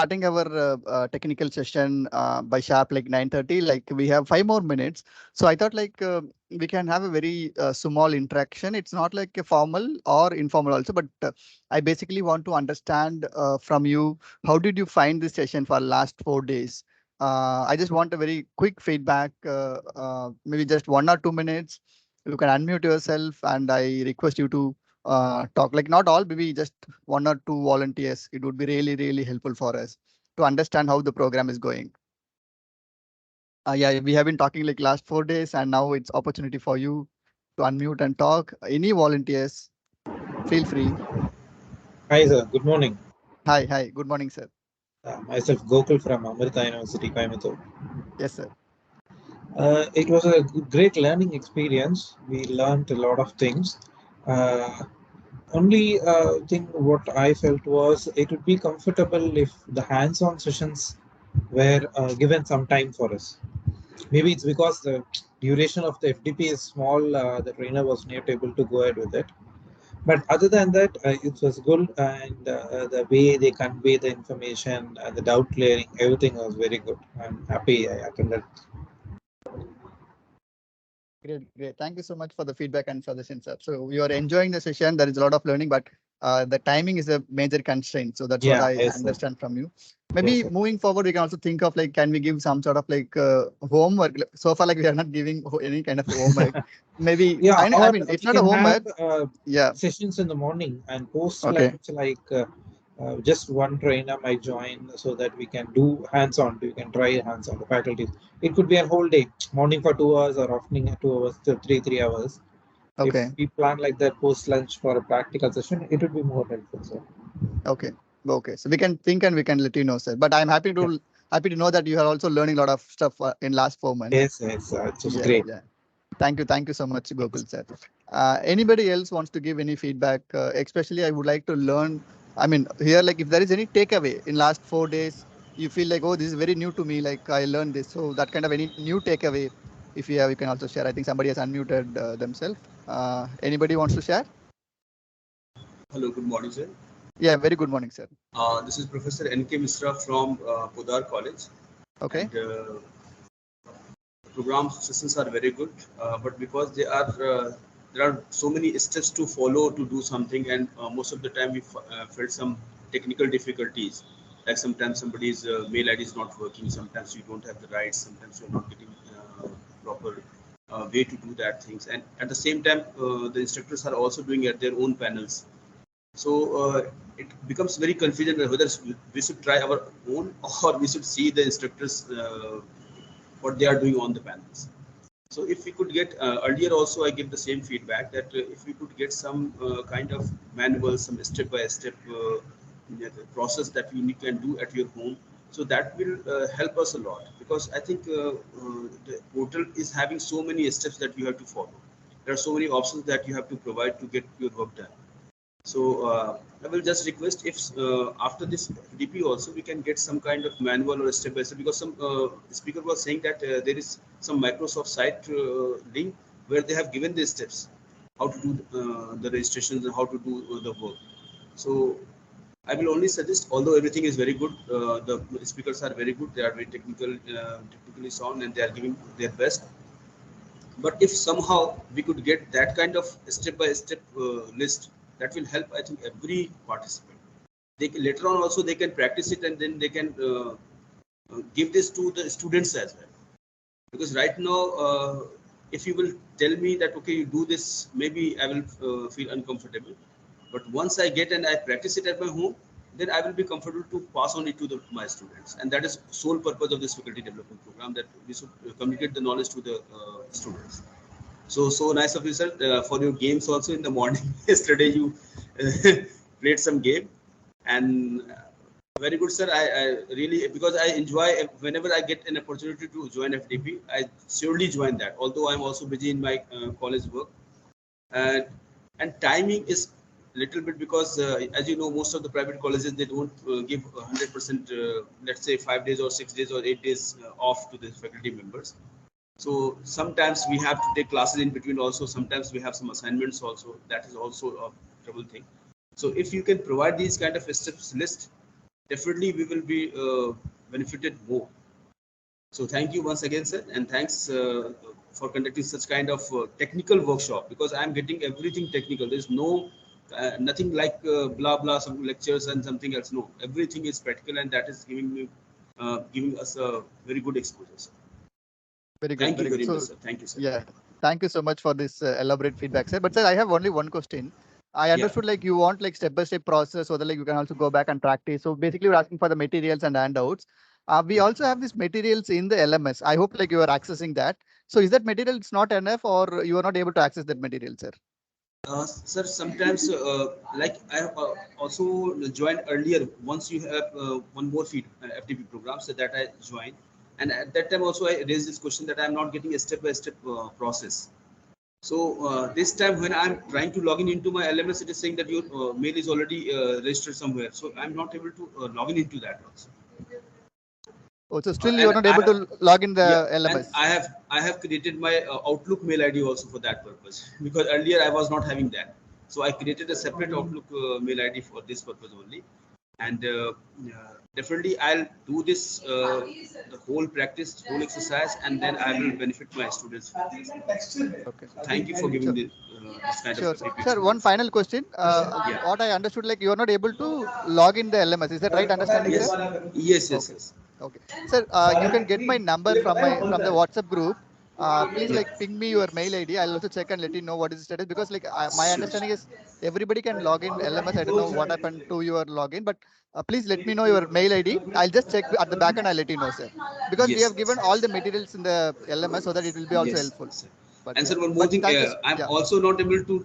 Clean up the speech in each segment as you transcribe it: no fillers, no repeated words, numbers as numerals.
starting our technical session by sharp like 9:30. Like we have 5 more minutes, so I thought like we can have a very small interaction. It's not like a formal or informal also, but I basically want to understand from you, how did you find this session for last 4 days? I just want a very quick feedback, maybe just 1 or 2 minutes. You can unmute yourself, and I request you to talk. Like not all, maybe just 1 or 2 volunteers. It would be really, really helpful for us to understand how the program is going. Yeah, we have been talking like last 4 days, and now it's opportunity for you to unmute and talk. Any volunteers, feel free. Hi, sir. Good morning. Hi, hi. Good morning, sir. Myself Gokul from Amrita University, Coimbatore. Yes, sir. It was a great learning experience. We learned a lot of things. Uh, Only thing what I felt was it would be comfortable if the hands-on sessions were given some time for us. Maybe it's because the duration of the FDP is small. The trainer was not able to go ahead with it. But other than that, it was good, and the way they convey the information, the doubt clearing, everything was very good. I'm happy I attended. Great, great. Thank you so much for the feedback and suggestions, sir. So you are enjoying the session. There is a lot of learning, but the timing is a major constraint. So that's what Yeah, I yes, sir. understand from you. Yes, Maybe sir. moving forward, we can also think of like, can we give some sort of like homework? So far, like we are not giving any kind of homework. Maybe Yeah, I or mean it's we not a can have homework. Yeah. sessions in the morning and post Okay. lunch, like just one trainer might join so that we can do hands-on. We can try hands-on the faculties. It could be a whole day, morning for 2 hours or afternoon 2 hours to 3 hours. If Okay. we plan like that post lunch for a practical session, it would be more helpful. So, Okay. Okay. So we can think and we can let you know, sir. But I'm yeah. happy to know that you are also learning a lot of stuff in last 4 months. Yes, yes, it was Yeah. great. Yeah. Thank you so much, Yes. Gokul sir. Anybody else wants to give any feedback? Especially, I would like to learn. I mean, here, like, if there is any takeaway in last 4 days, you feel like, oh, this is very new to me. Like, I learned this. So that kind of any new takeaway, if you have, you can also share. I think somebody has unmuted themselves. Anybody wants to share? Hello, good morning, sir. Yeah. Very good morning, sir. This is Professor N.K. Misra from Podar College, and Okay. program sessions are very good, but because there are so many steps to follow to do something, and most of the time we felt some technical difficulties. Like sometimes somebody's mail ID is not working, sometimes you don't have the rights, sometimes you're not getting proper way to do that things, and at the same time the instructors are also doing at their own panels. So it becomes very confusing whether we should try our own or we should see the instructors what they are doing on the panels. So if we could get earlier also, I give the same feedback that if we could get some kind of manual, some step-by-step process that you can do at your home, so that will help us a lot, because I think the portal is having so many steps that you have to follow. There are so many options that you have to provide to get your work done. So I will just request if after this DP also we can get some kind of manual or step by step, because some speaker was saying that there is some Microsoft site link where they have given the steps how to do the registrations and how to do the work. So I will only suggest, although everything is very good, the speakers are very good, they are very technically sound, and they are giving their best. But if somehow we could get that kind of step-by-step list, that will help, I think, every participant. Later on also they can practice it, and then they can give this to the students as well. Because right now, if you will tell me that okay, you do this, maybe I will feel uncomfortable. But once I get and I practice it at my home, then I will be comfortable to pass on it to my students. And that is sole purpose of this faculty development program, that we should communicate the knowledge to the students. So nice of you, sir, for your games also in the morning. Yesterday you played some game, and very good, sir. I really, because I enjoy whenever I get an opportunity to join FDP, I surely join that. Although I'm also busy in my college work, and timing is little bit, because as you know, most of the private colleges, they don't give 100%, let's say 5 days or 6 days or 8 days off to the faculty members. So sometimes we have to take classes in between also. Sometimes we have some assignments also. That is also a trouble thing. So if you can provide these kind of steps list, definitely we will be benefited more. So thank you once again, sir, and thanks for conducting such kind of technical workshop, because I am getting everything technical. There's no nothing like blah blah some lectures and something else. No, everything is practical, and that is giving us a very good exposure, sir. Very good, Thank you very good. very much, So sir. Thank you, sir. yeah, thank you so much for this elaborate feedback, sir. But sir, I have only one question. I Yeah. understood like you want like step-by-step process so that like you can also go back and practice. So basically, we're asking for the materials and handouts. We Yeah. also have these materials in the LMS. I hope like you are accessing that. So is that material it's not enough, or you are not able to access that material, sir? Sir, sometimes like I have also joined earlier. Once you have one more feed FTP program, so that I joined, and at that time also I raised this question that I am not getting a step-by-step process. So this time when I'm trying to log in into my LMS, it is saying that your mail is already registered somewhere. So I'm not able to log in into that also. Oh, so still you are And not able to log in yeah, the and LMS. I have created my Outlook mail ID also for that purpose, because earlier I was not having that. So I created a separate Outlook mail ID for this purpose only. And definitely I'll do this the whole practice, whole exercise, and then I will benefit my students with this. Okay. Thank you for giving Sure. this kind of Sure, sir. deep Sir, one experience. final question. Yeah. What I understood, like you are not able to log in the LMS. Is that right understanding, Yes. sir? Yes. Yes. Okay. Yes. Okay. Sir, you can get my number from the WhatsApp group. Please like ping me your mail ID. I'll also check and let you know what is the status, because like my Sure. understanding is everybody can log in LMS. I don't know what happened to your login, but please let me know your mail ID. I'll just check at the back and I'll let you know, sir. Because we Yes. have given all the materials in the LMS so that it will be also Yes. helpful. Sir. But And yeah, sir, one more but thing, thank you. I'm Yeah. also not able to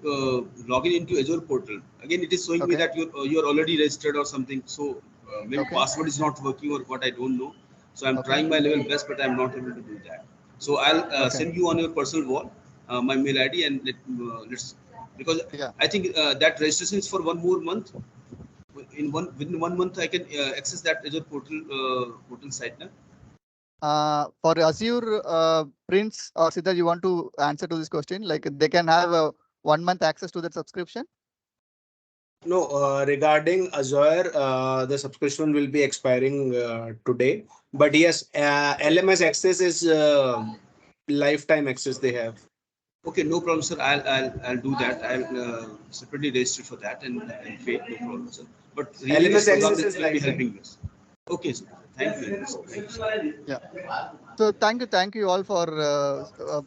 log in into Azure portal. Again, it is showing me Okay. that you're already registered or something. So maybe Okay. password is not working or what, I don't know. So I'm Okay. trying my level best, but I'm not able to do that. So I'll Okay. send you on your personal wall my mail ID, and let's, because Yeah. I think that registration is for one more month. Within 1 month, I can access that Azure portal site now. For Azure, Prince or Siddhar, you want to answer to this question? Like they can have a 1 month access to that subscription? No, regarding Azure, the subscription will be expiring today. But yes, LMS access is lifetime access they have. Okay, no problem, sir. I'll do that. I'll separately register for that and pay. No problem, sir. But really, this LMS program access is will be lifetime. helping us. Okay, sir. Thank you very much, sir. Thank you, sir. Yeah. So thank you all for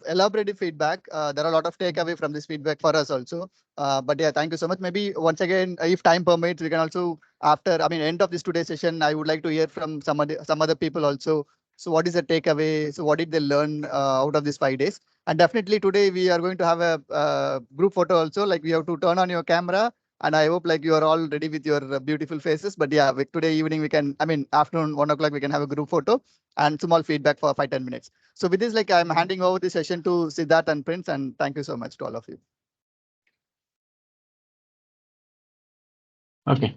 elaborative feedback. There are a lot of takeaway from this feedback for us also. But yeah, thank you so much. Maybe once again, if time permits, we can also after, I mean, end of this today's session, I would like to hear from some other people also. So what is the takeaway? So what did they learn out of these 5 days? And definitely today we are going to have a group photo also. Like we have to turn on your camera, and I hope like you are all ready with your beautiful faces. But yeah, today evening we can, I mean, afternoon 1 o'clock we can have a group photo and small feedback for 5-10 minutes. So with this, like I'm handing over the session to Siddharth and Prince, and thank you so much to all of you. Okay.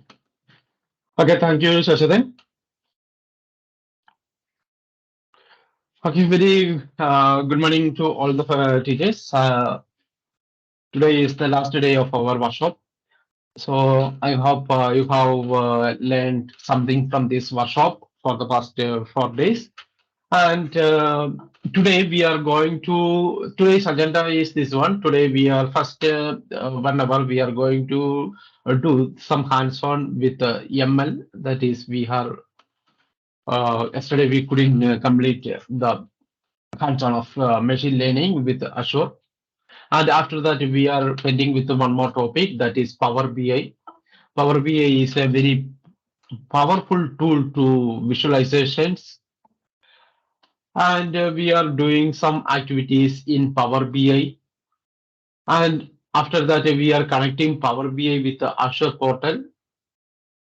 Okay, thank you, Shashadan. Okay, very good morning to all the teachers. Today is the last day of our workshop. So I hope you have learned something from this workshop for the past 4 days. And today we are going to, today's agenda is this one. Today we are first 1 hour, we are going to do some hands-on with ML. That is, we are, yesterday we couldn't complete the hands-on of machine learning with Azure. And after that, we are pending with one more topic, that is Power BI. Power BI is a very powerful tool to visualizations, and we are doing some activities in Power BI. And after that, we are connecting Power BI with the Azure portal.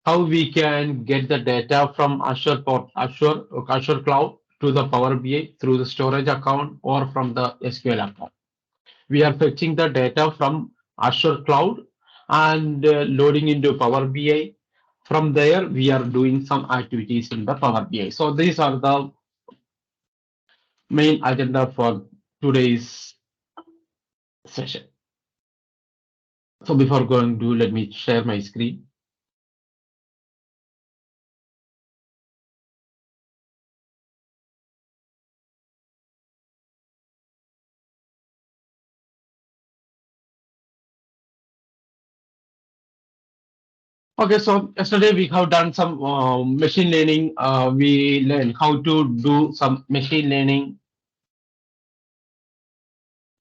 How we can get the data from Azure Cloud to the Power BI through the storage account or from the SQL account. We are fetching the data from Azure Cloud and loading into Power BI. From there, we are doing some activities in the Power BI. So these are the main agenda for today's session. So before going to, let me share my screen. Okay, so yesterday we have done some machine learning. We learned how to do some machine learning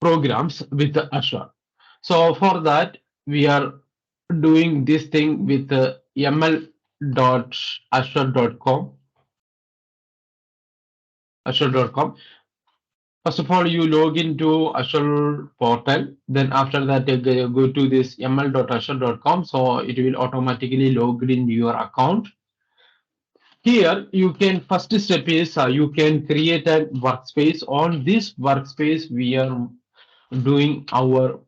programs with Azure. So for that, we are doing this thing with ml.azure.com. Azure.com. First of all, you log into Azure portal. Then after that, you go to this ml.azure.com. So it will automatically log in your account. Here, you can first step is you can create a workspace. On this workspace, we are doing our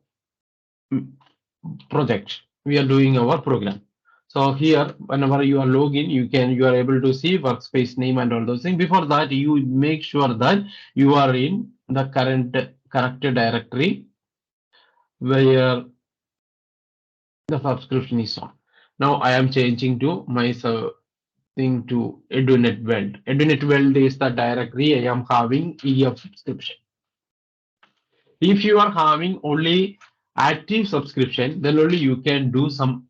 project. We are doing our program. So here, whenever you are login, you are able to see workspace name and all those things. Before that, you make sure that you are in the correct directory where the subscription is on. Now I am changing to my thing to EduNet World. EduNet World is the directory I am having EF subscription. If you are having only active subscription, then only you can do some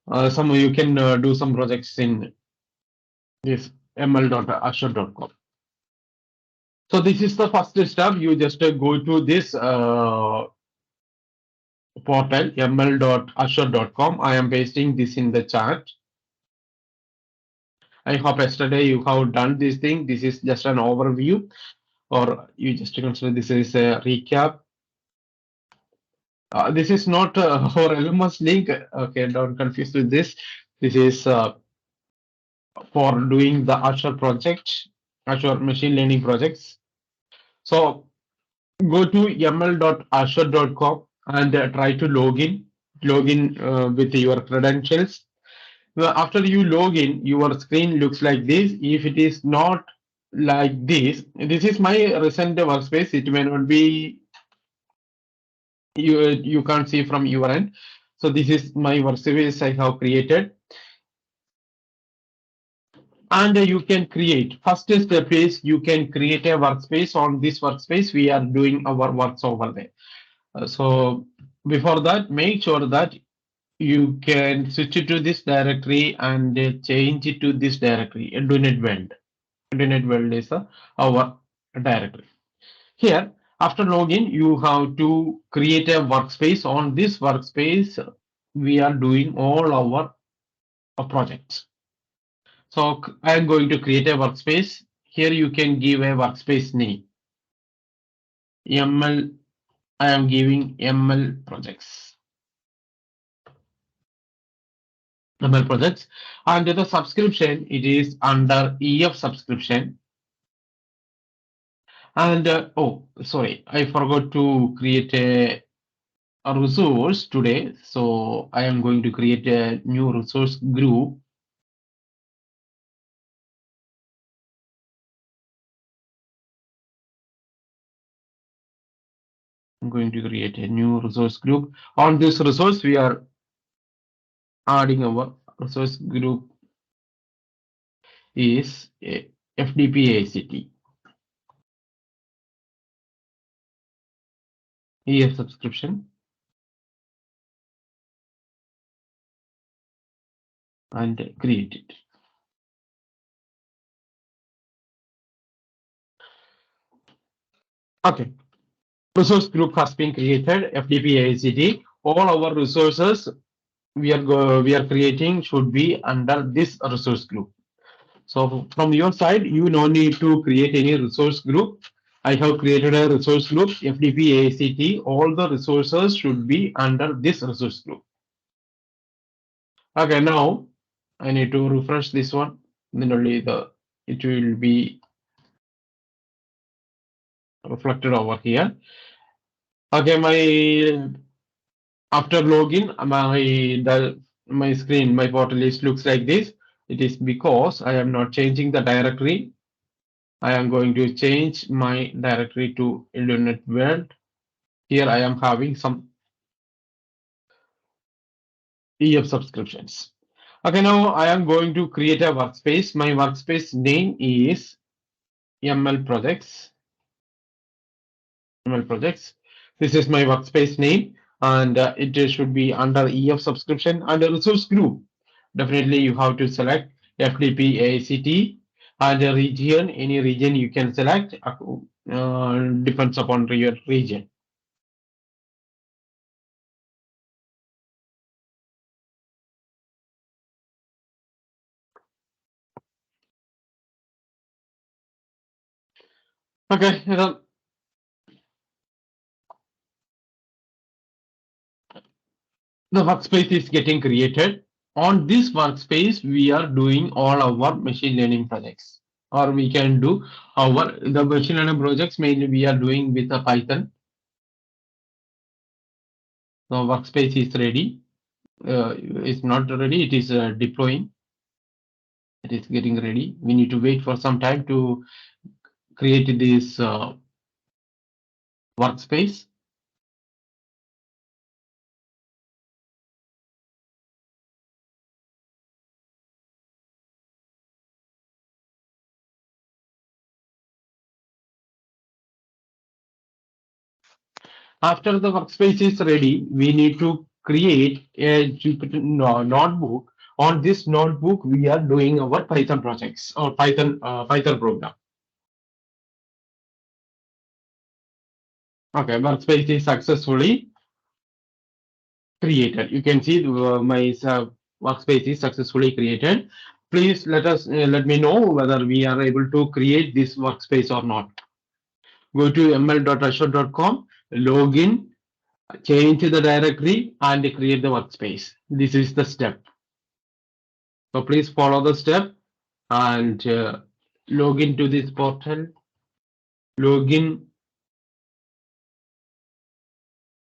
you can do some projects in this ml.azure.com. So this is the first step. You just go to this portal ml.azure.com. I am pasting this in the chat. I hope yesterday you have done this thing. This is just an overview, or you just consider this is a recap. This is not our LMS link. Okay, don't confuse with this. This is for doing the Azure project, Azure machine learning projects. So go to ml.azure.com and try to log in with your credentials. After you log in, your screen looks like this. If it is not like this is my recent workspace. It may not be, you can't see from your end. So this is my workspace I have created. And you can create, first step is you can create a workspace. On this workspace, we are doing our works over there. So before that, make sure that you can switch it to this directory and change it to this directory, EduNet World. EduNet World is our directory. Here, after login, you have to create a workspace. On this workspace, we are doing all our projects. So I am going to create a workspace. Here you can give a workspace name. ML, I am giving ML projects. ML projects. Under the subscription, it is under EF subscription. And oh, sorry, I forgot to create a resource today. So I am going to create a new resource group. I'm going to create a new resource group. On this resource, we are adding our resource group is a FDP EF subscription, and create it. Okay, resource group has been created. FDP All our resources we are creating should be under this resource group. So from your side, you no need to create any resource group. I have created a resource group, FDP All the resources should be under this resource group. Okay, now I need to refresh this one. Then only it will be reflected over here. Okay, after login, my screen, my portal looks like this. It is because I am not changing the directory. I am going to change my directory to Internet World. Here I am having some EF subscriptions. Okay, now I am going to create a workspace. My workspace name is ML Projects. ML Projects. This is my workspace name. and it should be under EF subscription and a resource group. Definitely you have to select FDP AICT and a region. Any region you can select, depends upon your region. Okay, the workspace is getting created. On this workspace, we are doing all our machine learning projects, or we can do the machine learning projects mainly we are doing with a Python. So workspace is ready. It's not ready. It is deploying. It is getting ready. We need to wait for some time to create this workspace. After the workspace is ready, we need to create a Jupyter notebook. On this notebook, we are doing our Python projects or Python program. Okay, workspace is successfully created. You can see my workspace is successfully created. Please let me know whether we are able to create this workspace or not. Go to ml.azure.com, log in, change the directory, and create the workspace. This is the step. So please follow the step and log into this portal. Log in,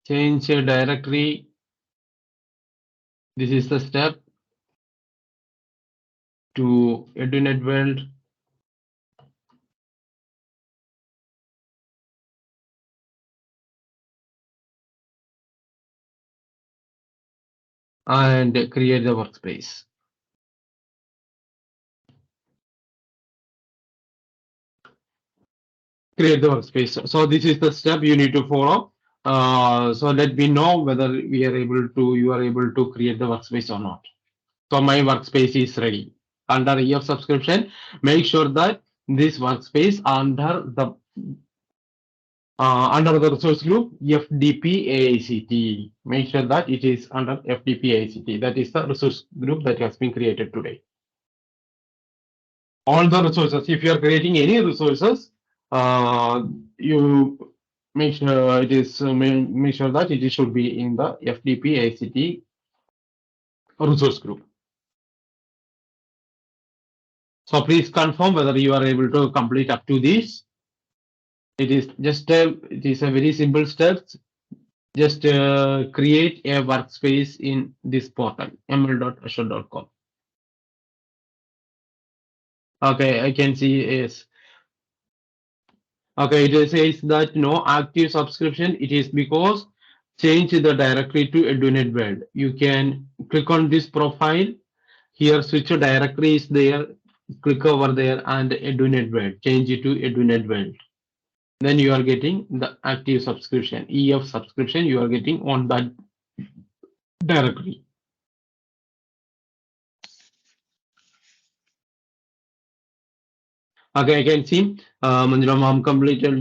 change directory. This is the step to Edunet World. And create the workspace. Create the workspace. So this is the step you need to follow. So let me know whether you are able to create the workspace or not. So my workspace is ready. Under EF subscription, make sure that this workspace under the resource group FDP AICT. Make sure that it is under FDP AICT. That is the resource group that has been created today. All the resources, if you are creating any resources, you make sure it is make sure that it should be in the FDP AICT resource group. So please confirm whether you are able to complete up to this. It is a very simple steps. Just create a workspace in this portal ml.azure.com. Okay, I can see is okay. It says that no active subscription. It is because change the directory to Edunet World. You can click on this profile here. Switch directory is there. Click over there and Edunet World. Change it to Edunet World. Then you are getting the active subscription, EF subscription. You are getting on that directory. Okay, I can see Manjula mom completed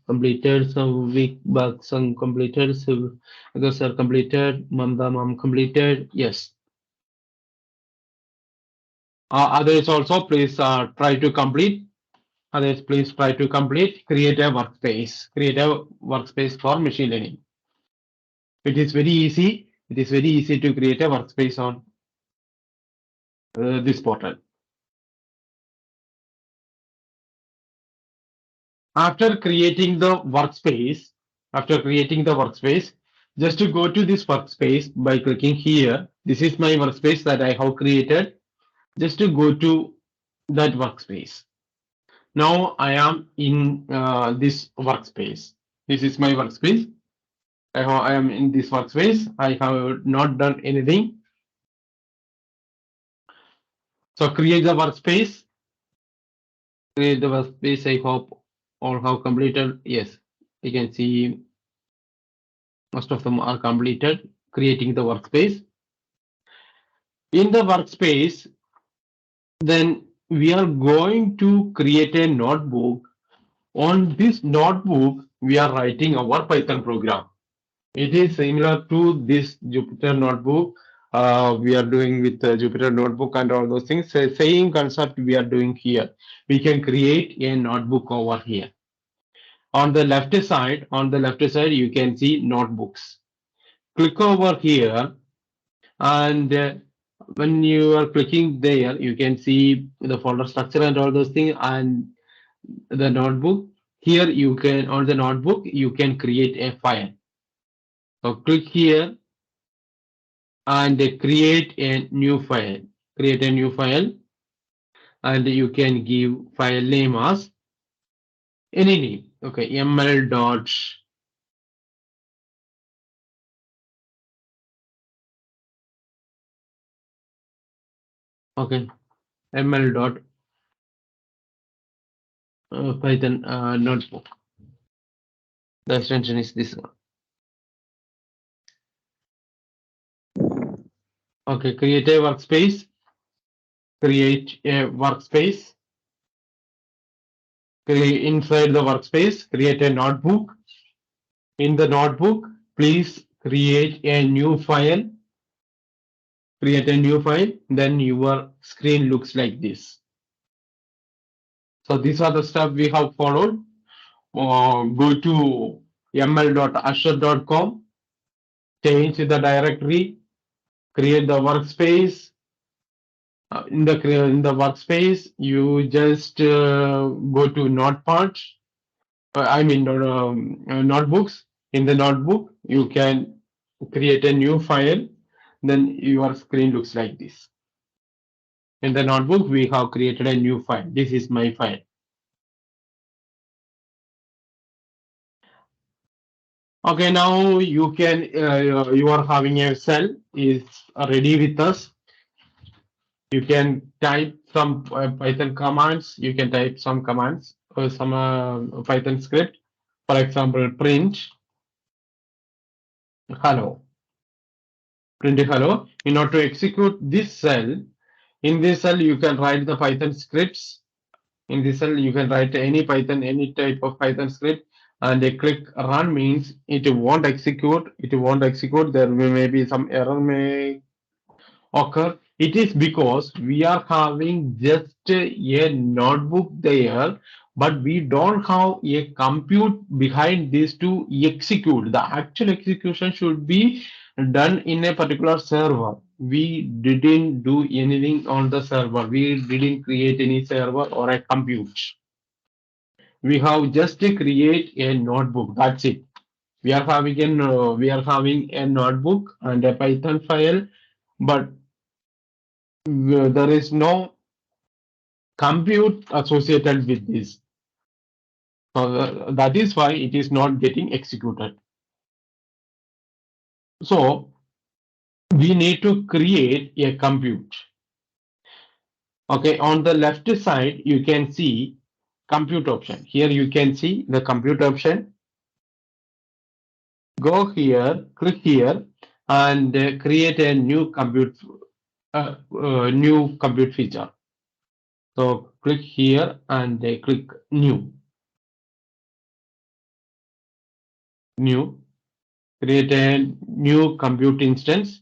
completed some week back, some completed, so others are completed, Mamda mom completed, yes. Others also please try to complete. Others please try to complete, create a workspace for machine learning. It is very easy. It is very easy to create a workspace on this portal. After creating the workspace, just to go to this workspace by clicking here. This is my workspace that I have created. Just to go to that workspace. Now I am in this workspace. This is my workspace. I am in this workspace. I have not done anything. So create the workspace. Create the workspace. I hope all have completed. Yes, you can see Most of them are completed, creating the workspace. In the workspace, then we are going to create a notebook. On this notebook, we are writing our Python program. It is similar to this Jupyter notebook. We are doing with Jupyter notebook and all those things. Same concept we are doing here. We can create a notebook over here. On the left side, you can see notebooks. Click over here, and when you are clicking there, you can see the folder structure and all those things and the notebook. Here you can, on the notebook, you can create a file. So click here and create a new file. Create a new file, and you can give file name as any name. Okay, ml dot. Okay, ml dot Python notebook. The extension is this one. Okay, create a workspace. Create a workspace. Inside the workspace, create a notebook. In the notebook, please create a new file. Create a new file, then your screen looks like this. So these are the steps we have followed. Go to ml.azure.com, change the directory, create the workspace. In the workspace, you just go to Notepad. Notebooks. In the notebook, you can create a new file. Then your screen looks like this. In the notebook, we have created a new file. This is my file. Okay, now you can, you are having a cell is ready with us. You can type some Python commands. You can type some commands or some Python script. For example, print hello. Print hello. In order to execute this cell, in this cell you can write the Python scripts. In this cell you can write any Python, any type of Python script, and a click run means it won't execute. It won't execute. There may be some error may occur. It is because we are having just a notebook there, but we don't have a compute behind this to execute. The actual execution should be done in a particular server. We didn't do anything on the server. We didn't create any server or a compute. We have just to create a notebook. That's it. We are having a notebook and a Python file, but there is no compute associated with this. So that is why it is not getting executed. So we need to create a compute. Okay, on the left side, you can see compute option. Here you can see the compute option. Go here, click here, and create a new compute feature. So click here and click new. Create a new compute instance.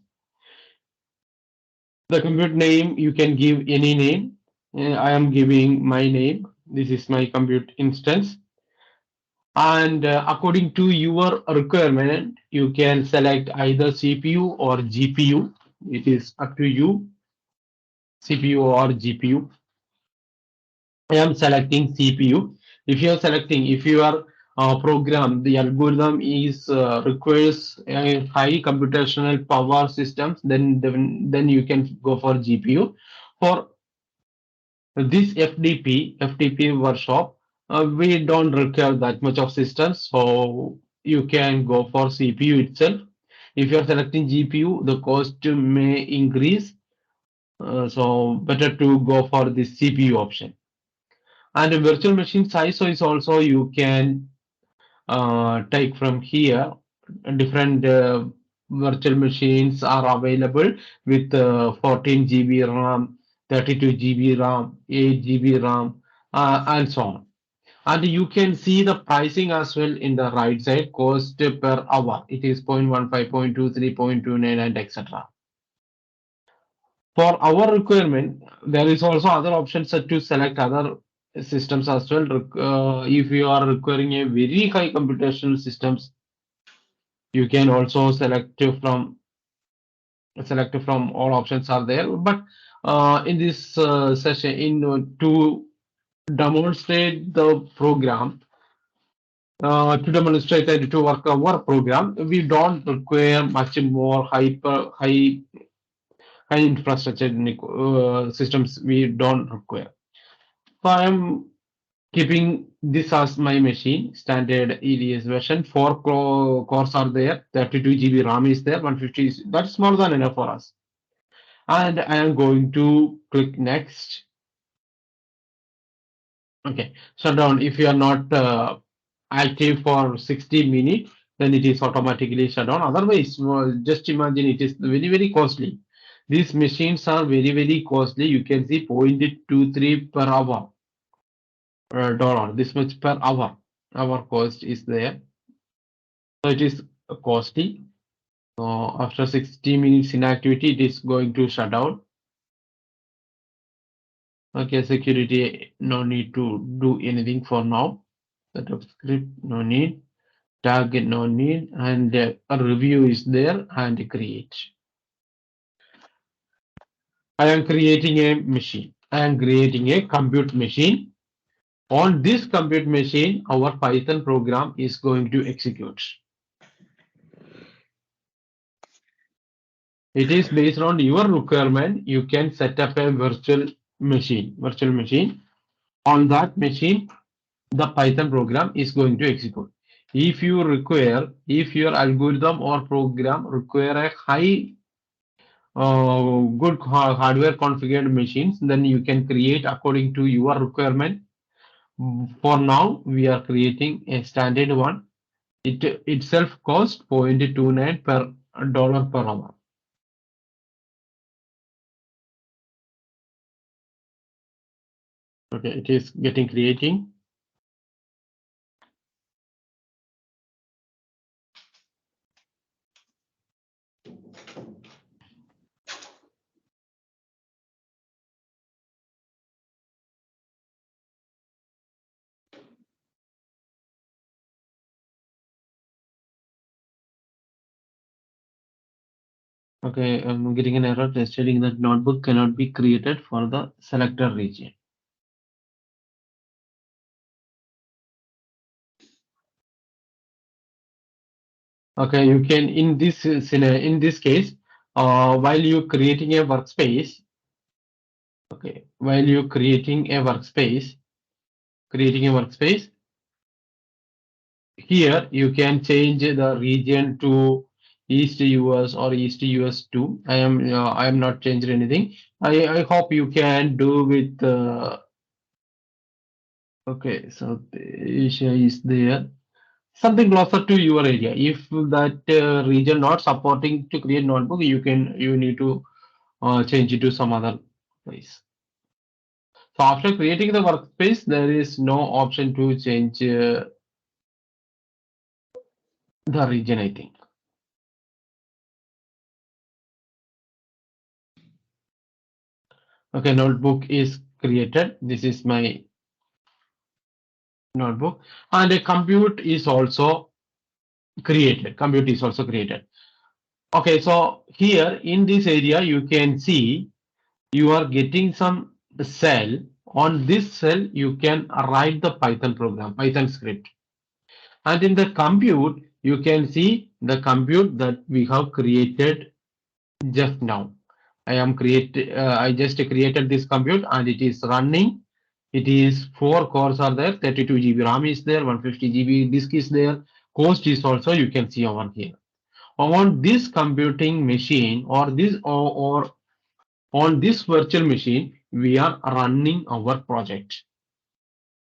The compute name, you can give any name. I am giving my name. This is my compute instance. And according to your requirement, you can select either CPU or GPU. It is up to you, CPU or GPU. I am selecting CPU. If you are selecting, if your program, the algorithm is requires a high computational power systems, then you can go for GPU. For this FTP workshop, we don't require that much of systems, so you can go for CPU itself. If you are selecting GPU, the cost may increase, so better to go for the CPU option. And a virtual machine size is also you can take from here different virtual machines are available with 14 GB RAM, 32 GB RAM, 8 GB RAM, and so on. And you can see the pricing as well in the right side, cost per hour. It is 0.15, 0.23, 0.29, and etc. For our requirement, there is also other options to select other systems as well. If you are requiring a very high computational systems, you can also select from all options are there. But in this session, to demonstrate the program, to demonstrate and to work our program, we don't require much more high infrastructure systems. We don't require. So I am keeping this as my machine, standard EDS version. 4 cores are there, 32 GB RAM is there, 150 is, that's more than enough for us. And I am going to click next. Okay, shut down. If you are not active for 60 minutes, then it is automatically shut down. Otherwise, just imagine it is very, very costly. These machines are very, very costly. You can see 0.23 per hour dollar. This much per hour. Our cost is there. So it is costly. After 60 minutes inactivity, it is going to shut down. Okay, security, no need to do anything for now. Setup script, no need. Target, no need. And a review is there and create. I am creating a machine. I am creating a compute machine. On this compute machine, our Python program is going to execute. It is based on your requirement. You can set up a virtual machine. On that machine, the Python program is going to execute. If your algorithm or program require a high good hardware configured machines, then you can create according to your requirement. For now, we are creating a standard one. It itself costs 0.29 per dollar per hour. Okay, it is creating. Okay, I'm getting an error stating that notebook cannot be created for the selected region. Okay, you can in this scenario, in this case, while you creating a workspace, okay, while you creating a workspace, here you can change the region to East US or East US 2. I am not changing anything. I hope you can do with okay, so Asia is there. Something closer to your area. If that region not supporting to create notebook, you need to change it to some other place. So after creating the workspace, there is no option to change the region, I think. Okay, notebook is created. This is my notebook, and a compute is also created. Okay, so here in this area, you can see you are getting some cell. On this cell, you can write the Python program, Python script. And in the compute, you can see the compute that we have created just now. I just created this compute and it is running. It is 4 cores are there, 32 GB RAM is there, 150 GB disk is there. Cost is also you can see over here. On this computing machine or on this virtual machine, we are running our project.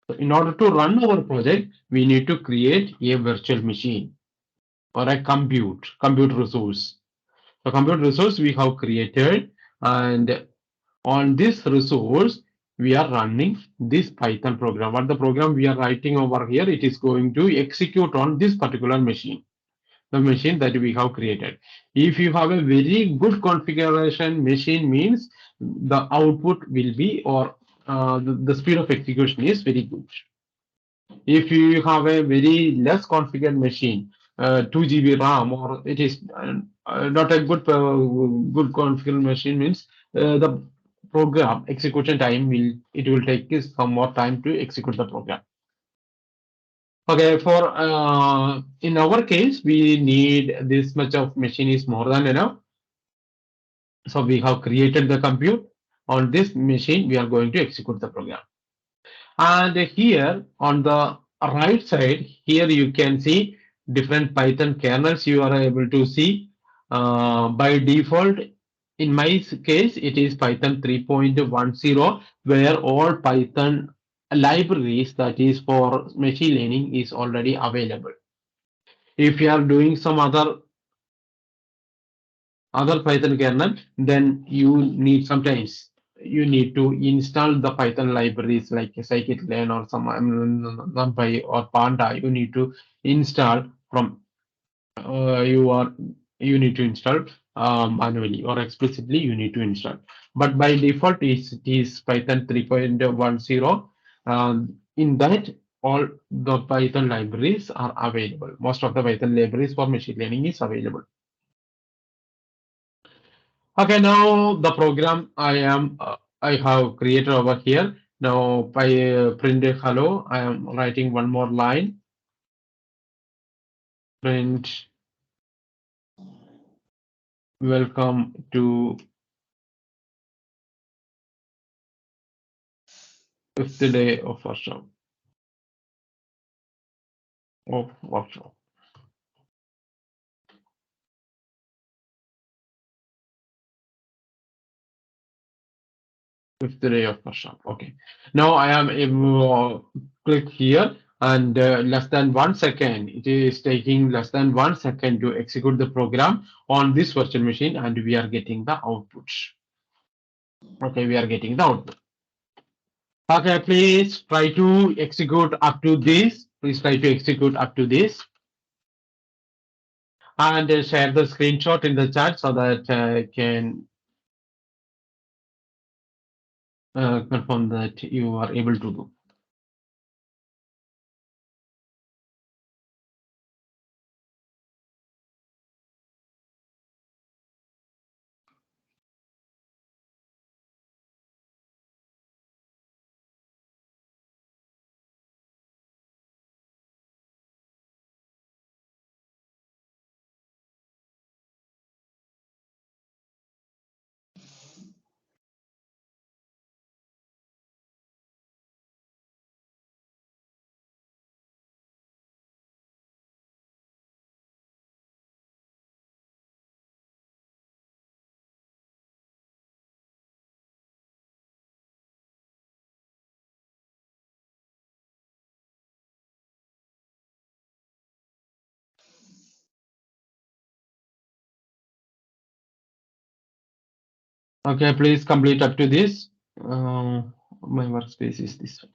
So in order to run our project, we need to create a virtual machine. or a compute resource. The compute resource we have created, and on this resource we are running this Python program. What the program we are writing over here, it is going to execute on this particular machine, the machine that we have created. If you have a very good configuration machine, means the output will be, or the speed of execution is very good. If you have a very less configured machine, 2 GB RAM, or it is not a good configured machine, means the program execution time will take some more time to execute the program. Okay, for in our case, we need this much of machine is more than enough. So we have created the compute on this machine. We are going to execute the program. And here on the right side, here you can see different Python kernels you are able to see. By default, in my case, it is Python 3.10, where all Python libraries that is for machine learning is already available. If you are doing some other Python kernel, then you need sometimes you need to install the Python libraries like scikit-learn or some NumPy or Panda. You need to install from you need to install manually or explicitly you need to install. But by default, it is Python 3.10. In that, all the Python libraries are available. Most of the Python libraries for machine learning is available. Okay, now the program I have created over here. Now by print hello, I am writing one more line. Print welcome to 5th day of workshop. Fifth day of workshop. Okay. Now I am able to click here, and less than 1 second. It is taking less than 1 second to execute the program on this virtual machine, and we are getting the output. Okay, we are getting the output. Okay, please try to execute up to this. Please try to execute up to this. And share the screenshot in the chat so that I can confirm that you are able to do. Okay, please complete up to this. My workspace is this one.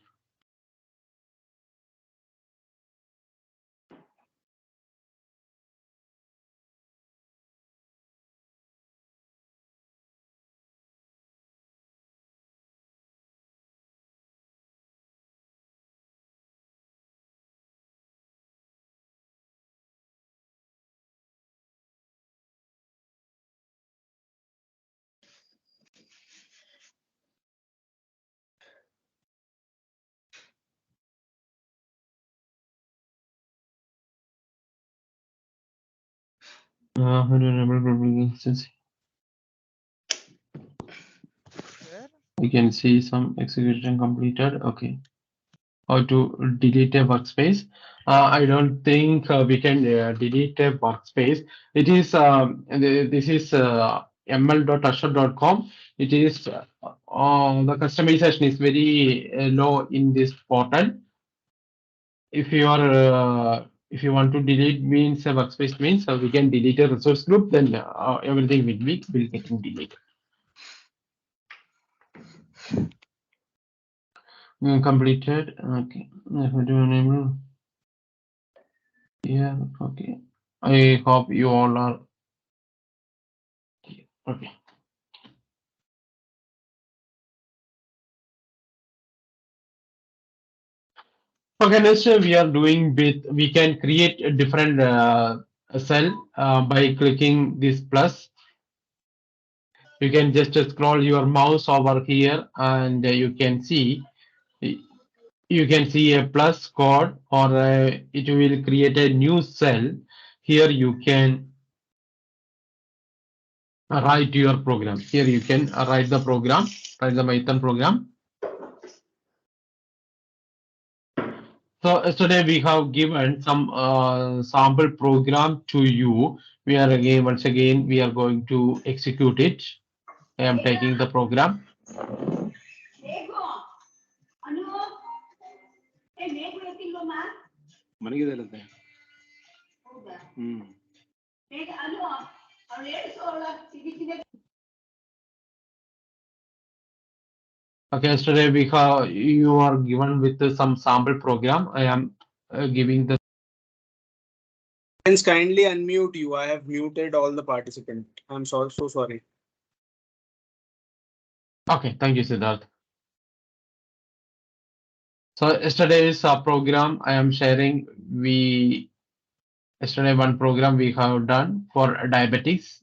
How to enable public access? You can see some execution completed. Okay. How to delete a workspace? I don't think we can delete a workspace. It is this is ml.azure.com. It is the customization is very low in this portal. If you are if you want to delete means a workspace means we can delete a resource group, then everything will getting deleted. Completed. Okay. Yeah. Okay. I hope you all are here. Okay. Okay. Next we are doing with we can create a different cell by clicking this plus. You can just scroll your mouse over here and you can see a plus code or it will create a new cell. Here you can write your program. Here you can write the program, write the Python program. So yesterday we have given some sample program to you. Once again we are going to execute it. I am taking the program. Okay, yesterday you are given with some sample program. I am giving the. Friends, kindly unmute you. I have muted all the participants. I'm so sorry. Okay, thank you, Siddharth. So yesterday's program I am sharing. Yesterday one program we have done for diabetes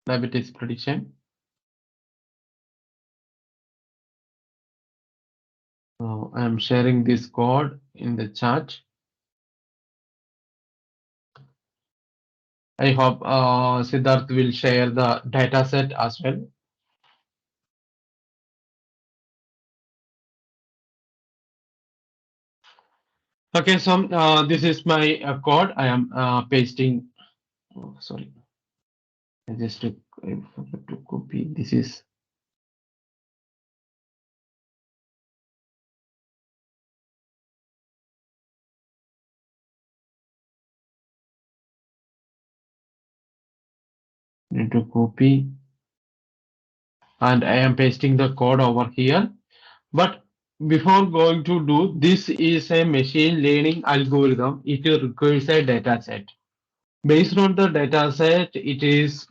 prediction. So I am sharing this code in the chat. I hope Siddharth will share the data set as well. Okay, so this is my code. I am pasting. Oh, sorry, I forgot to copy. This is. Need to copy, and I am pasting the code over here. But before going to do this is a machine learning algorithm. It requires a data set. Based on the data set, it is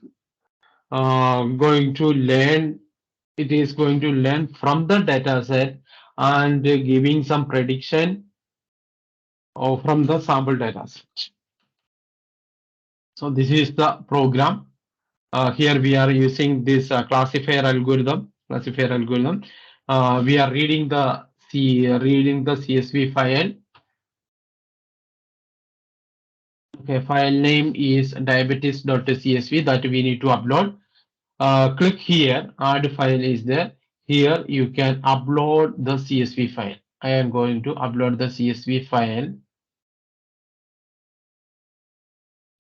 going to learn. It is going to learn from the data set and giving some prediction from the sample data set. So this is the program. Here we are using this classifier algorithm. We are reading the CSV file. Okay, file name is diabetes.csv that we need to upload. Click here, add file is there. Here you can upload the CSV file. I am going to upload the CSV file.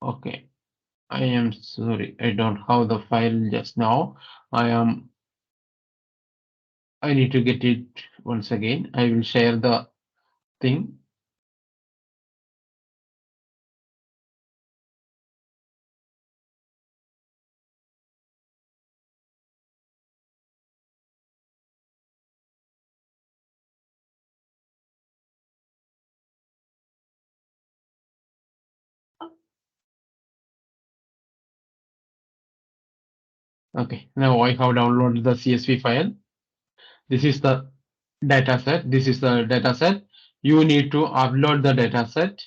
Okay, I am sorry, I don't have the file just now. I need to get it once again. I will share the thing. Okay, now I have downloaded the CSV file. This is the data set. This is the data set. You need to upload the data set.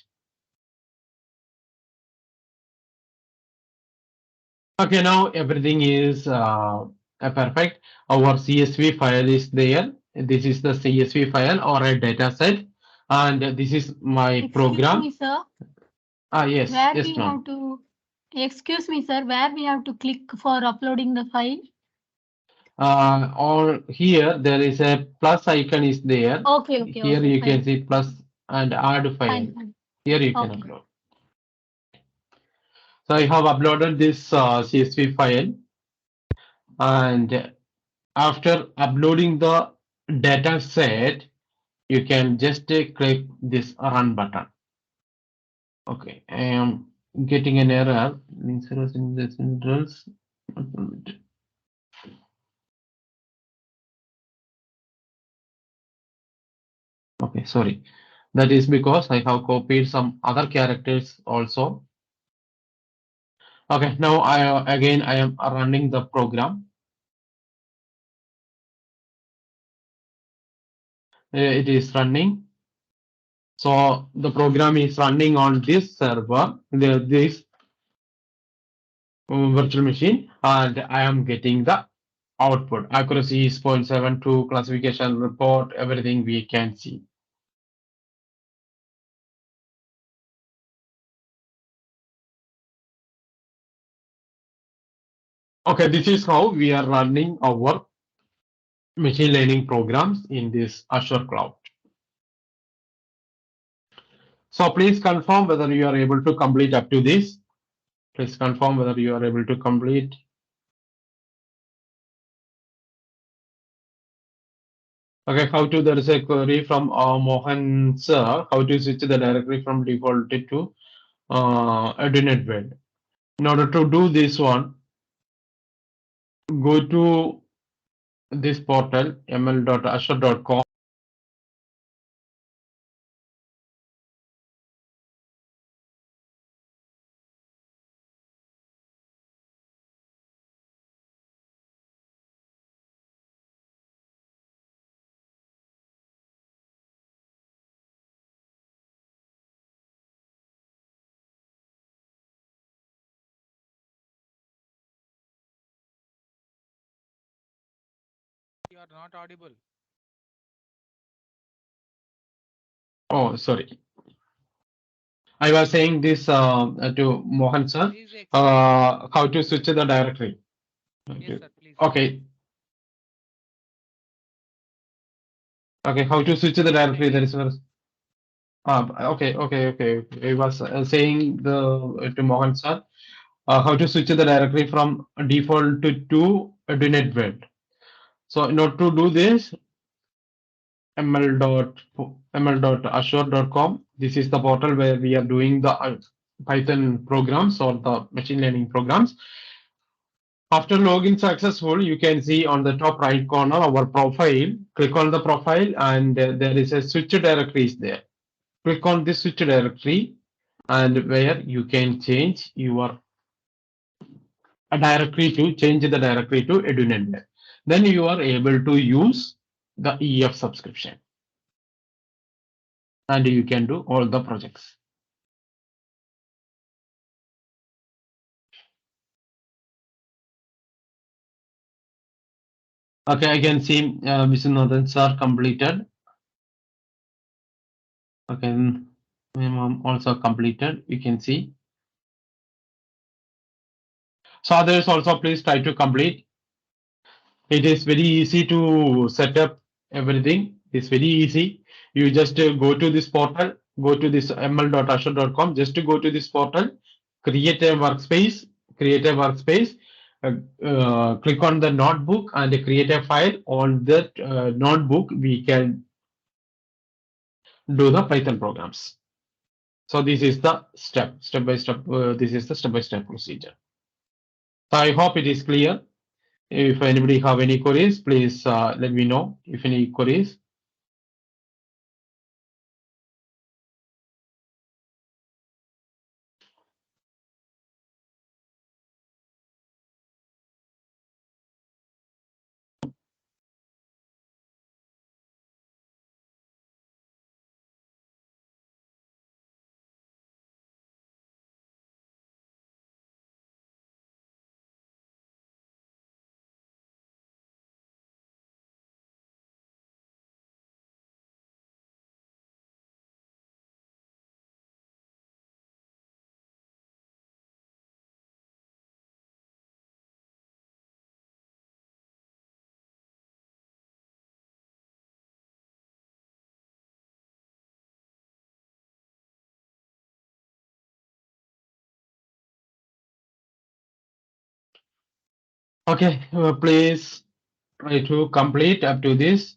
Okay, now everything is perfect. Our CSV file is there. This is the CSV file or a data set, and this is my program. Excuse me, sir. Yes, Where yes, we ma'am. have to, excuse me, sir, where we have to click for uploading the file? Or here there is a plus icon is there. Okay, Here you can see plus and add file. Fine. Here you can upload. So I have uploaded this CSV file, and after uploading the data set, you can just click this run button. Okay, I am getting an error. Inserts in the centrals. Okay, sorry. That is because I have copied some other characters also. Okay, now I am running the program. It is running. So the program is running on this server, this virtual machine, and I am getting the output. Accuracy is 0.72, classification report, everything we can see. Okay, this is how we are running our machine learning programs in this Azure cloud. So please confirm whether you are able to complete up to this. Please confirm whether you are able to complete. Okay, there is a query from Mohan sir, how to switch the directory from default to Edinet Web. In order to do this one, go to this portal ml.azure.com. You are not audible. Oh, sorry. I was saying this to Mohan sir, Please explain. how to switch the directory. Yes, sir, please. Okay. Okay, how to switch the directory? There is okay. I was saying to Mohan sir, how to switch the directory from default to Edinet Web. So in order to do this, ml.azure.com. This is the portal where we are doing the Python programs or the machine learning programs. After login successful, you can see on the top right corner our profile. Click on the profile and there is a switch directory is there. Click on this switch directory and where you can change your directory to change the directory to Edunet. Then you are able to use the EF subscription and you can do all the projects. Okay, I can see Vishwanathan sir completed. Okay, also completed. You can see. So others also please try to complete. It is very easy to set up everything. It's very easy. You just go to this portal, go to this ml.azure.com, just to go to this portal, create a workspace, click on the notebook and create a file. On that notebook, we can do the Python programs. So this is the step by step. This is the step by step procedure. So I hope it is clear. If anybody have any queries, please let me know if any queries. Okay, please try to complete up to this.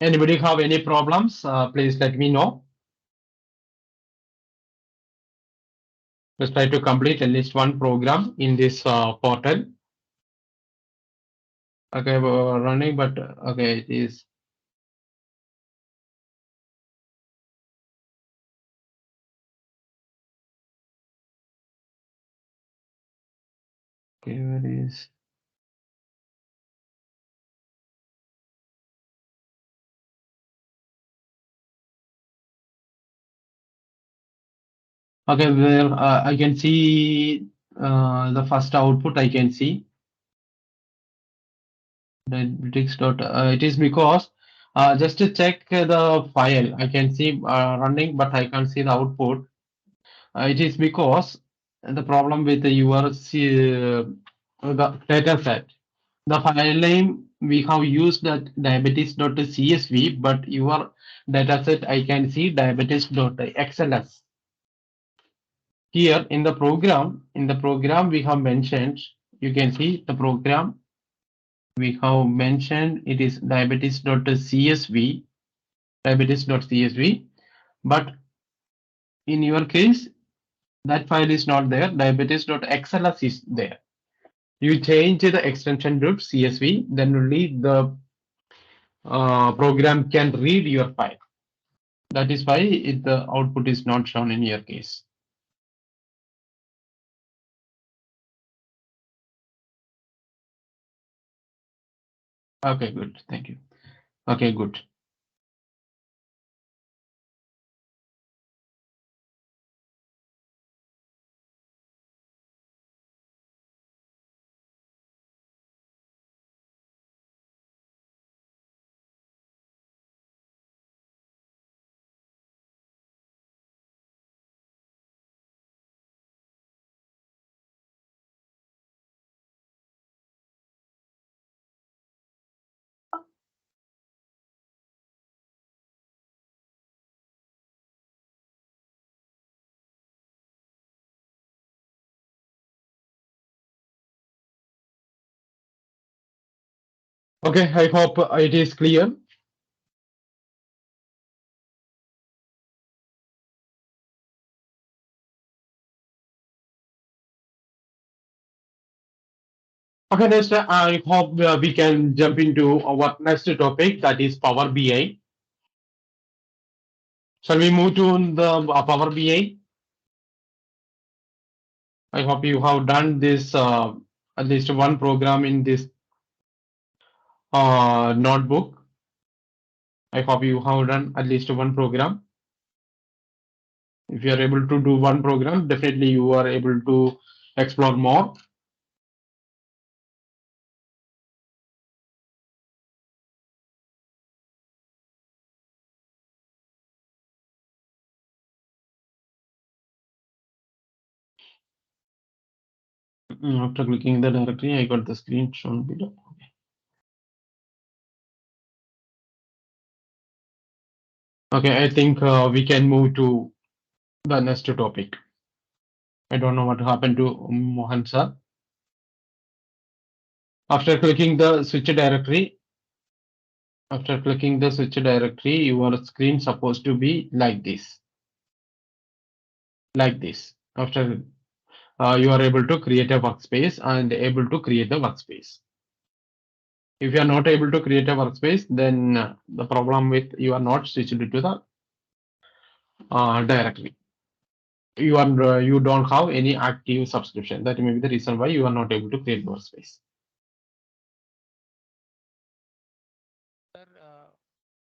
Anybody have any problems? Please let me know. Let's try to complete at least one program in this portal. Okay, we're running, but okay, it is. Okay, where is? Okay, where I can see the first output. I can see it is because just to check the file, I can see running, but I can't see the output. It is because the problem with your the data set. The file name we have used that diabetes.csv, but your dataset I can see diabetes.xls. Here in the program we have mentioned, you can see the program we have mentioned it is diabetes.csv, but in your case that file is not there, diabetes.xls is there. You change the extension to CSV, then only the program can read your file. That is why the output is not shown in your case. Okay, good. Thank you. Okay, good. Okay, I hope it is clear. Okay, next, I hope we can jump into our next topic, that is Power BI. Shall we move to the Power BI? I hope you have done this at least one program in this notebook. I hope you have done at least one program. If you are able to do one program, definitely you are able to explore more. After clicking the directory, I got the screen shown below. Okay, I think we can move to the next topic. I don't know what happened to Mohan sir. After clicking the switch directory, your screen supposed to be like this. Like this. After you are able to create a workspace and able to create the workspace. If you are not able to create a workspace, then the problem with you are not switched to the directory. You don't have any active subscription. That may be the reason why you are not able to create workspace. Sir,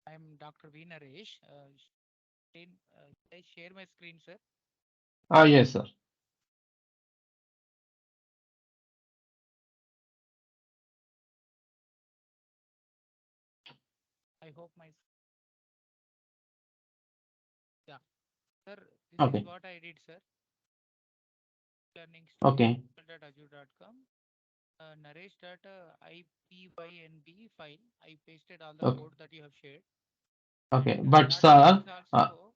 I'm Dr. V. Naresh. I share my screen, sir. Yes, sir. I hope my yeah, sir. This Okay. is what I did, sir. Learning Okay. Azure.com. Naresh.ipynb file. I pasted all the Okay. code that you have shared. Okay. And But that sir, is also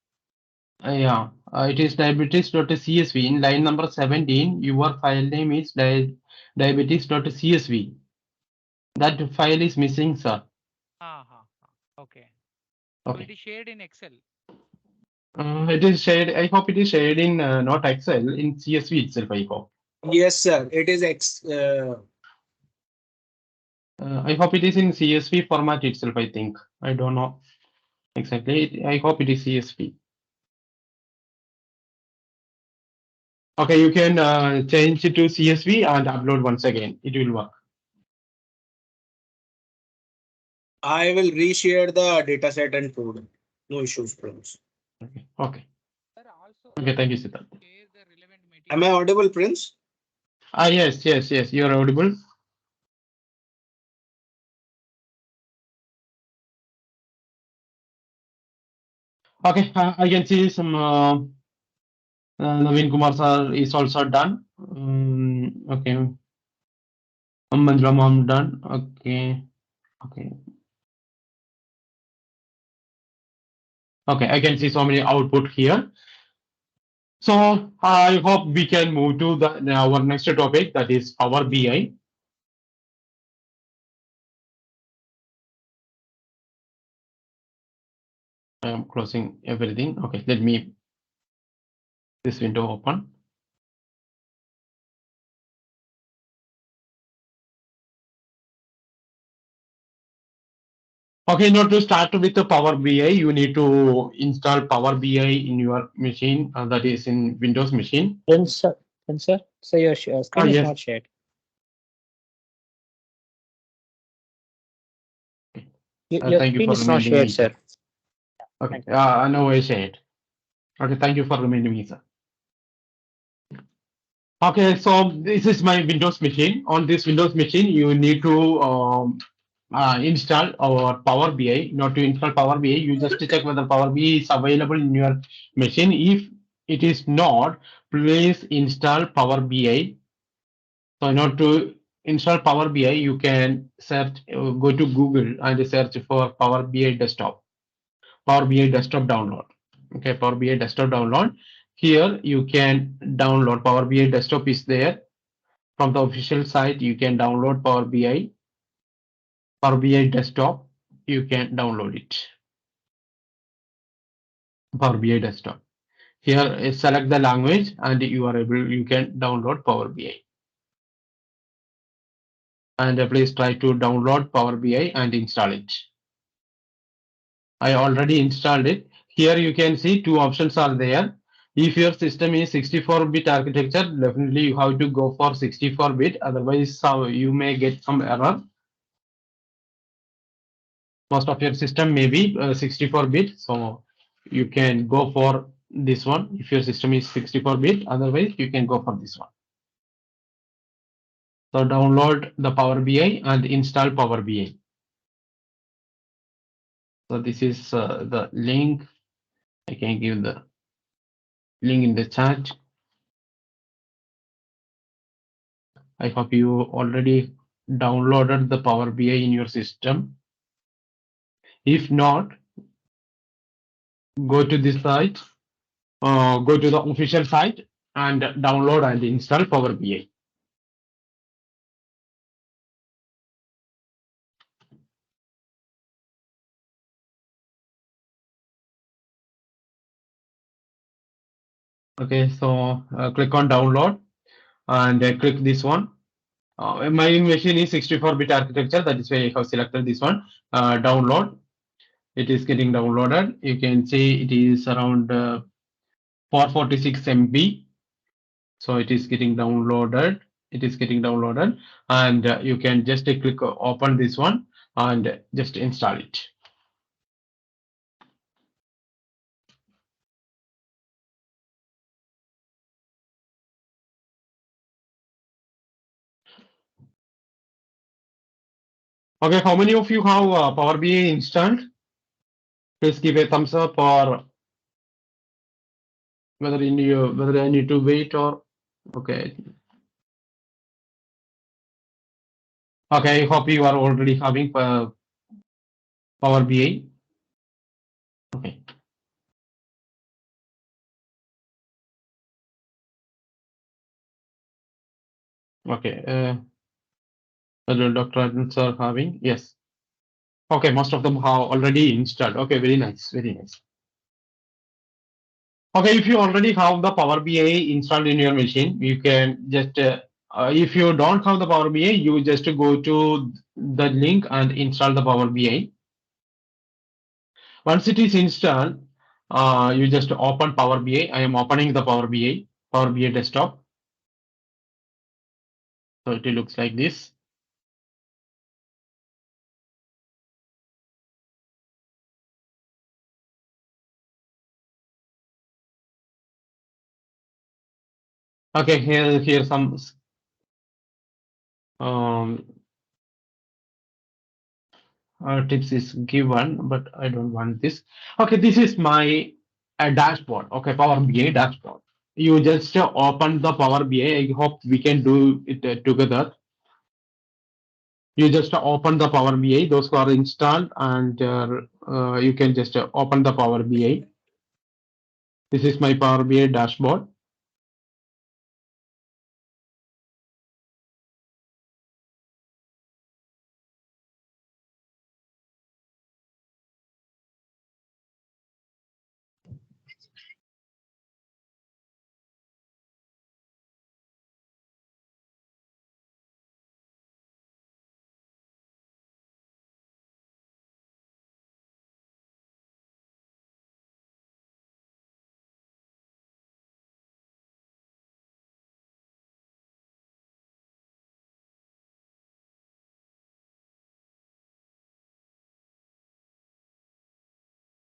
yeah, it is diabetes.csv. In line number 17, your file name is diabetes.csv. That file is missing, sir. okay. So Okay. it is shared in Excel. It is shared. I hope it is shared in not Excel, in CSV itself. I hope. Yes, sir. It is I hope it is in CSV format itself. I think. I don't know exactly. I hope it is CSV. Okay, you can change it to CSV and upload once again. It will work. I will reshare the dataset and code. No issues, Prince. Okay. Okay. Sir, also Okay. Thank you, Siddharth. share the relevant Am I material. audible, Prince? Ah, yes, yes, yes. You are audible. Okay, I can see some Naveen Kumar sir is also done. Okay, Manjula mom done. Okay, okay, okay. I can see so many output here. So I hope we can move to the our next topic, that is Power BI. I am closing everything. Okay, let me this window open. Okay, now to start with the Power BI, you need to install Power BI in your machine, that is in Windows machine. Sir, your Ah, screen is yes. not shared. Your Thank you screen for is not reminding shared, me, sir. sir. Okay, now I say it. Okay, thank you for reminding me, sir. Okay, so this is my Windows machine. On this Windows machine, you need to install our Power BI. Not to install Power BI, you just check whether Power BI is available in your machine. If it is not, please install Power BI. So in order to install Power BI, you can search, go to Google and search for Power BI desktop, Power BI desktop download. Okay, Power BI desktop download. Here you can download Power BI desktop is there. From the official site, you can download Power BI. Power BI desktop, you can download it. Power BI desktop. Here, select the language and you can download Power BI. And please try to download Power BI and install it. I already installed it. Here you can see two options are there. If your system is 64-bit architecture, definitely you have to go for 64-bit. Otherwise, you may get some error. Most of your system may be 64-bit, so you can go for this one if your system is 64-bit. Otherwise, you can go for this one. So download the Power BI and install Power BI. So this is the link. I can give the link in the chat. I hope you already downloaded the Power BI in your system. If not, go to this site, go to the official site and download and install Power BI. Okay, so click on download and click this one. My machine is 64-bit architecture, that is why I have selected this one. Download. It is getting downloaded. You can see it is around 446 MB. So it is getting downloaded. It is getting downloaded, and you can just click open this one and just install it. Okay, how many of you have Power BI installed? Please give a thumbs up, or whether I need to wait or okay. Okay, I hope you are already having Power BI. Okay. Okay. Whether Dr. Adams are having, yes. Okay, most of them have already installed. Okay, very nice, very nice. Okay, if you already have the Power BI installed in your machine, you can just, if you don't have the Power BI, you just go to the link and install the Power BI. Once it is installed, you just open Power BI. I am opening the Power BI desktop. So it looks like this. Okay, here some um, tips is given, but I don't want this. Okay, this is my dashboard. Okay, Power BI dashboard. You just open the Power BI. I hope we can do it together. You just open the Power BI. Those who are installed, and you can just open the Power BI. This is my Power BI dashboard.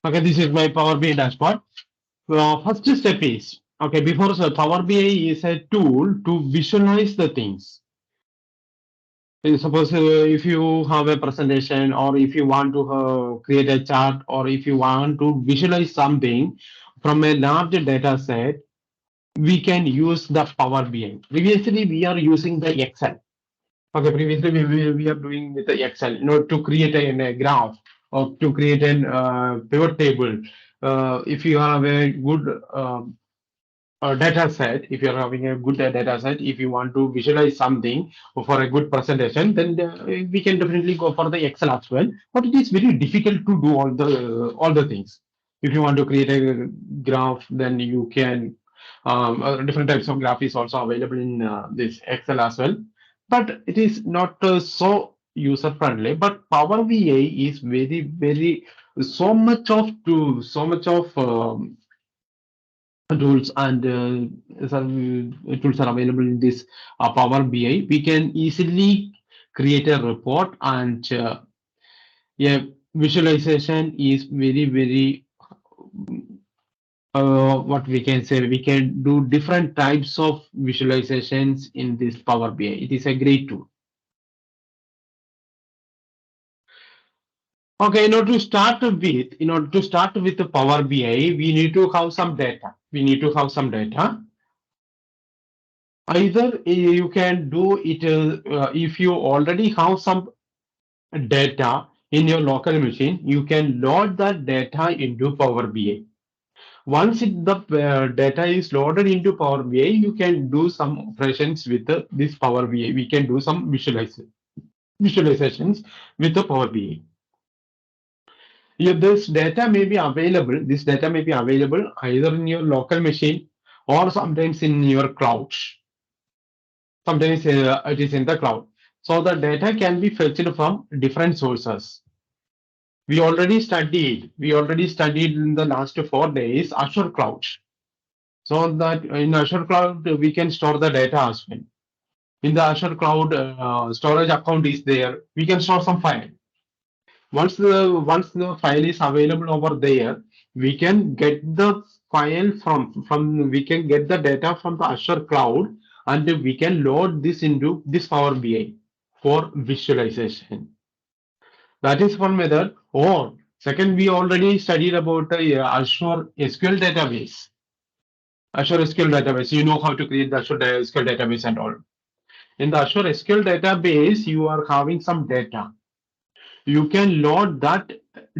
Okay, this is my Power BI dashboard. First step is, okay, before Power BI is a tool to visualize the things. Suppose if you have a presentation, or if you want to create a chart, or if you want to visualize something from a large data set, we can use the Power BI. Previously, we are using the Excel. Okay, previously we are doing with the Excel, to create a graph or to create an pivot table. If you have a good data set, if you're having a good data set, if you want to visualize something for a good presentation, then we can definitely go for the Excel as well. But it is very difficult to do all the things. If you want to create a graph, then you can different types of graph is also available in this Excel as well. But it is not so user friendly. But Power BI is very so much of tools and tools are available in this Power BI. We can easily create a report, and yeah, visualization is very what we can say. We can do different types of visualizations in this Power BI. It is a great tool. Okay, in order to start with the Power BI, we need to have some data. Either you can do it if you already have some data in your local machine, you can load that data into Power BI. Once the data is loaded into Power BI, you can do some operations with this Power BI. We can do some visualizations with the Power BI. This data may be available. This data may be available either in your local machine or sometimes in your cloud. Sometimes it is in the cloud. So the data can be fetched from different sources. We already studied in the last 4 days Azure Cloud. So that in Azure Cloud, we can store the data as well. In the Azure Cloud storage account is there, we can store some file. Once the file is available over there, we can get the file we can get the data from the Azure Cloud, and we can load this into this Power BI for visualization. That is one method. Or second, we already studied about Azure SQL database. Azure SQL database, you know how to create the Azure SQL database and all. In the Azure SQL database, you are having some data. You can load that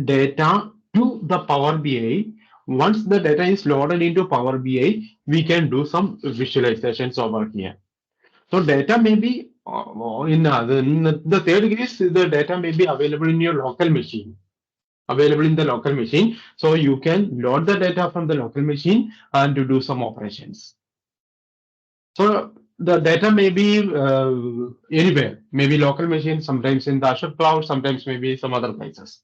data to the Power BI. Once the data is loaded into Power BI, we can do some visualizations over here. So data may be the third case, the data may be available in your local machine. Available in the local machine. So you can load the data from the local machine and to do some operations. So the data may be anywhere, maybe local machine, sometimes in the Azure cloud, sometimes maybe some other places.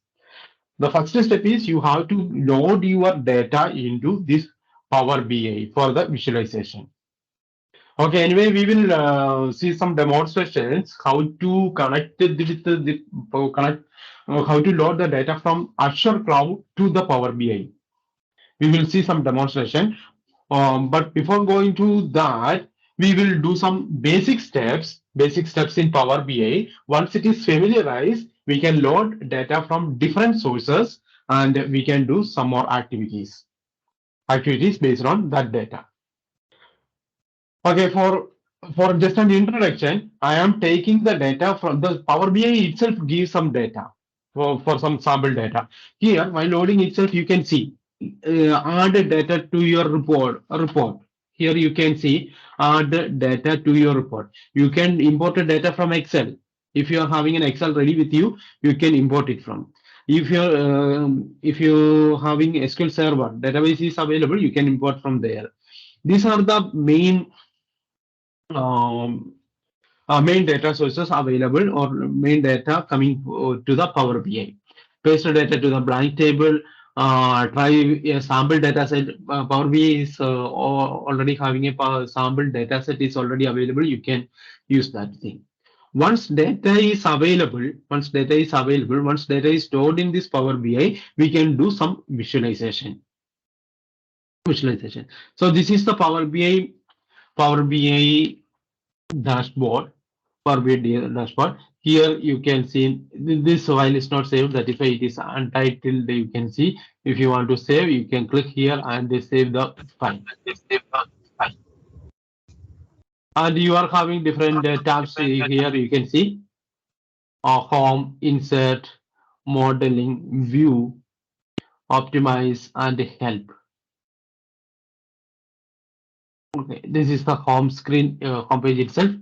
The first step is you have to load your data into this Power BI for the visualization. Okay, anyway, we will see some demonstrations how to connect it with the connect how to load the data from Azure cloud to the Power BI. We will see some demonstration. But before going to that, we will do some basic steps in Power BI. Once it is familiarized, we can load data from different sources and we can do some more activities based on that data. Okay, for just an introduction, I am taking the data from the Power BI itself gives some data for some sample data. Here, while loading itself, you can see add data to your report. Here you can see add data to your report. You can import the data from Excel. If you are having an Excel ready with you, you can import it from. If you're having SQL Server database is available, you can import from there. These are the um, main data sources available or main data coming to the Power BI. Paste the data to the blank table. Try a sample data set. Power BI is already having a sample data set is already available. You can use that thing. Once data is available, once data is stored in this Power BI, we can do some visualization. So this is the Power BI dashboard. Power BI dashboard. Here you can see this file is not saved. That is why it is untitled. You can see if you want to save, you can click here and they save the file. And you are having different tabs here. You can see home, insert, modeling, view, optimize, and help. Okay, this is the home screen, home page itself.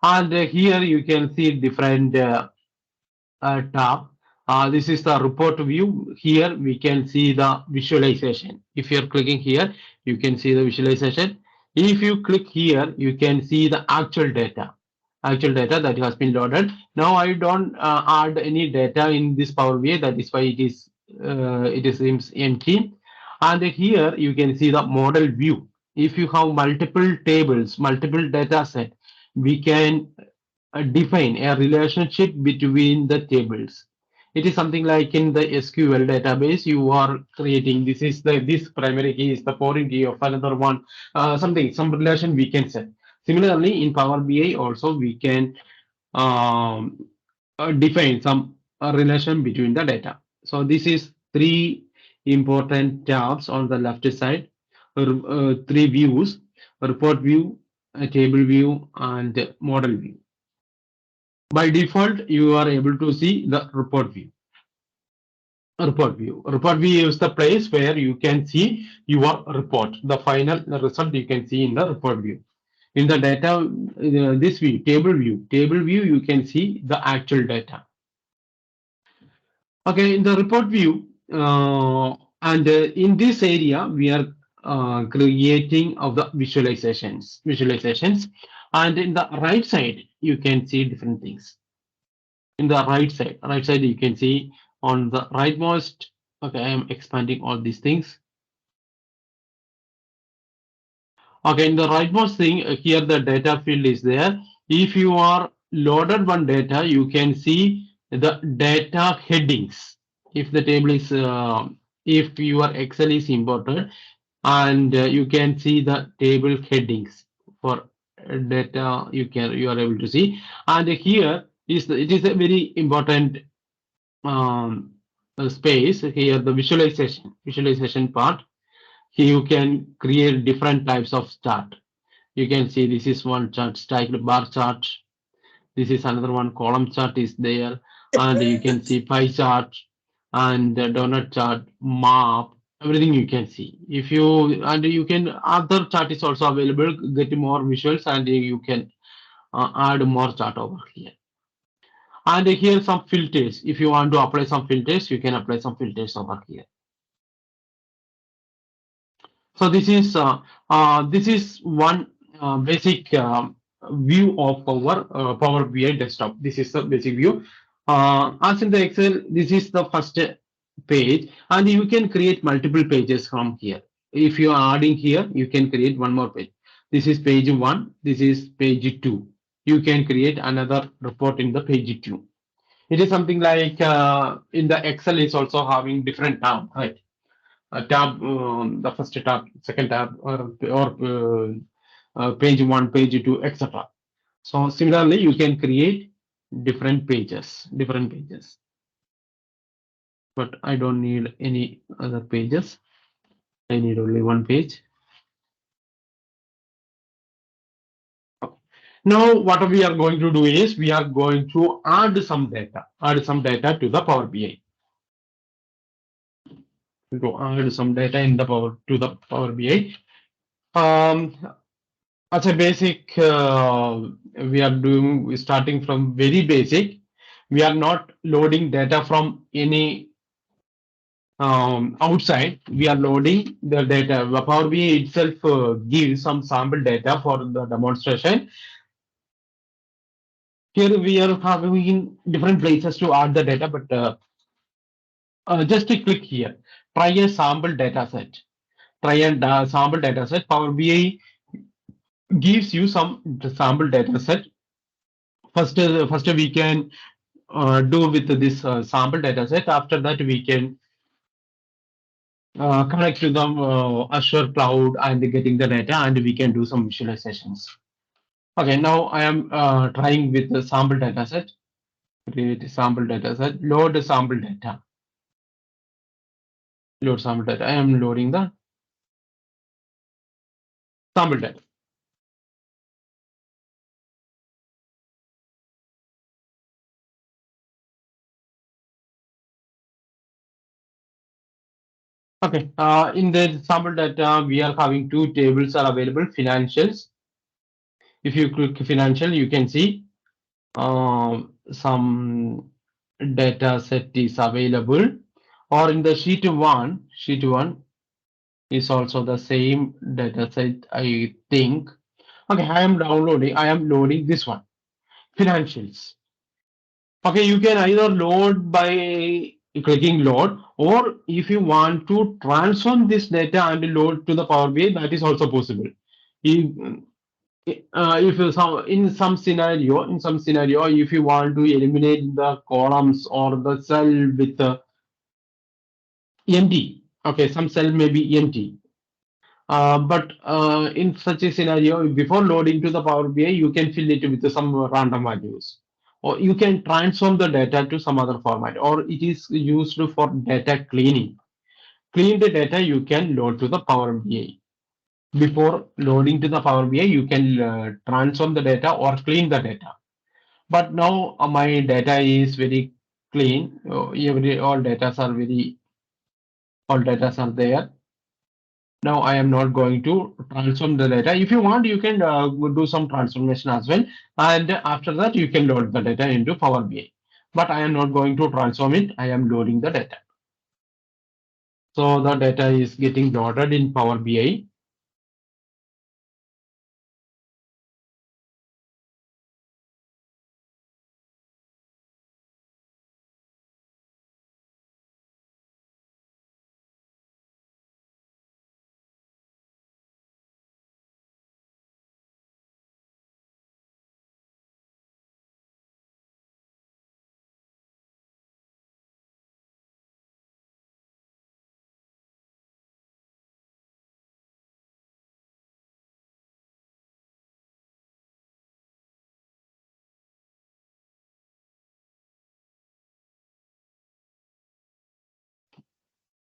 And here you can see different tab. This is the report view. Here we can see the visualization. If you're clicking here, you can see the visualization. If you click here, you can see the actual data that has been loaded. Now I don't add any data in this Power BI. That is why it seems empty. And here you can see the model view. If you have multiple tables, multiple data set, we can define a relationship between the tables. It is something like in the SQL database you are creating. This primary key is the foreign key of another one. Some relation we can set. Similarly, in Power BI also we can define some relation between the data. So this is three important tabs on the left side. Three views: report view, a table view, and model view. By default, you are able to see the report view. Report view is the place where you can see your report. The final result you can see in the report view. In the data, this view, table view, you can see the actual data. Okay, in the report view, and in this area, we are creating of the visualizations. And in the right side, you can see different things. In the right side you can see on the rightmost. Okay, I am expanding all these things. Okay, in the rightmost thing here the data field is there. If you are loaded one data, you can see the data headings. If the table is if your Excel is imported, and you can see the table headings for data you are able to see. And here it is a very important space. Here the visualization part. Here you can create different types of chart. You can see this is one chart, stacked bar chart. This is another one, column chart is there, and you can see pie chart and donut chart, map, everything you can see. If you and you can other chart is also available. Get more visuals and you can add more chart over here. And here some filters. If you want to apply some filters, you can apply some filters over here. So this is one basic view of our Power BI desktop. This is the basic view. As in the Excel, this is the first page, and you can create multiple pages from here. If you are adding here, you can create one more page. This is page 1. This is page 2. You can create another report in the page 2. It is something like in the Excel is also having different tab, right? A tab, the first tab, second tab, or page 1, page 2, etc. So similarly, you can create different pages. But I don't need any other pages. I need only one page. Now, what we are going to do is we are going to add some data to the Power BI. To add some data in the Power BI. As a basic, we're starting from very basic. We are not loading data from any outside. We are loading the data. The Power BI itself gives some sample data for the demonstration. Here we are having different places to add the data, but just to click here. Try a sample data set. Try a sample data set. Power BI gives you some sample data set. First we can do with this sample data set. After that, we can connect to the Azure cloud and getting the data, and we can do some visualizations. Okay, now I am trying with the sample data set. Create sample data set. Load sample data. Load sample data. I am loading the sample data. Okay, in the sample data, we are having two tables are available. Financials. If you click financial, you can see some data set is available, or in the sheet one is also the same data set, I think. Okay, I am loading this one, financials. Okay, you can either load by clicking load, or if you want to transform this data and load to the Power BI, that is also possible. If in some scenario, if you want to eliminate the columns or the cell with empty, okay, some cell may be empty. But in such a scenario, before loading to the Power BI, you can fill it with some random values, or you can transform the data to some other format, or it is used for data cleaning. Clean the data, you can load to the Power BI. Before loading to the Power BI, you can transform the data or clean the data. But now my data is very clean. All data are there. Now I am not going to transform the data. If you want, you can do some transformation as well. And after that, you can load the data into Power BI. But I am not going to transform it. I am loading the data. So the data is getting loaded in Power BI.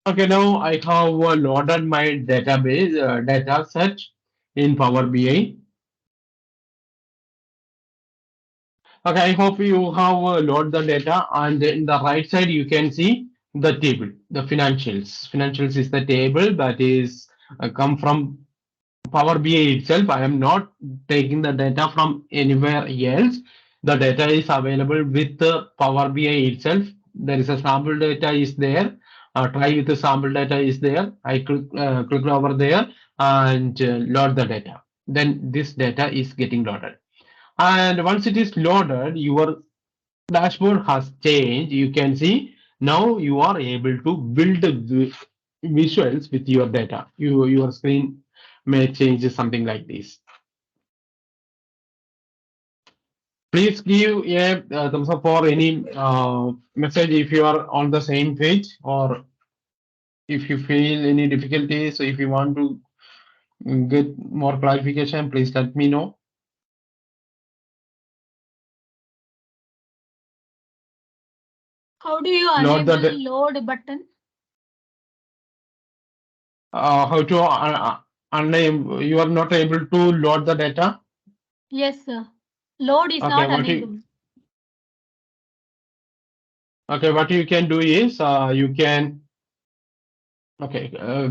Okay, now I have loaded my database data set in Power BI. Okay, I hope you have load the data, and in the right side you can see the table, the financials. Financials is the table that is come from Power BI itself. I am not taking the data from anywhere else. The data is available with the Power BI itself. There is a sample data is there. Try with the sample data is there. I click over there and load the data. Then this data is getting loaded. And once it is loaded, your dashboard has changed. You can see now you are able to build visuals with your data. Your screen may change something like this. Please give a thumbs up for any message if you are on the same page, or if you feel any difficulties. So if you want to get more clarification, please let me know. How do you Load enable load button? How to unable, you are not able to load the data. Yes, sir. Load is Okay, not what enabled. what you can do is you can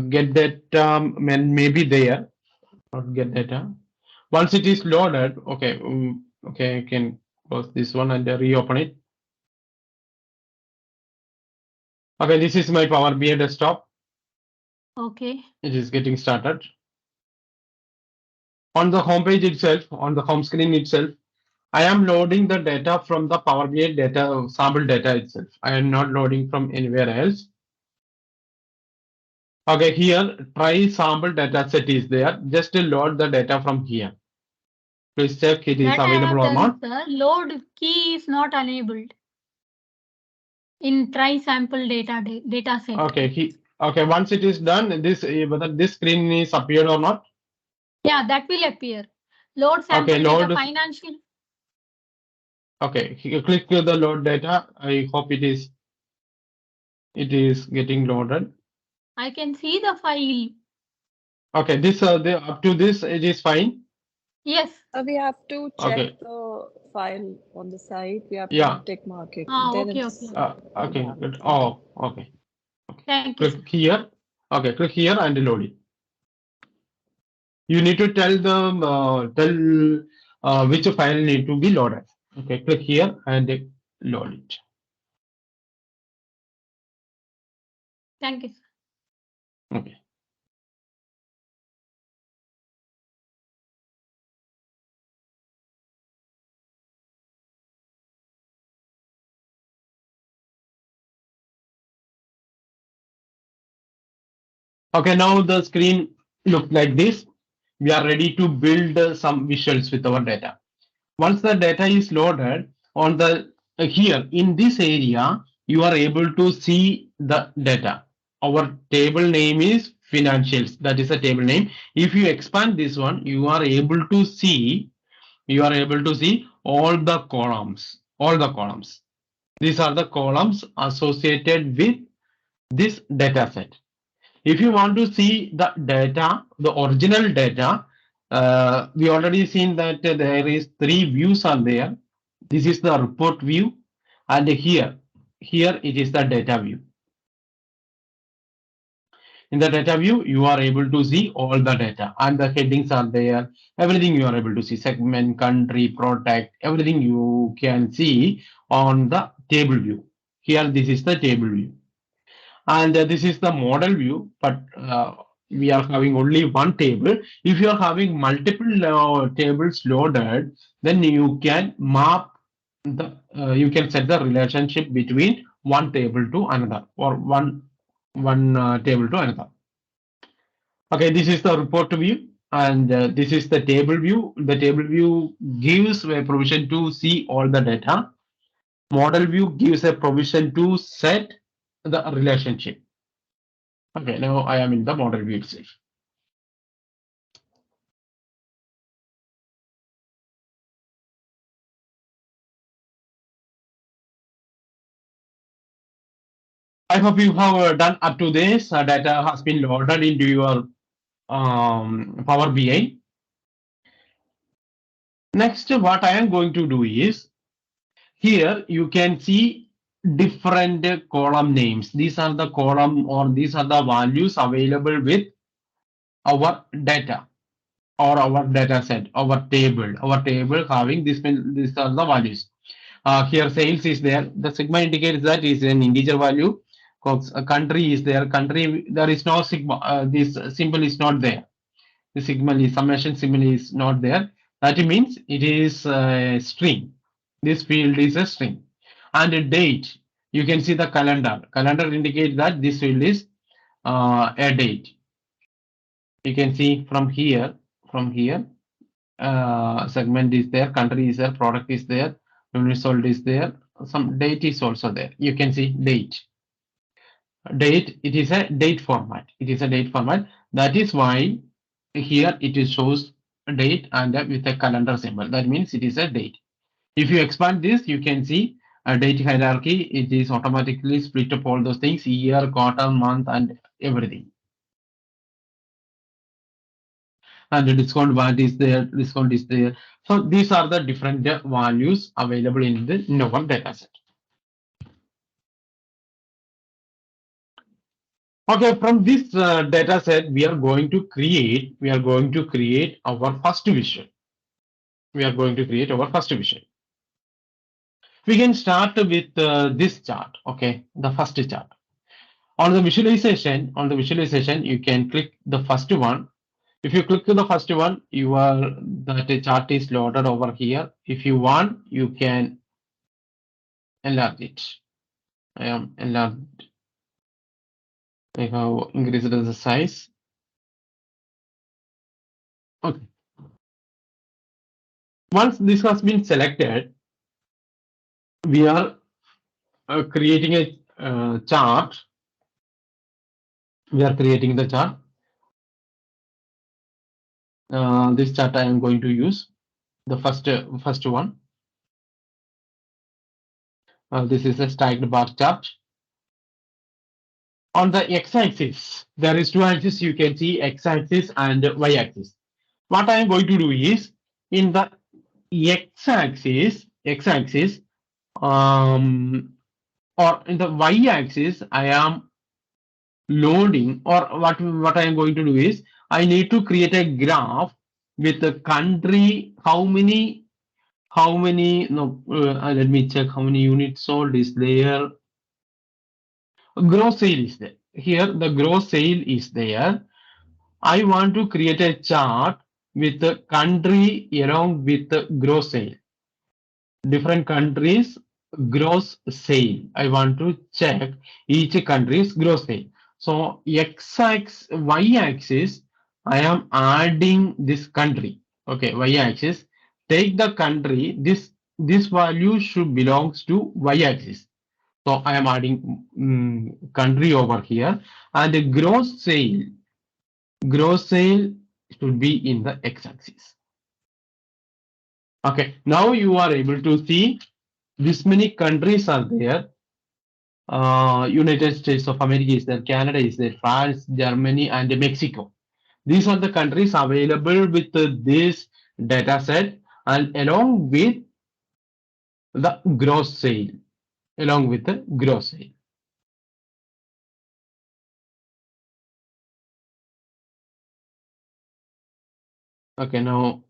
get that maybe there, not get data. Once it is loaded, okay, you can close this one and reopen it. Okay, this is my Power BI desktop. Okay. It is getting started. On the home page itself, on the home screen itself, I am loading the data from the Power BI data sample data itself. I am not loading from anywhere else. Okay, here try sample data set is there. Just to load the data from here. Please check it is That I have available or done, not. sir. Load key is not enabled in try sample data set. Okay, once it is done, this whether this screen is appeared or not. Yeah, that will appear. Load sample data financial. Okay, you click the load data. I hope it is getting loaded. I can see the file. Okay, this up to this it is fine. Yes. We have to check Okay. the file on the site. We have Yeah. to tick mark it. Okay. Okay. Good. Oh, okay. Thank you. Click here. Okay, click here and load it. You need to tell them which file need to be loaded. Okay, click here and load it. Thank you. Okay. Okay, now the screen looks like this. We are ready to build some visuals with our data. Once the data is loaded on the here in this area, you are able to see the data. Our table name is financials. That is a table name. If you expand this one, you are able to see all the columns. These are the columns associated with this data set. If you want to see the data, the original data, we already seen that there is 3 views are there. This is the report view, and here it is the data view. In the data view, you are able to see all the data, and the headings are there. Everything you are able to see: segment, country, product, everything you can see on the table view. Here, this is the table view. And this is the model view, but we are having only one table. If you are having multiple tables loaded, then you can map the you can set the relationship between one table to another, or one table to another. Okay, this is the report view, and this is the table view. The table view gives a provision to see all the data. Model view gives a provision to set the relationship. Okay, now I am in the model view itself. I hope you have done up to this. Data has been loaded into your Power BI. Next, what I am going to do is, here you can see different column names. These are the column, or these are the values available with our data. or our data set, our table having this, these are the values. Here sales is there. The sigma indicates that is an integer value. Country is there. Country, there is no sigma. This symbol is not there. The sigma is summation symbol is not there. That means it is a string. This field is a string. And a date, you can see the calendar. Calendar indicates that this field is a date. You can see from here, segment is there, country is there, product is there, unit sold is there, some date is also there. You can see date. Date, it is a date format. It is a date format. That is why here it is shows a date and with a calendar symbol. That means it is a date. If you expand this, you can see a date hierarchy. It is automatically split up all those things: year, quarter, month, and everything. And the discount VAT is there, discount is there. So these are the different values available in the our data set. Okay, from this data set, we are going to create our first visual. We are going to create our first visual. We can start with this chart. Okay, the first chart. On the visualization, you can click the first one. If you click the first one, that chart is loaded over here. If you want, you can enlarge it. I am enlarged. I have increased the size. Okay. Once this has been selected, we are creating a chart. We are creating the chart. This chart I am going to use the first one. This is a stacked bar chart. On the x-axis, there is two axes. You can see x-axis and y-axis. What I am going to do is in the x-axis, or in the y-axis, I am loading, or what I am going to do is I need to create a graph with the country, let me check how many units sold is there. Gross sale is there. Here the gross sale is there. I want to create a chart with the country along with the gross sale. Different countries gross sale. I want to check each country's gross sale. So x-axis, y-axis, I am adding this country. Okay, y-axis. Take the country. This value should belongs to y-axis. So I am adding country over here, and the gross sale should be in the x-axis. Okay, now you are able to see this many countries are there. United States of America is there, Canada is there, France, Germany, and Mexico. These are the countries available with this data set, and along with the gross sale. Okay, now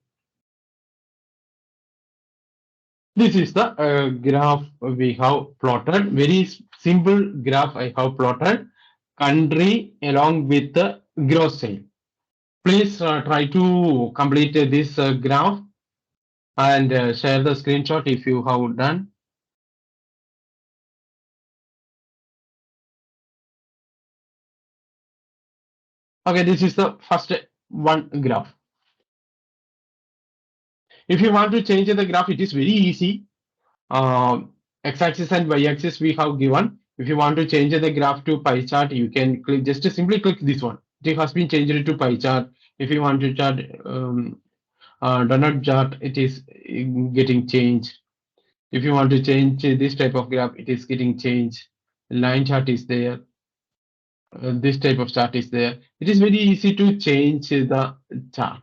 this is the graph we have plotted. Very simple graph I have plotted. Country along with the gross sale. Please try to complete this graph and share the screenshot if you have done. Okay, this is the first one graph. If you want to change the graph, it is very easy. X-axis and y-axis we have given. If you want to change the graph to pie chart, you can simply click this one. It has been changed to pie chart. If you want to chart donut chart, it is getting changed. If you want to change this type of graph, it is getting changed. Line chart is there. This type of chart is there. It is very easy to change the chart.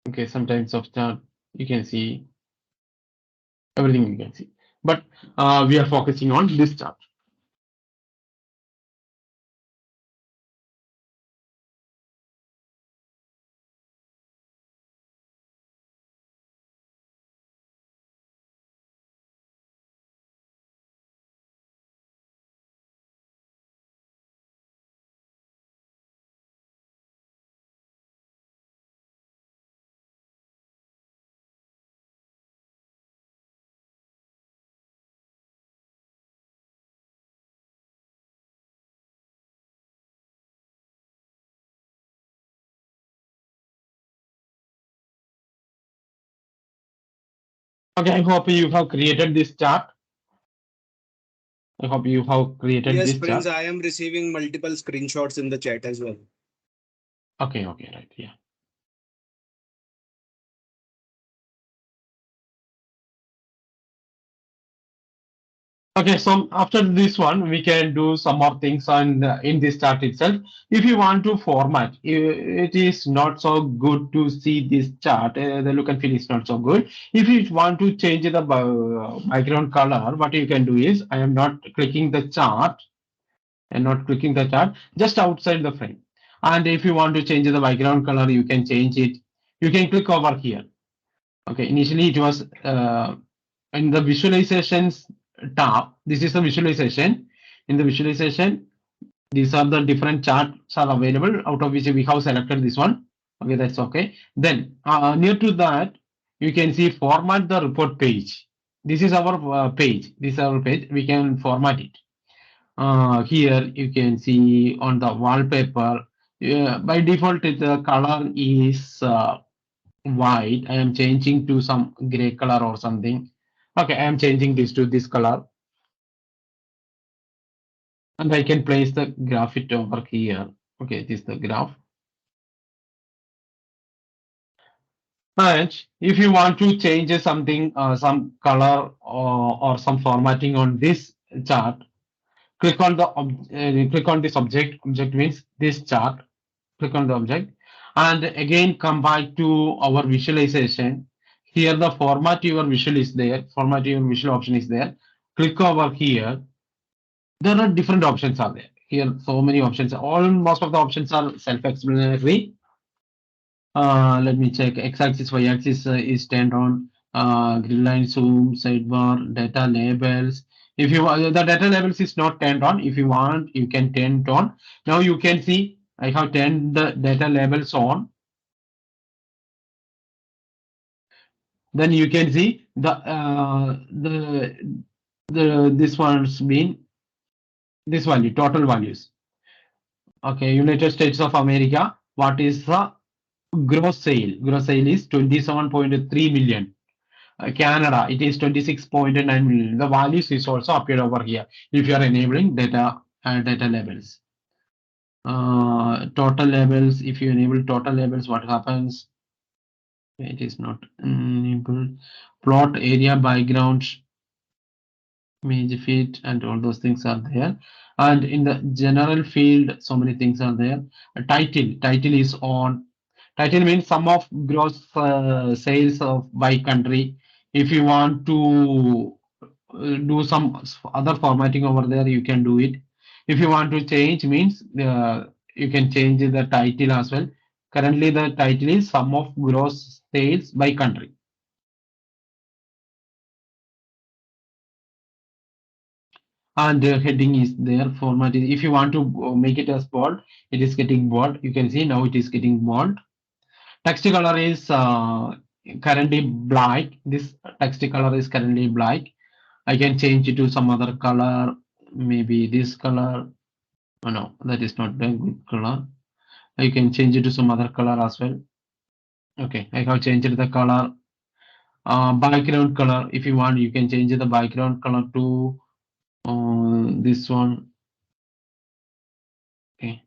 Okay, sometimes of chart you can see everything you can see, but we are focusing on this chart. Okay, I hope you have created this chart. I hope you have created Yes, this Prince, chart. I am receiving multiple screenshots in the chat as well. Okay, right, yeah. Okay, so after this one, we can do some more things on in this chart itself. If you want to format, it is not so good to see this chart. The look and feel is not so good. If you want to change the background color, what you can do is, I am not clicking the chart and not clicking the chart, just outside the frame. And if you want to change the background color, you can change it. You can click over here. Okay, initially it was in the visualizations tab. This is the visualization. In the visualization, these are the different charts are available, out of which we have selected this one. Okay, that's okay. Then near to that, you can see format the report page. This is our page. This is our page. We can format it. Here you can see on the wallpaper. By default, the color is white. I am changing to some gray color or something. Okay, I am changing this to this color. And I can place the graph it over here. Okay, this is the graph. And if you want to change something, some color or some formatting on this chart, click on the click on this object. Object means this chart. Click on the object, and again come back to our visualization. Here the format your visual is there. Format your visual option is there. Click over here. There are different options are there. Here so many options. All most of the options are self-explanatory. Let me check. X-axis, Y-axis is turned on. Grid line, zoom, sidebar, data labels. If you the data labels is not turned on. If you want, you can turn it on. Now you can see I have turned the data labels on. Then you can see the this one's been this value total values. Okay, United States of America. What is the gross sale? Gross sale is 27.3 million. Canada, it is 26.9 million. The values is also appeared over here if you are enabling data labels. Total labels, if you enable total labels, what happens? It is not enabled. Plot area background, image fit, and all those things are there. And in the general field, so many things are there. Title is on. Title means sum of gross sales of by country. If you want to do some other formatting over there, you can do it. If you want to change means you can change the title as well. Currently the title is sum of gross sales by country. And the heading is there. Format is, if you want to make it as bold, it is getting bold. You can see now it is getting bold. Text color is currently black. This text color is currently black. I can change it to some other color, maybe this color. Oh, no, that is not the good color. I can change it to some other color as well. Okay, I have changed the color. Background color, if you want, you can change the background color to this one. Okay.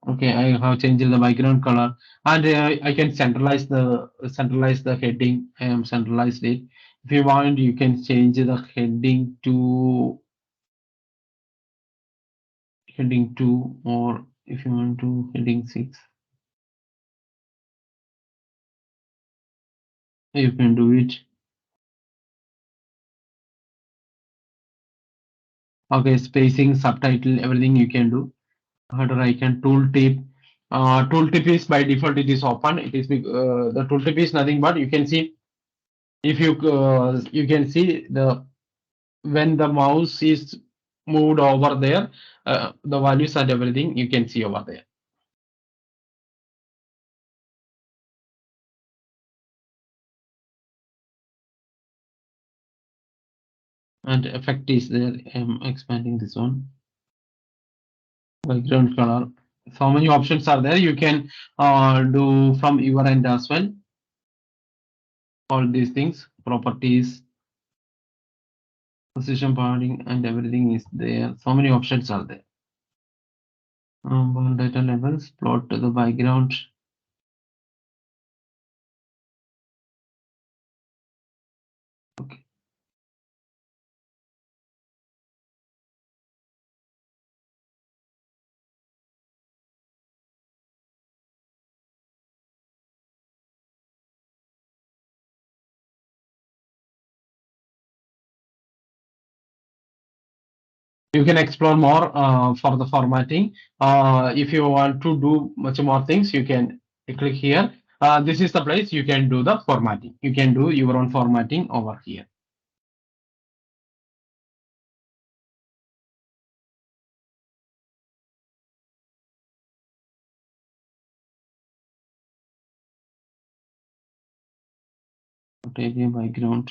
Okay, I have changed the background color, and I can centralize the heading. I am centralized it. If you want, you can change the heading to heading 2, or if you want to heading 6, you can do it. Okay, spacing, subtitle, everything you can do. Header icon, tooltip. Tooltip is by default it is open. It is the tooltip is nothing but you can see if you can see the when the mouse is moved over there, the values and everything you can see over there. And effect is there. I'm expanding this one. background color. So many options are there. You can do from your end as well. All these things, properties, position padding, and everything is there. So many options are there. Data levels, plot the background. Okay. You can explore more for the formatting. If you want to do much more things, you can click here. This is the place you can do the formatting. You can do your own formatting over here. Take a background.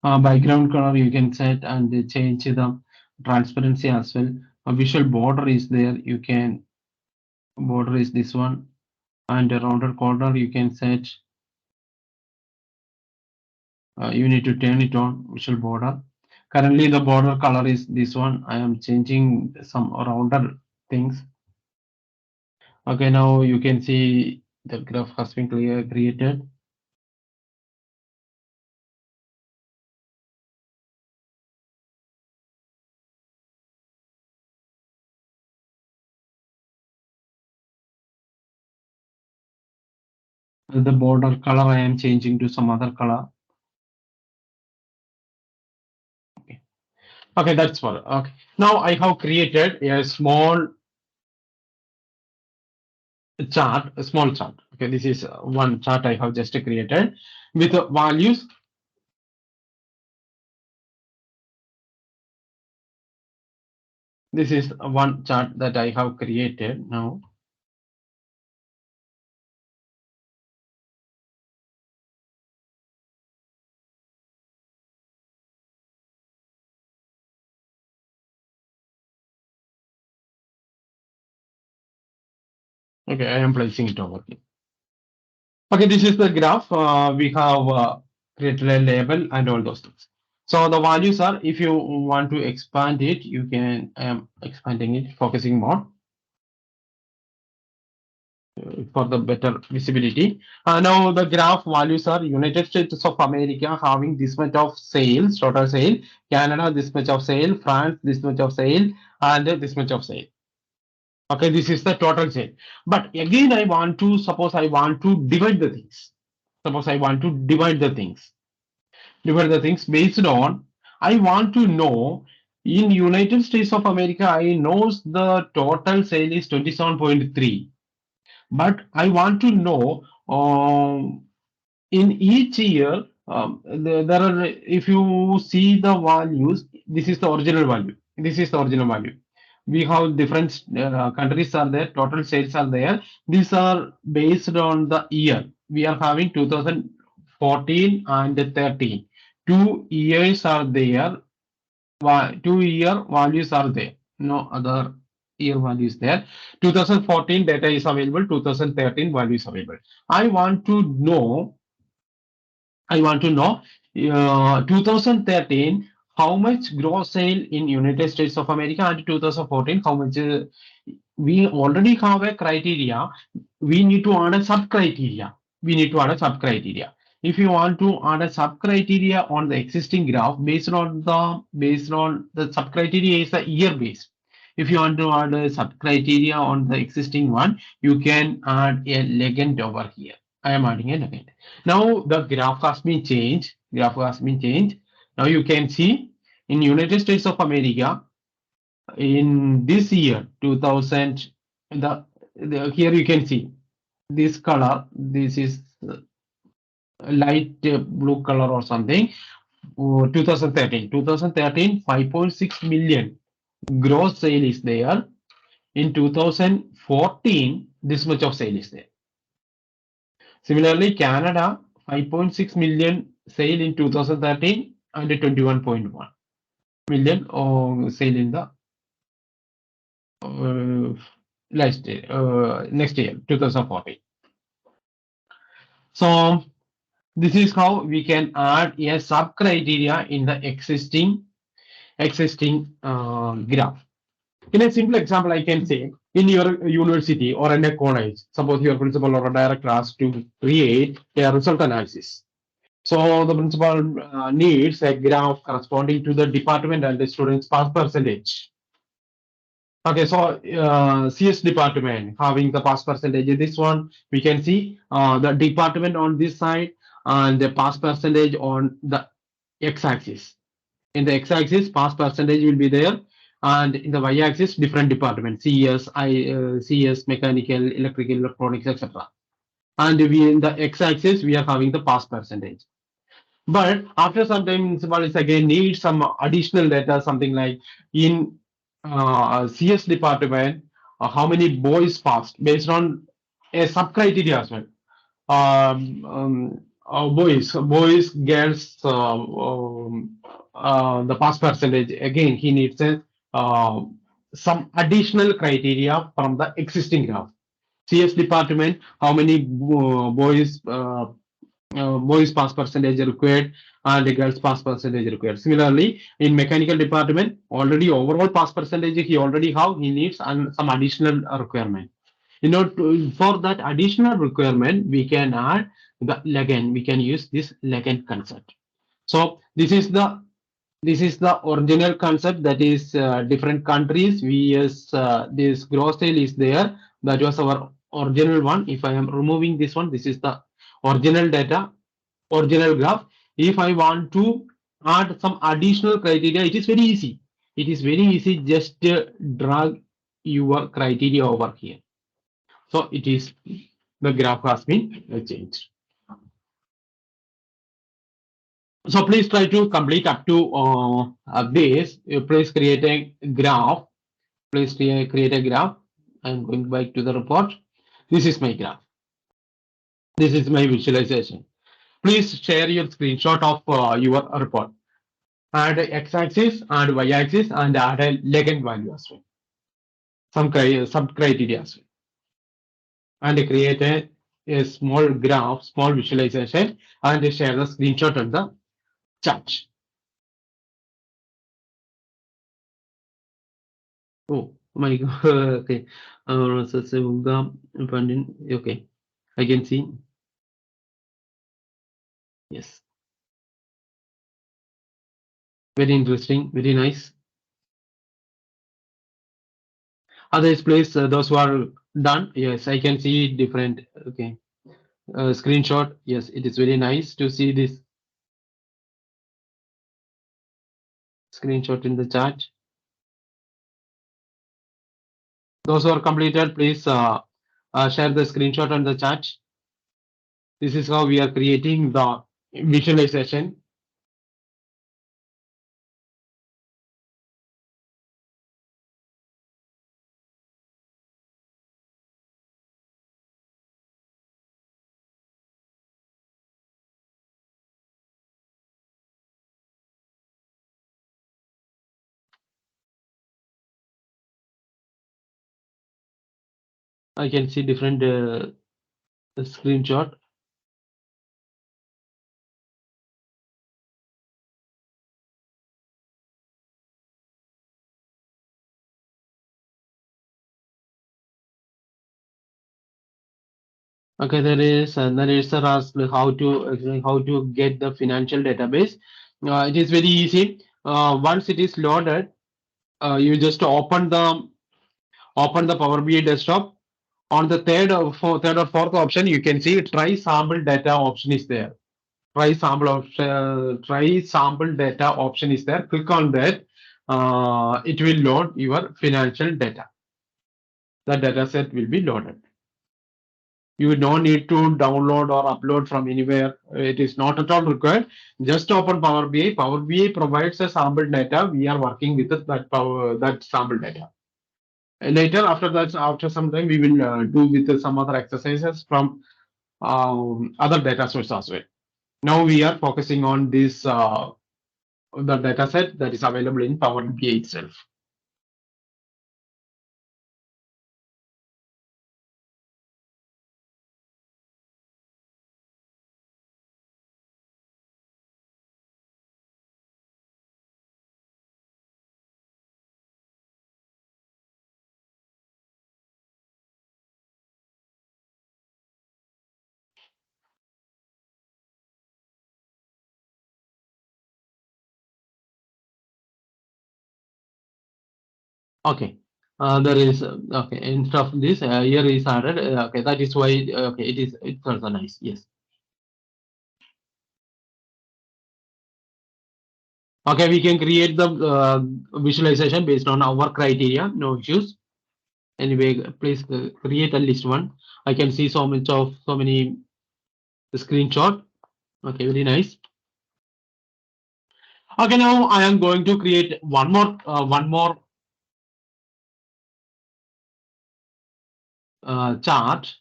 Background color you can set and change the transparency as well. A visual border is there. You can border is this one, and a rounded corner you can set. You need to turn it on visual border. Currently the border color is this one. I am changing some rounder things. Okay, now you can see the graph has been created. The border color I am changing to some other color. Okay, that's what. Okay, now I have created a small chart, a small chart. Okay, this is one chart I have just created with values. This is one chart that I have created now. Okay, I am placing it over here. Okay, this is the graph. We have created a label and all those things. So the values are, if you want to expand it, you can, I am expanding it, focusing more for the better visibility. Now the graph values are United States of America having this much of sales, total sale, Canada this much of sale, France this much of sale, and this much of sale. Okay, this is the total sale. But again, I want to, suppose I want to divide the things. Suppose I want to divide the things. Divide the things based on, I want to know in United States of America, I know the total sale is 27.3. But I want to know in each year, there are, if you see the values, this is the original value. This is the original value. We have different countries are there, total sales are there. These are based on the year. We are having 2014 and 13. 2 years are there. 2 year values are there. No other year values there. 2014 data is available. 2013 value is available. I want to know 2013 how much gross sale in United States of America, and 2014 how much. We already have a criteria. We need to add a sub criteria. If you want to add a sub criteria on the existing graph based on the sub criteria is the year base. If you want to add a sub criteria on the existing one, you can add a legend over here. I am adding a legend. Now the graph has been changed. Now you can see in United States of America in this year 2000, here you can see this color. This is light blue color or something. 2013 5.6 million. gross sale is there. In 2014, this much of sale is there. Similarly, Canada, 5.6 million sale in 2013 and 21.1 million sale in the next year, 2014. So this is how we can add a sub criteria in the existing graph. In a simple example, I can say in your university or in a college, suppose your principal or a director asks to create a result analysis. So the principal needs a graph corresponding to the department and the student's pass percentage. Okay, so CS department having the pass percentage. In this one, we can see the department on this side and the pass percentage on the x-axis. In the x-axis, pass percentage will be there, and in the y-axis, different departments: CS, CS, mechanical, electrical, electronics, etc. And we in the x-axis, we are having the pass percentage. But after some time, principal is again need some additional data, something like in CS department, how many boys passed based on a sub criteria as well. Boys, girls, the pass percentage. Again, he needs a, some additional criteria from the existing graph. CS department, how many boys pass percentage required and the girls pass percentage required. Similarly, in mechanical department, already overall pass percentage he already have, he needs some additional requirement. You know, for that additional requirement, we can add the Legend. We can use this Legend concept. So this is the original concept, that is different countries. We use this gross sale is there. That was our original one. If I am removing this one, this is the original data, original graph. If I want to add some additional criteria, it is very easy. It is very easy. Just drag your criteria over here. So it is, the graph has been changed. So please try to complete up to this. Please create a graph. Please create a graph. I'm going back to the report. This is my graph. This is my visualization. Please share your screenshot of your report. Add x-axis and y-axis and add a Legend value as well. Some criteria as well. And create a small graph, small visualization, and share the screenshot on the chat. Oh my god. Okay. Okay. I can see. Yes. Very interesting. Very nice. Others, please, those who are done. Yes, I can see different. Okay. Screenshot. Yes, it is very nice to see this screenshot in the chat. Those who are completed, please share the screenshot on the chat. This is how we are creating the visualization. I can see different screenshot. Okay, there is asked how to get the financial database. It is very easy. Once it is loaded, you just open the Power BI desktop. On the third or fourth option, you can see try sample data option is there. Try sample data option is there. Click on that. It will load your financial data. The data set will be loaded. You don't need to download or upload from anywhere. It is not at all required. Just open Power BI. Power BI provides a sample data. We are working with that sample data. Later, after that, after some time, we will do with some other exercises from other data sources as well. Now we are focusing on this the data set that is available in Power BI itself. Okay. There is okay, instead of this here is added. Okay, that is why okay, it's also nice. Yes. Okay, we can create the visualization based on our criteria. No issues. Anyway, please create a list one. I can see so many screenshot. Okay, very nice. Okay, now I am going to create one more chart.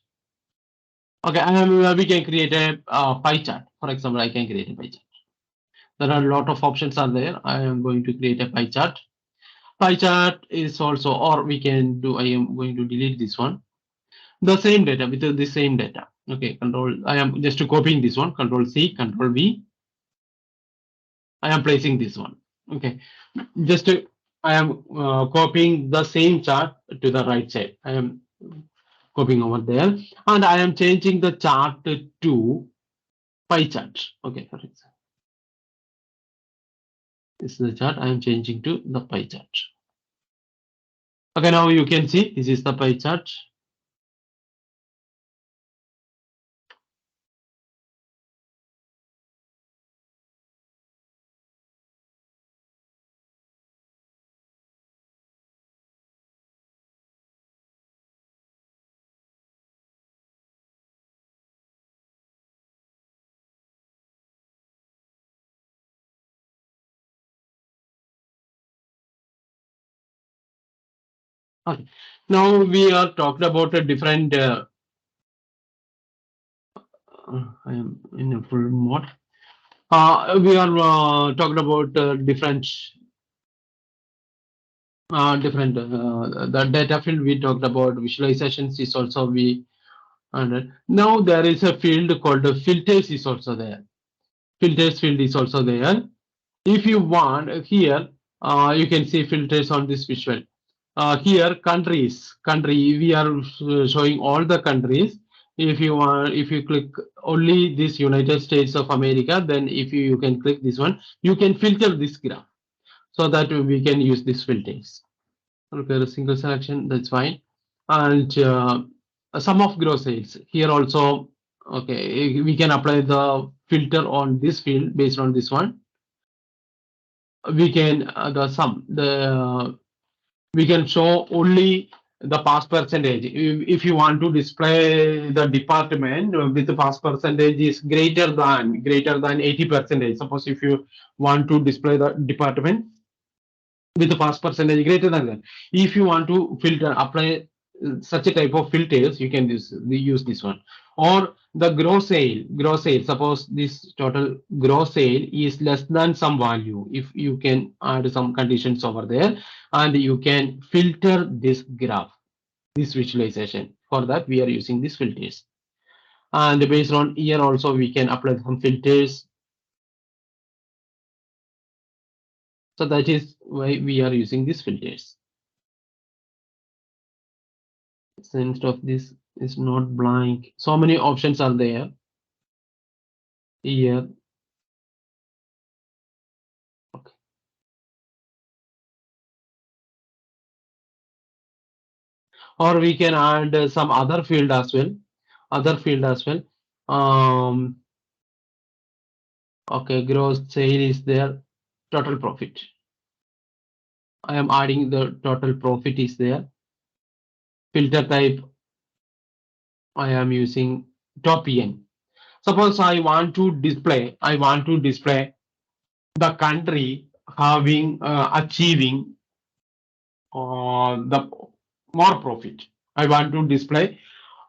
Okay, we can create a pie chart. For example, I can create a pie chart. There are a lot of options are there. I am going to create a pie chart. Pie chart is also, or we can do, I am going to delete this one. The same data with the same data. Okay, control, I am just copying this one, control C, control V. I am placing this one. Okay, just I am copying the same chart to the right side. I am copying over there, and I am changing the chart to pie chart. Okay, for example, this is the chart. I am changing to the pie chart. Okay, now you can see this is the pie chart. Okay, now we are talked about a different. I am in a full mode. We are talking about different the data field we talked about. Visualizations is also we, and now there is a field called the filters is also there. Filters field is also there. If you want here, you can see filters on this visual. Here country, we are showing all the countries. If you want, if you click only this United States of America, then if you can click this one, you can filter this graph so that we can use these filters. Okay, a single selection, that's fine. And sum of gross sales here also. Okay, we can apply the filter on this field based on this one. We can the sum we can show only the pass percentage. If you want to display the department with the pass percentage is greater than 80%. Suppose if you want to display the department with the pass percentage greater than that, if you want to filter apply such a type of filters, you can use this one. Or the gross sale, suppose this total gross sale is less than some value, if you can add some conditions over there, and you can filter this graph, this visualization. For that we are using these filters, and based on here also we can apply some filters. So that is why we are using these filters. So instead of this is not blank, so many options are there here. Okay. Or we can add some other field as well. Okay, gross sale is there, total profit. I am adding the total profit is there. Filter type I am using top N. Suppose I want to display the country having achieving the more profit. I want to display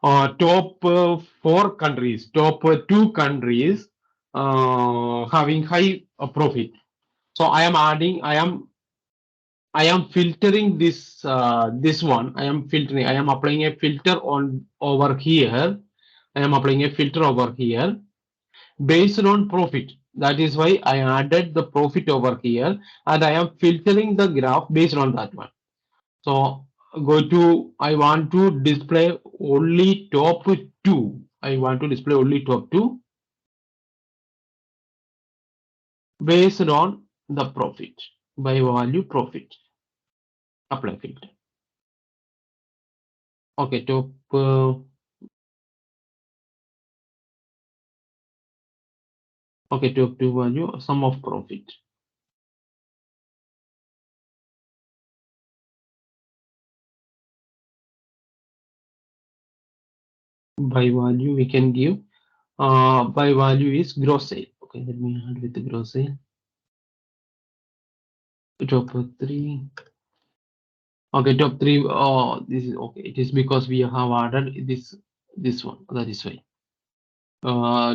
top 4 countries, top 2 countries having high profit. So I am filtering this this one. I am filtering. I am applying a filter on over here. I am applying a filter over here based on profit. That is why I added the profit over here, and I am filtering the graph based on that one. So go to, I want to display only top 2. I want to display only top 2 based on the profit, by value profit. Apply filter. Okay, top okay, top 2 value, sum of profit. By value we can give by value is gross sale. Okay, let me add with the gross sale. Top 3. Okay, top 3. Oh, this is okay. It is because we have added this one. That is why.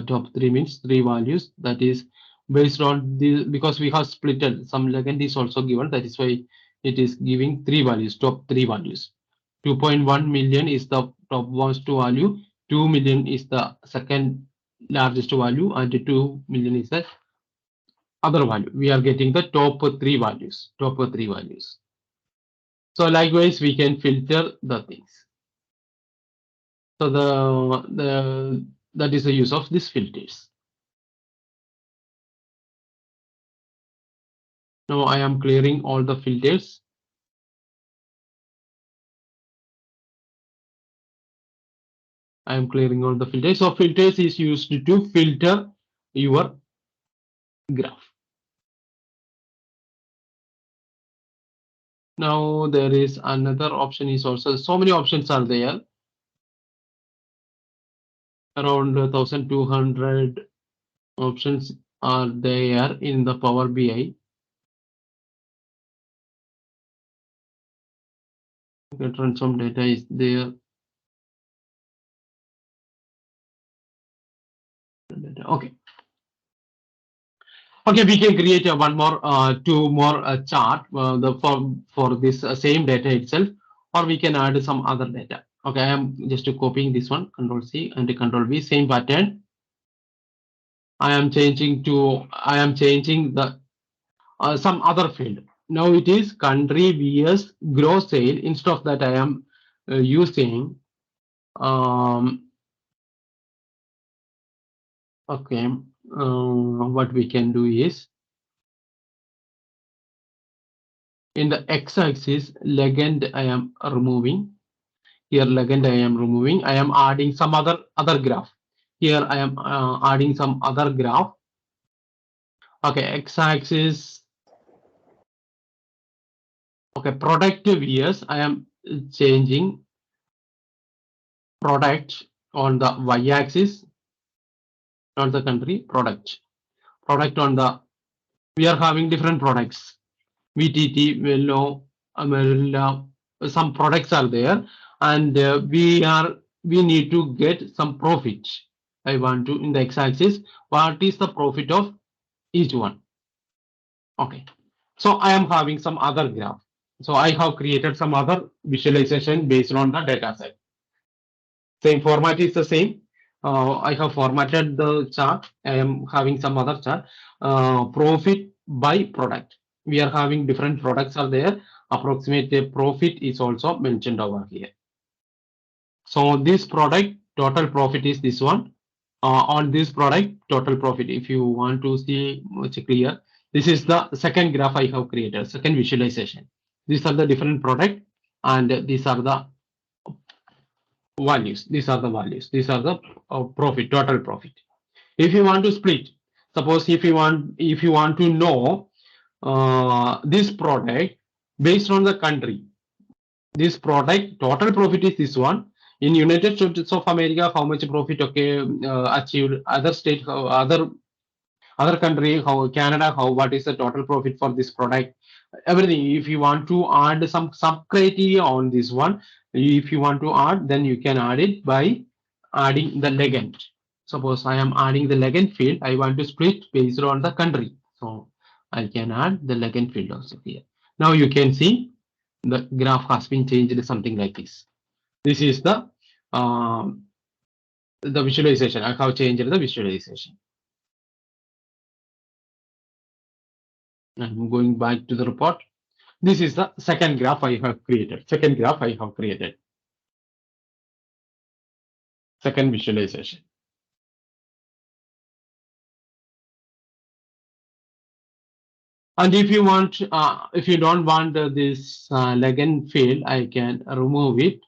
Top 3 means 3 values. That is based on the, because we have splitted some legend is also given. That is why it is giving 3 values. Top 3 values. 2.1 million is the top most value. 2 million is the second largest value, and 2 million is the other value. We are getting the top 3 values. Top 3 values. So likewise, we can filter the things. So that is the use of these filters. Now I am clearing all the filters. I am clearing all the filters. So filters is used to filter your graph. Now there is another option is also, so many options are there. Around 1200 options are there in the Power BI. Okay, transform data is there. Okay. Okay, we can create one more, 2 more chart for this same data itself, or we can add some other data. Okay, I am just copying this one, Control C and Control V, same pattern. I am changing the some other field. Now it is country vs gross sale. Instead of that, I am using okay. What we can do is, in the x-axis legend I am removing. Here legend I am removing. I am adding some other graph. Here I am adding some other graph. Okay, x-axis. Okay, product vs I am changing product on the y-axis, not the country. Product on the, we are having different products. VTT, Velo, Amarilla, some products are there, and we need to get some profit. I want to, in the x-axis, what is the profit of each one. Okay, so I am having some other graph. So I have created some other visualization based on the data set. Same format is the same. I have formatted the chart. I am having some other chart. Profit by product. We are having different products are there. Approximate profit is also mentioned over here. So this product total profit is this one. On this product total profit, if you want to see much clear, this is the second graph I have created, second visualization. These are the different product, and these are the values. These are the values. These are the profit, total profit. If you want to split, suppose if you want to know this product based on the country, this product total profit is this one. In United States of America, how much profit achieved, other state, other country, how Canada, how what is the total profit for this product, everything. If you want to add some sub criteria on this one, if you want to add, then you can add it by adding the legend. Suppose I am adding the legend field, I want to split based on the country, so I can add the legend field also here. Now you can see the graph has been changed something like this. This is the visualization. I have changed the visualization. I'm going back to the report. This is the second graph I have created. Second graph I have created. Second visualization. And if you want, if you don't want this legend field, I can remove it.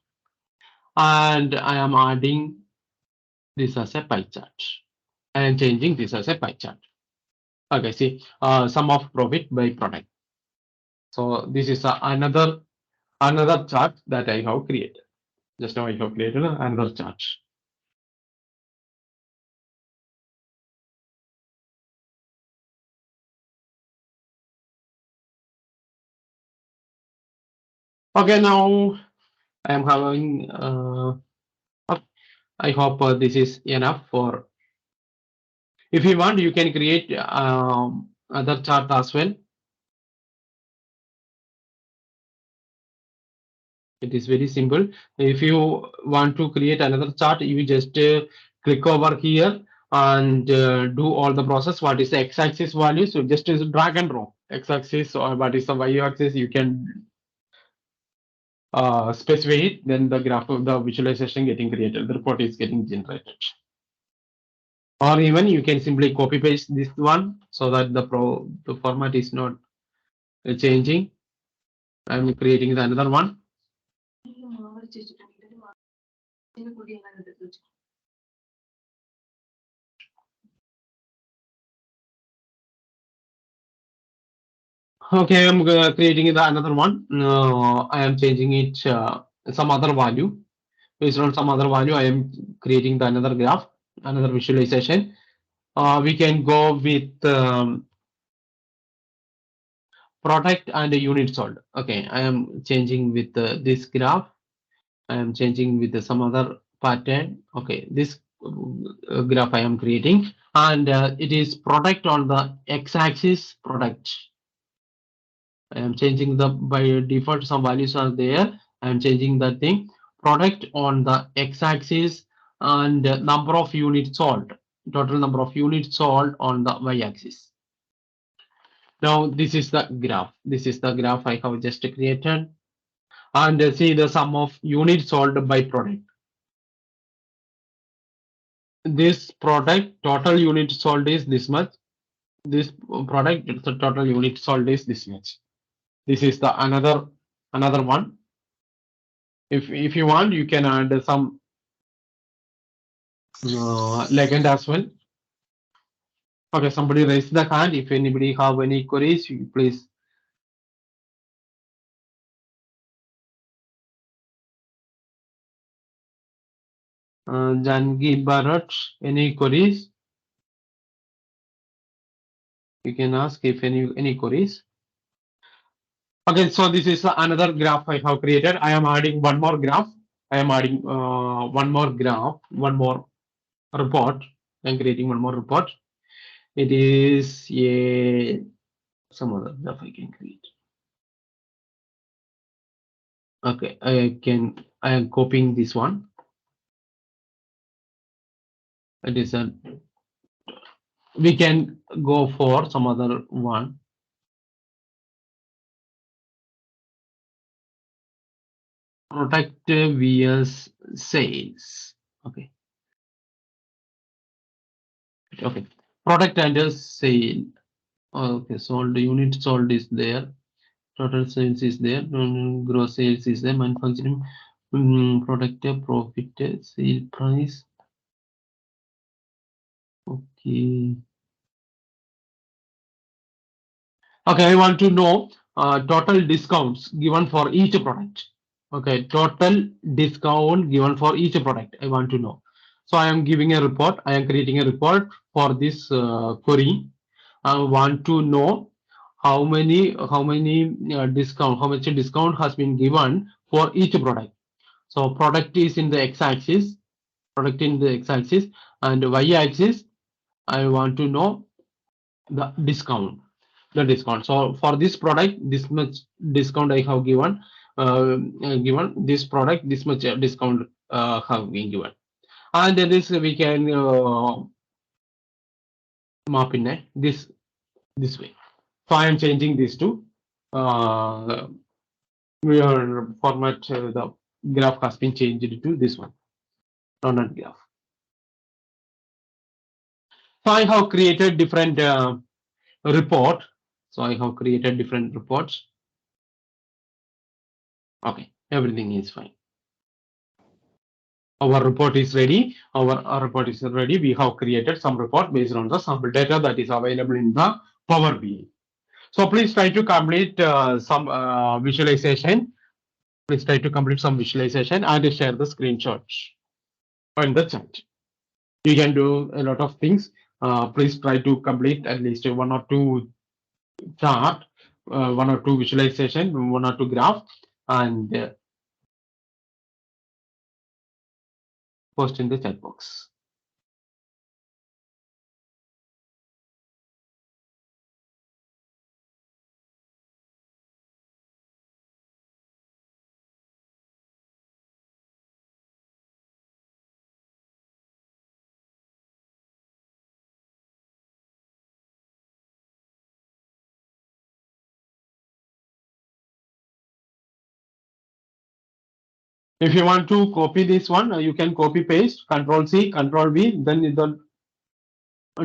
And I am adding this as a pie chart. I am changing this as a pie chart. Okay, see, sum of profit by product. So this is another chart that I have created. Just now I have created another chart. Okay, now I am having. I hope this is enough for. If you want, you can create other chart as well. It is very simple. If you want to create another chart, you just click over here and do all the process. What is the x-axis value? So just drag and drop x-axis, or what is the y-axis, you can specify it. Then the graph of the visualization getting created, the report is getting generated. Or even you can simply copy paste this one so that the format is not changing. I'm creating another one. Okay, I'm creating another one. I am changing it some other value. Based on some other value, I am creating another graph, another visualization. We can go with product and a unit sold. Okay, I am changing with this graph. I am changing with some other pattern. Okay, this graph I am creating, and it is product on the x-axis product. I am changing the by default some values are there. I am changing that thing. Product on the x-axis and number of units sold. Total number of units sold on the y-axis. Now this is the graph. This is the graph I have just created. And see the sum of units sold by product. This product total units sold is this much. This product the total unit sold is this much. This is the another one. If you want, you can add some legend as well. Okay, somebody raise the hand. If anybody have any queries, you please. Jangi Bharat, any queries? You can ask if any queries. Okay, so this is another graph I have created. I am adding one more graph. I am adding one more graph, one more report. I am creating one more report. It is some other graph I can create. Okay, I am copying this one. It is we can go for some other one. Product vs sales. Okay. Okay. Product and sale. Okay. Sold unit sold is there. Total sales is there. Gross sales is there. Manufacturing product profit sale price. Okay. Okay. I want to know total discounts given for each product. Okay, total discount given for each product. I want to know. So I am giving a report. I am creating a report for this query. I want to know how much discount has been given for each product. So product is in the x-axis, product in the x-axis, and y-axis. I want to know the discount. So for this product, this much discount I have given. Given this product, this much discount have been given, and then this we can map in this way. So I am changing this to your format. The graph has been changed to this one, donut graph. So I have created different report. So I have created different reports. Okay, everything is fine. Our report is ready. Our report is ready. We have created some report based on the sample data that is available in the Power BI. So please try to complete some visualization. Please try to complete some visualization and share the screenshots on the chat. You can do a lot of things. Please try to complete at least one or two chart, one or two visualization, one or two graph, and post in the chat box. If you want to copy this one, you can copy paste, Control C, Control V, then the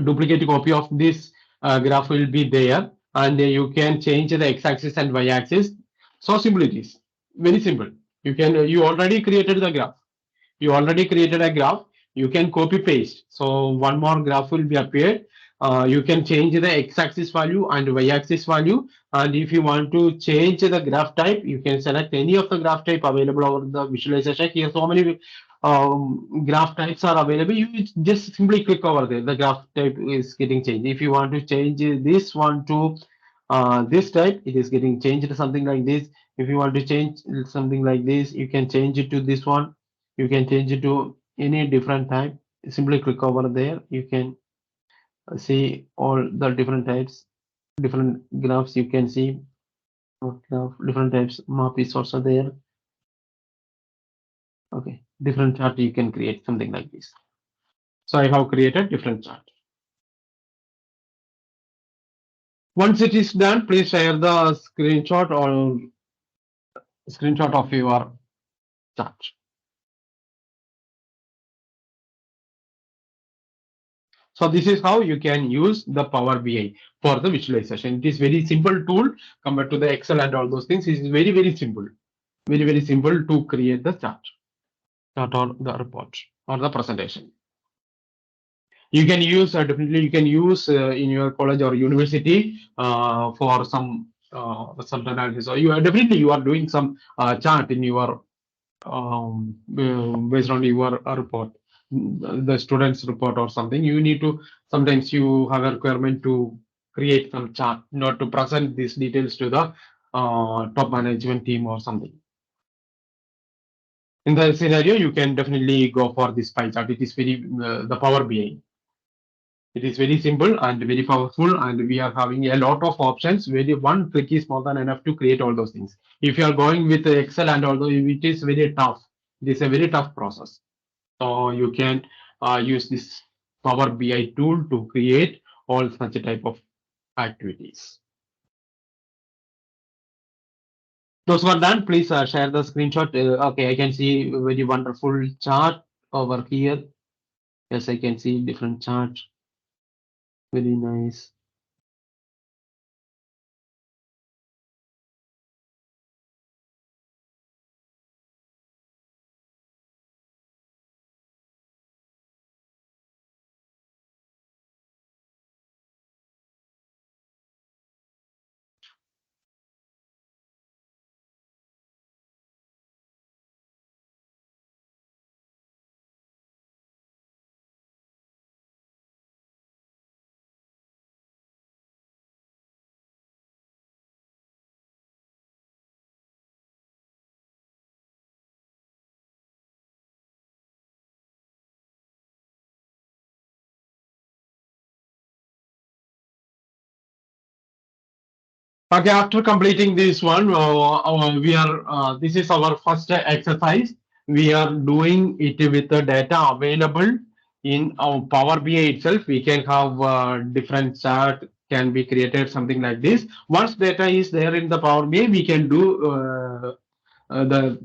duplicate copy of this graph will be there, and you can change the x-axis and y-axis. So simple it is, very simple. You already created the graph. You already created a graph. You can copy paste. So one more graph will be appeared. You can change the x-axis value and y-axis value. And if you want to change the graph type, you can select any of the graph type available over the visualization. Here, so many graph types are available. You just simply click over there. The graph type is getting changed. If you want to change this one to this type, it is getting changed to something like this. If you want to change something like this, you can change it to this one. You can change it to any different type. Simply click over there. You can see all the different types, different graphs. You can see different types. Map is also there. Okay, different chart you can create something like this. So I have created different chart. Once it is done, please share the screenshot of your chart. So this is how you can use the Power BI for the visualization. It is very simple tool compared to the Excel and all those things. It is very, very simple. Very, very simple to create the chart or the report or the presentation. You can use definitely you can use in your college or university for some result analysis. Or you are definitely you are doing some chart in your based on your report, the students report or something. You need to sometimes you have a requirement to create some chart, not to present these details to the top management team or something. In the scenario, you can definitely go for this pie chart. It is very the Power BI. It is very simple and very powerful, and we are having a lot of options. Very one click is more than enough to create all those things. If you are going with Excel and although it is very tough, it is a very tough process. So you can use this Power BI tool to create all such a type of activities. Those who are done, please share the screenshot. Okay, I can see a very wonderful chart over here. Yes, I can see different chart. Very nice. Okay, after completing this one, this is our first exercise. We are doing it with the data available in our Power BI itself. We can have different chart can be created, something like this. Once data is there in the Power BI, we can do the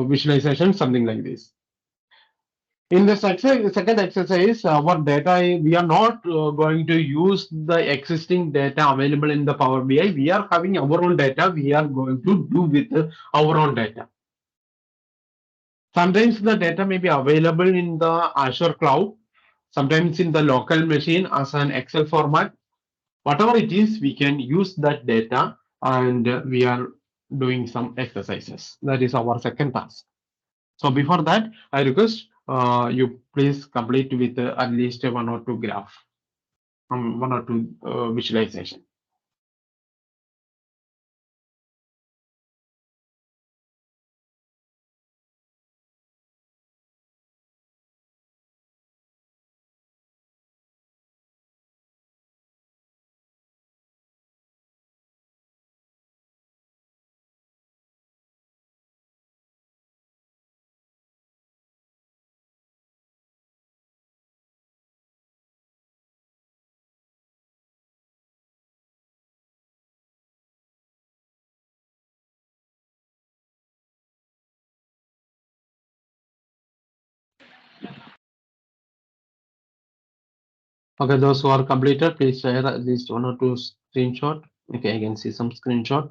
visualization, something like this. In the second exercise, our data, we are not going to use the existing data available in the Power BI. We are having our own data. We are going to do with our own data. Sometimes the data may be available in the Azure cloud, sometimes in the local machine as an Excel format. Whatever it is, we can use that data, and we are doing some exercises. That is our second task. So before that, I request you please complete with at least one or two graph, one or two visualization. Okay, those who are completed, please share at least one or two screenshot. Okay, I can see some screenshot.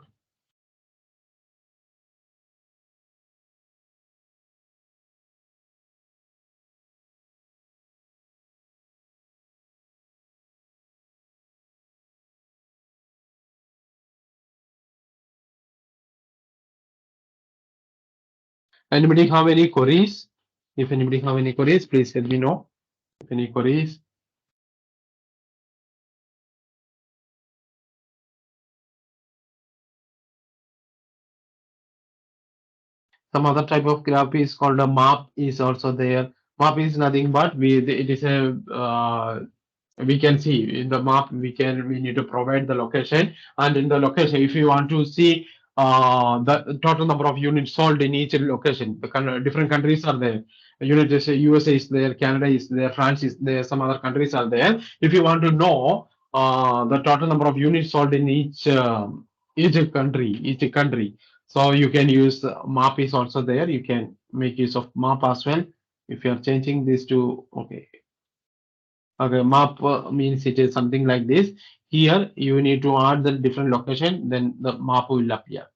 Anybody have any queries? If anybody have any queries, please let me know. If any queries. Some other type of graph is called a map is also there. Map is nothing but it is a we can see in the map we need to provide the location, and in the location if you want to see the total number of units sold in each location, the different countries are there. USA is there, Canada is there, France is there, some other countries are there. If you want to know the total number of units sold in each country, so you can use map is also there. You can make use of map as well. If you are changing this to okay. Okay, map means it is something like this. Here you need to add the different location, then the map will appear.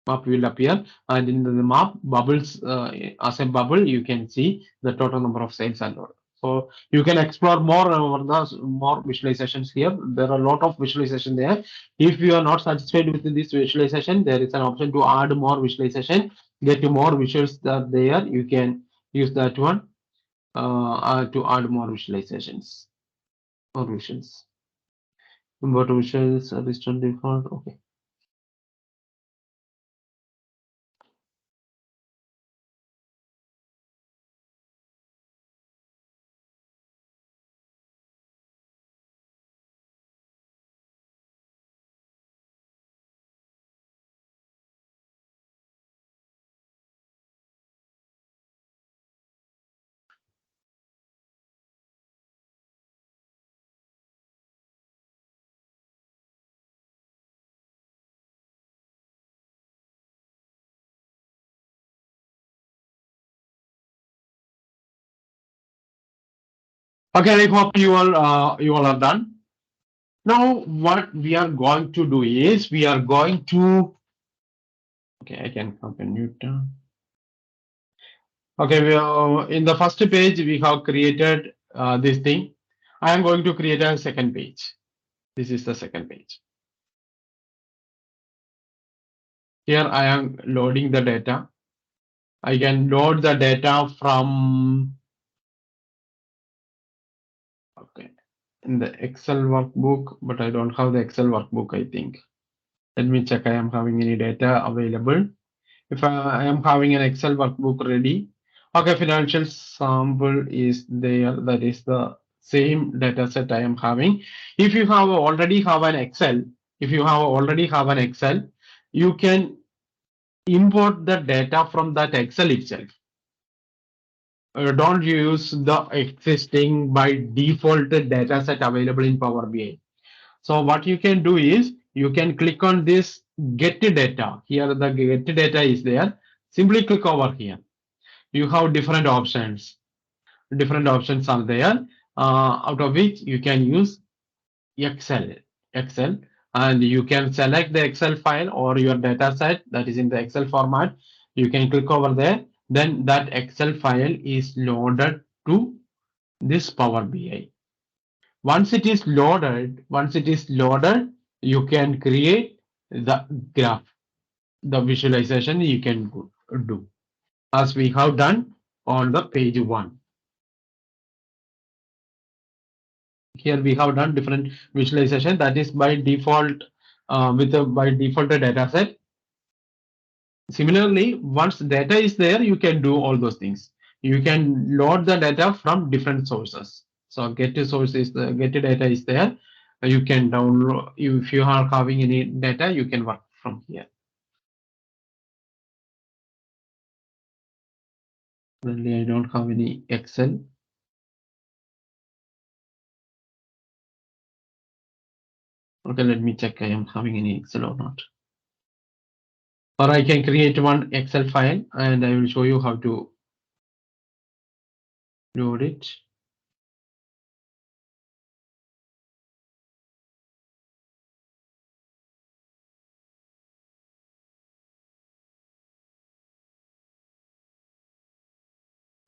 Map will appear, and in the map bubbles as a bubble, you can see the total number of sales and order. So you can explore more over the more visualizations here. There are a lot of visualization there. If you are not satisfied with this visualization, there is an option to add more visualization. Get more visuals that there. You can use that one to add more visualizations. More visuals. Import visuals, restore default. Okay. Okay, I hope you all are done. Now, what we are going to do is we are going to. Okay, I can open mute. Okay, in the first page we have created this thing. I am going to create a second page. This is the second page. Here I am loading the data. I can load the data from okay in the Excel workbook, but I don't have the Excel workbook, I think. Let me check I am having any data available. If I am having an Excel workbook ready, okay, financial sample is there. That is the same data set I am having. If you have already have an Excel, if you have already have an Excel, you can import the data from that Excel itself. Don't use the existing by default data set available in Power BI. So what you can do is you can click on this get data. Here the get data is there. Simply click over here. You have different options. Different options are there, out of which you can use Excel, and you can select the Excel file or your data set that is in the Excel format. You can click over there. Then that Excel file is loaded to this Power BI. Once it is loaded, you can create the graph, the visualization you can do, as we have done on the page 1. Here we have done different visualization that is by default, with a by default data set. Similarly, once data is there, you can do all those things. You can load the data from different sources. So get source is the get data is there. You can download. If you are having any data, you can work from here. Currently, I don't have any Excel. Okay, let me check I am having any Excel or not. Or I can create one Excel file and I will show you how to load it.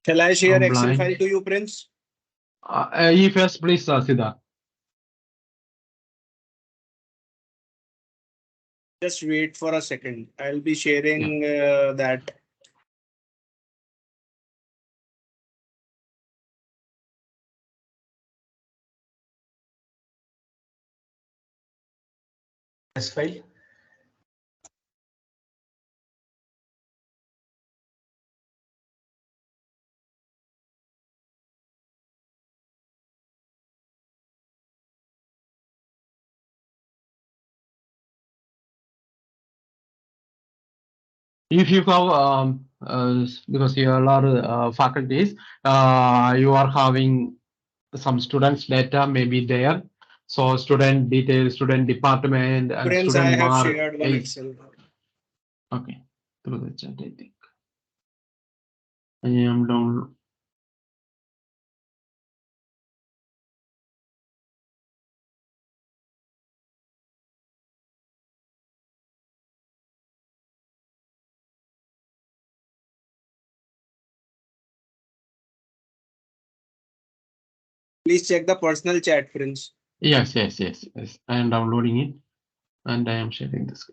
Shall I share I'm Excel blind. file to you, Prince? If yes, please, Siddharth. Just wait for a second. I'll be sharing that. S file. If you have, because you all are faculties, you are having some students' data maybe there. So student details, student department, and Prince, I student have mark shared one is Excel. okay through the chat. I think I am down. Please check the personal chat, Prince. Yes. I am downloading it, and I am sharing this.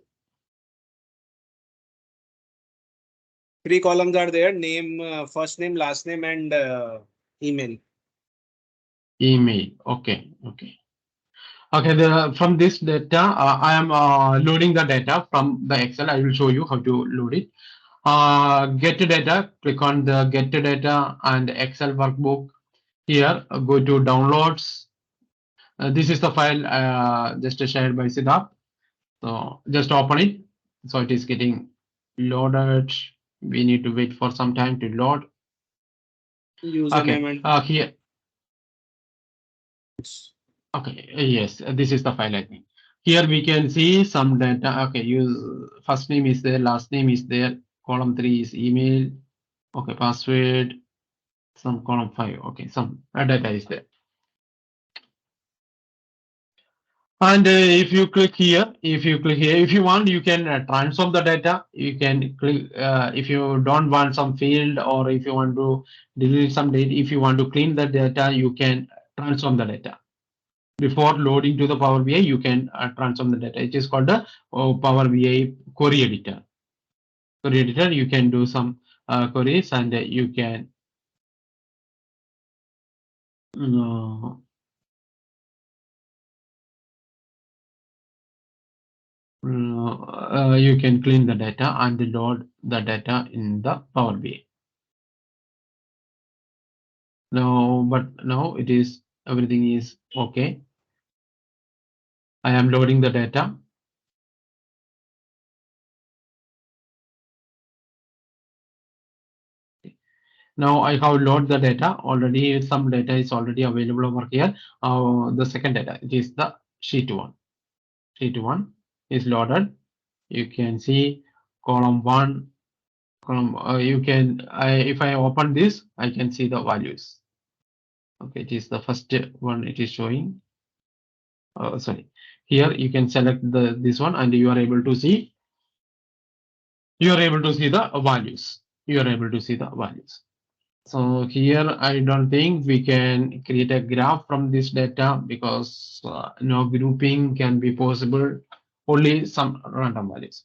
3 columns are there: name, first name, last name, and email. Email. Okay. From this data, I am loading the data from the Excel. I will show you how to load it. Get data. Click on the get data and Excel workbook. Here, go to downloads. This is the file just shared by Siddharth. So just open it. So it is getting loaded. We need to wait for some time to load. Username Okay. Here. Okay. Yes, this is the file. I think here we can see some data. Okay. Use first name is there. Last name is there. Column 3 is email. Okay. Password. Some column 5. Okay. Some data is there. And if you click here, if you want, you can transform the data. You can click if you don't want some field, or if you want to delete some data, if you want to clean the data, you can transform the data. Before loading to the Power BI, you can transform the data. It is called the Power BI query editor. Query editor, you can do some queries, and you can you can clean the data and load the data in the Power BI. Now it is everything is okay. I am loading the data. Now I have loaded the data already. Some data is already available over here. The second data, it is the sheet one. Sheet one is loaded. You can see column one. Column. If I open this, I can see the values. Okay, it is the first one. It is showing. Sorry. Here you can select this one, and you are able to see. You are able to see the values. You are able to see the values. So here I don't think we can create a graph from this data because no grouping can be possible, only some random values.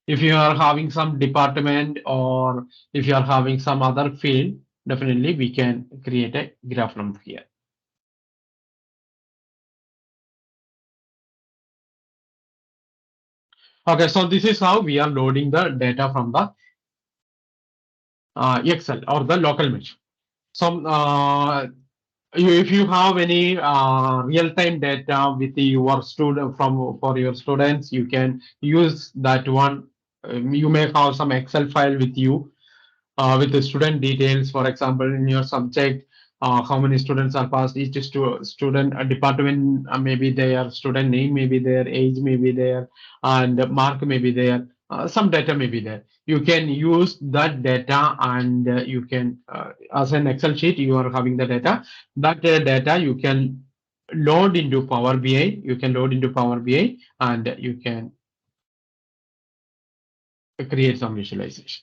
If you are having some department or if you are having some other field, definitely we can create a graph from here. Okay, so this is how we are loading the data from the Excel or the local machine. So if you have any real-time data with your student for your students, you can use that one. You may have some Excel file with you with the student details. For example, in your subject, how many students are passed, each student department, maybe their student name, maybe their age, maybe their and mark may be there. Some data may be there. You can use that data and you can, as an Excel sheet, you are having the data. That data you can load into Power BI. You can load into Power BI and you can create some visualization.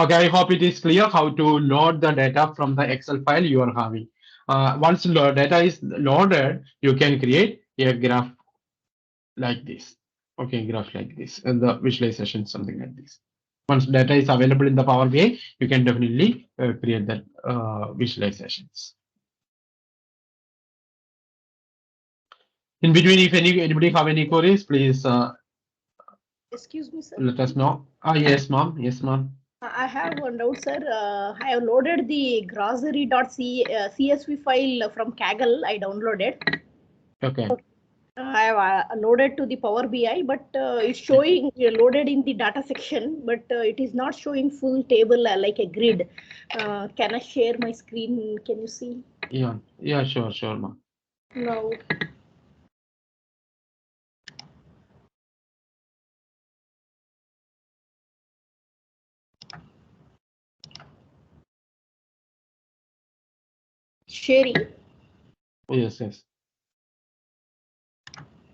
Okay, I hope it is clear how to load the data from the Excel file you are having. Once the data is loaded, you can create a graph like this. Okay, graph like this, and the visualization something like this. Once data is available in the Power BI, you can definitely create that visualizations. In between, if anybody have any queries, please Excuse me, sir. let us know. Yes, ma'am. Yes, ma'am. I have one doubt, sir. I have loaded the grocery.csv file from Kaggle. I downloaded. Okay. I have loaded to the Power BI, but it's showing loaded in the data section, but it is not showing full table like a grid. Can I share my screen? Can you see? Yeah, sure, ma'am. No. Sharing. Yes.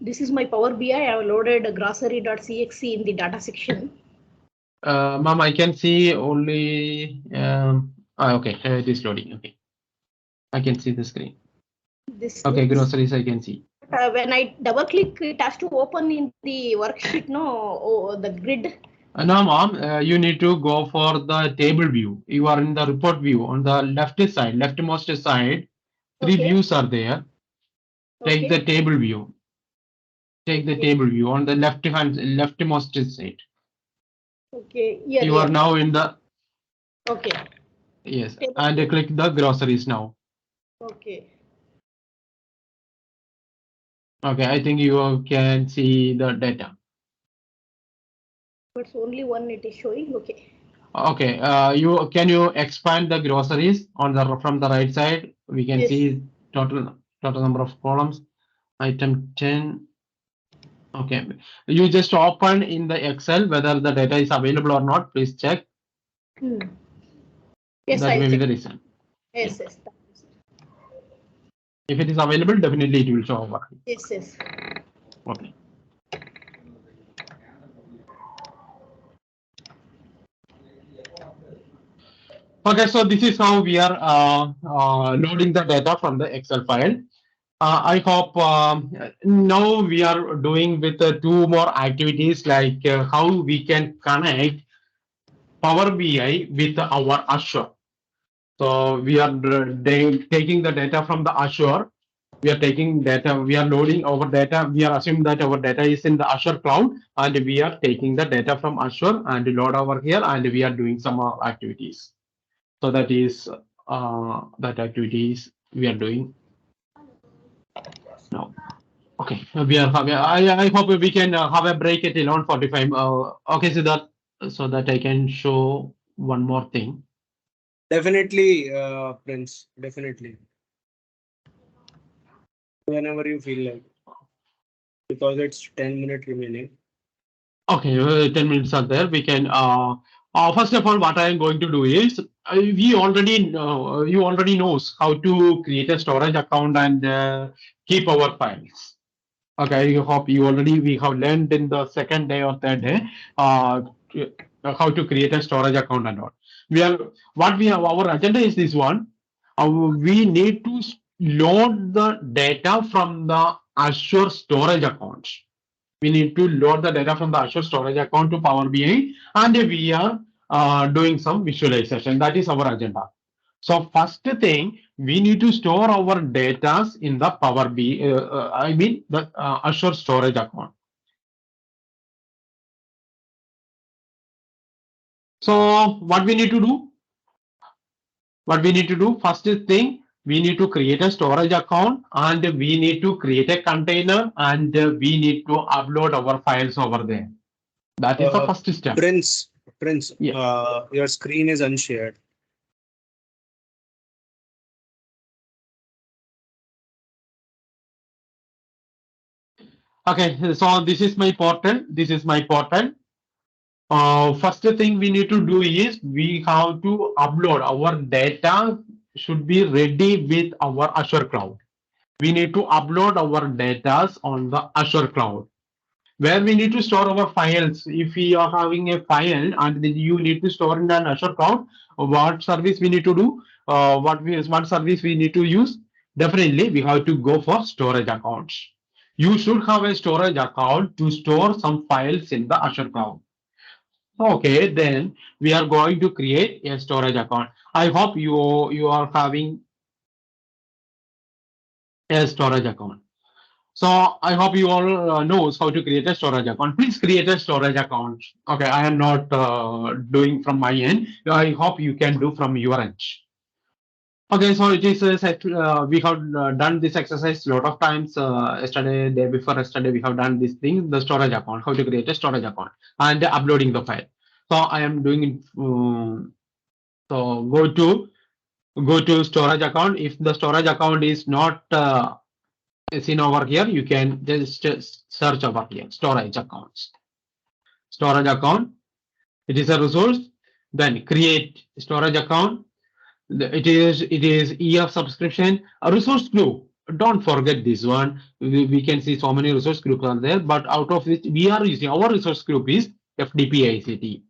This is my Power BI. I have loaded grocery.cxc in the data section. Ma'am, I can see only. Okay, it is loading. Okay, I can see the screen. Okay, groceries I can see. When I double click, it has to open in the worksheet. No, the grid. No, ma'am, you need to go for the table view. You are in the report view on the left side, leftmost side. Three views are there. Take the table view. Take the table view on the leftmost side. Okay. Yeah. You are now in the. Okay. Yes, and click the groceries now. Okay. Okay, I think you can see the data. But only one it is showing. Okay. Okay, can you expand the groceries on the from the right side? We can see total number of columns. Item 10. Okay, you just open in the Excel whether the data is available or not. Please check. Yes, that may be the reason. Yes. If it is available, definitely it will show over. Yes. Okay. Okay, so this is how we are loading the data from the Excel file. I hope now we are doing with two more activities like how we can connect Power BI with our Azure. So we are taking the data from the Azure. We are taking data, we are loading our data. We are assuming that our data is in the Azure cloud and we are taking the data from Azure and load over here and we are doing some activities. So that is that activities we are doing now. Okay, we are having. I hope we can have a break at 11:45. Okay, Siddharth, so that I can show one more thing. Definitely, Prince. Definitely. Whenever you feel like, because it's 10 minutes remaining. Okay, 10 minutes are there. We can. First of all, what I am going to do is we already know, you already knows how to create a storage account and keep our files. Okay, I hope you already we have learned in the second day or third day how to create a storage account and all. We are what we have our agenda is this one. We need to load the data from the Azure storage account. We need to load the data from the Azure storage account to Power BI, and we are doing some visualization. That is our agenda. So first thing, we need to store our data in the Power BI, I mean the Azure storage account. So what we need to do? What we need to do? First thing, we need to create a storage account and we need to create a container and we need to upload our files over there. That is the first step. Prince, Yeah. your screen is unshared. Okay, so this is my portal. This is my portal. First thing we need to do is we have to upload our data should be ready with our Azure cloud. We need to upload our data on the Azure cloud where we need to store our files. If we are having a file and then you need to store in an Azure cloud, what service we need to do? What service we need to use? Definitely, we have to go for storage accounts. You should have a storage account to store some files in the Azure cloud. Okay, then we are going to create a storage account. I hope you are having a storage account. So I hope you all knows how to create a storage account. Please create a storage account. Okay, I am not doing from my end. I hope you can do from your end. Okay, so it is we have done this exercise a lot of times. Yesterday, day before yesterday, we have done this thing, the storage account, how to create a storage account and uploading the file. So I am doing it. So go to storage account. If the storage account is not seen over here, you can just search over here, storage accounts. Storage account, it is a resource. Then create storage account. It is year subscription. A resource group. Don't forget this one. We can see so many resource groups are there, but out of which we are using our resource group is FDP ICT.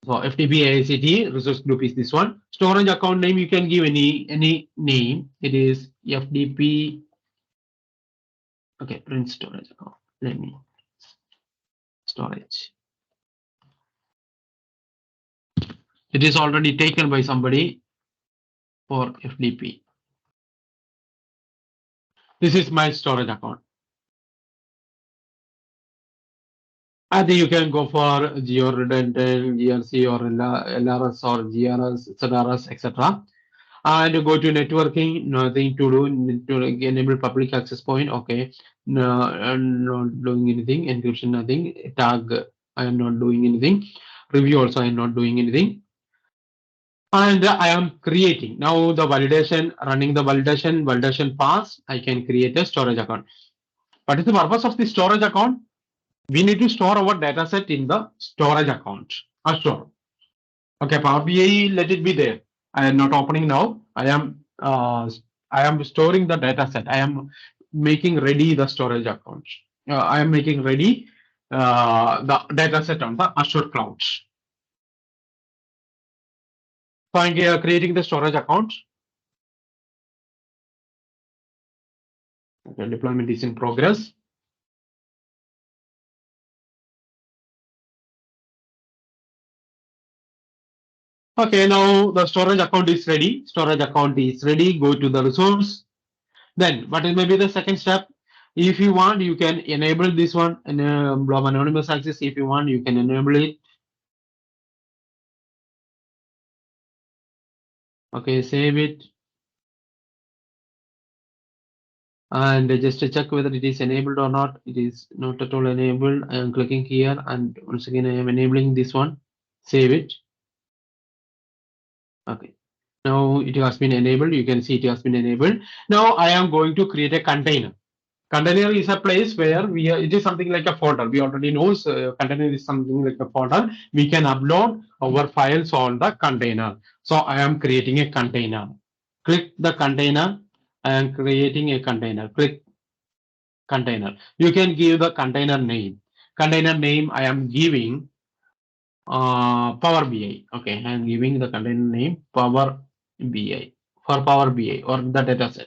So FTP AICT resource group is this one. Storage account name, you can give any name. It is FDP. Okay, print storage account. Let me storage. It is already taken by somebody for FDP. This is my storage account. I think you can go for Geo Redundant, GRC or LRS or GRS, ZRS, etc. And go to networking, nothing to do, to enable public access point. Okay, no, I'm not doing anything. Encryption, nothing. Tag, I am not doing anything. Review also, I am not doing anything. And I am creating now the validation, running the validation pass. I can create a storage account. What is the purpose of the storage account? We need to store our data set in the storage account. Azure. Okay, Power BI, let it be there. I am not opening now. I am storing the data set. I am making ready the storage account. I am making ready the data set on the Azure cloud. So I'm creating the storage account. Okay, deployment is in progress. Okay, now the storage account is ready. Storage account is ready. Go to the resource. Then what is maybe the second step? If you want, you can enable this one and blob anonymous access. If you want, you can enable it. Okay, save it. And just to check whether it is enabled or not. It is not at all enabled. I am clicking here, and once again I am enabling this one. Save it. Okay. Now it has been enabled. You can see it has been enabled. Now I am going to create a container. Container is a place where it is something like a folder. We already know container is something like a folder. We can upload our files on the container. So I am creating a container. Click the container. I am creating a container. Click container. You can give the container name. Container name I am giving Power BI. Okay, I am giving the container name Power BI for Power BI or the dataset.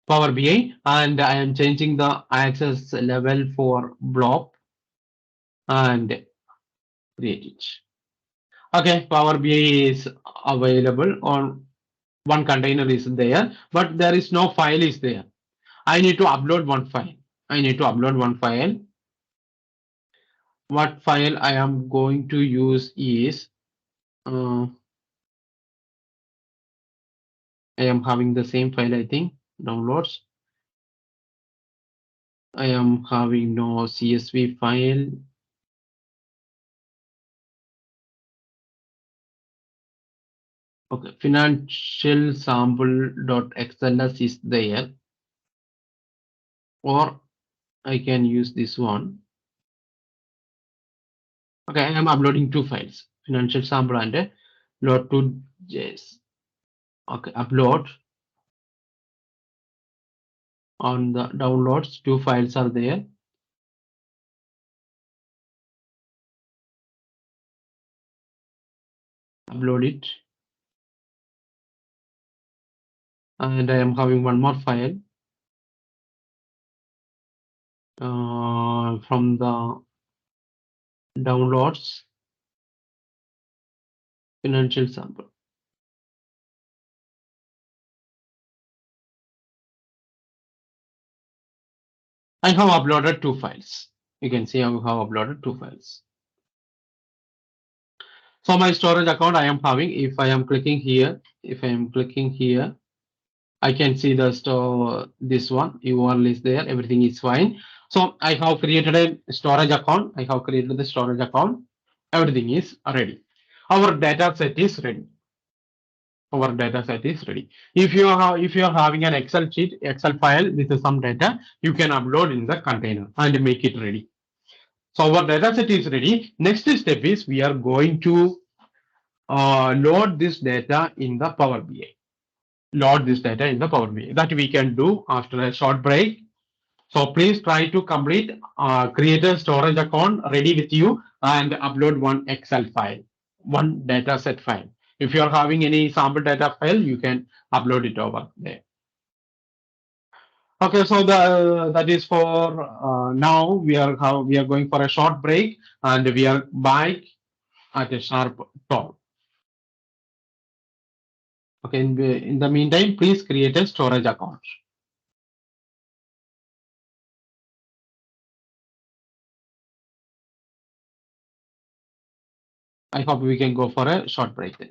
Power BI, and I am changing the access level for blob and create it. Okay, Power BI is available on one container is there, but there is no file is there. I need to upload one file. I need to upload one file. What file I am going to use is I am having the same file, I think, downloads. I am having no CSV file. Okay, financial sample.xls is there, or I can use this one. Okay, I am uploading two files, financial sample and load2js. Okay, upload. On the downloads, two files are there. Upload it. And I am having one more file from the downloads, financial sample. I have uploaded two files. You can see I have uploaded two files. So my storage account I am having, if I am clicking here, I can see the store, this one URL is there, everything is fine. So I have created a storage account. I have created the storage account. Everything is ready. Our data set is ready. Our data set is ready. If you are having an Excel sheet, Excel file with some data, you can upload in the container and make it ready. So our data set is ready. Next step is we are going to load this data in the Power BI. Load this data in the Power BI. That we can do after a short break. So please try to complete, create a storage account ready with you and upload one Excel file, one data set file. If you are having any sample data file, you can upload it over there. Okay, so that is for now. We are going for a short break, and we are back at a sharp 12. Okay, in the meantime, please create a storage account. I hope we can go for a short break then.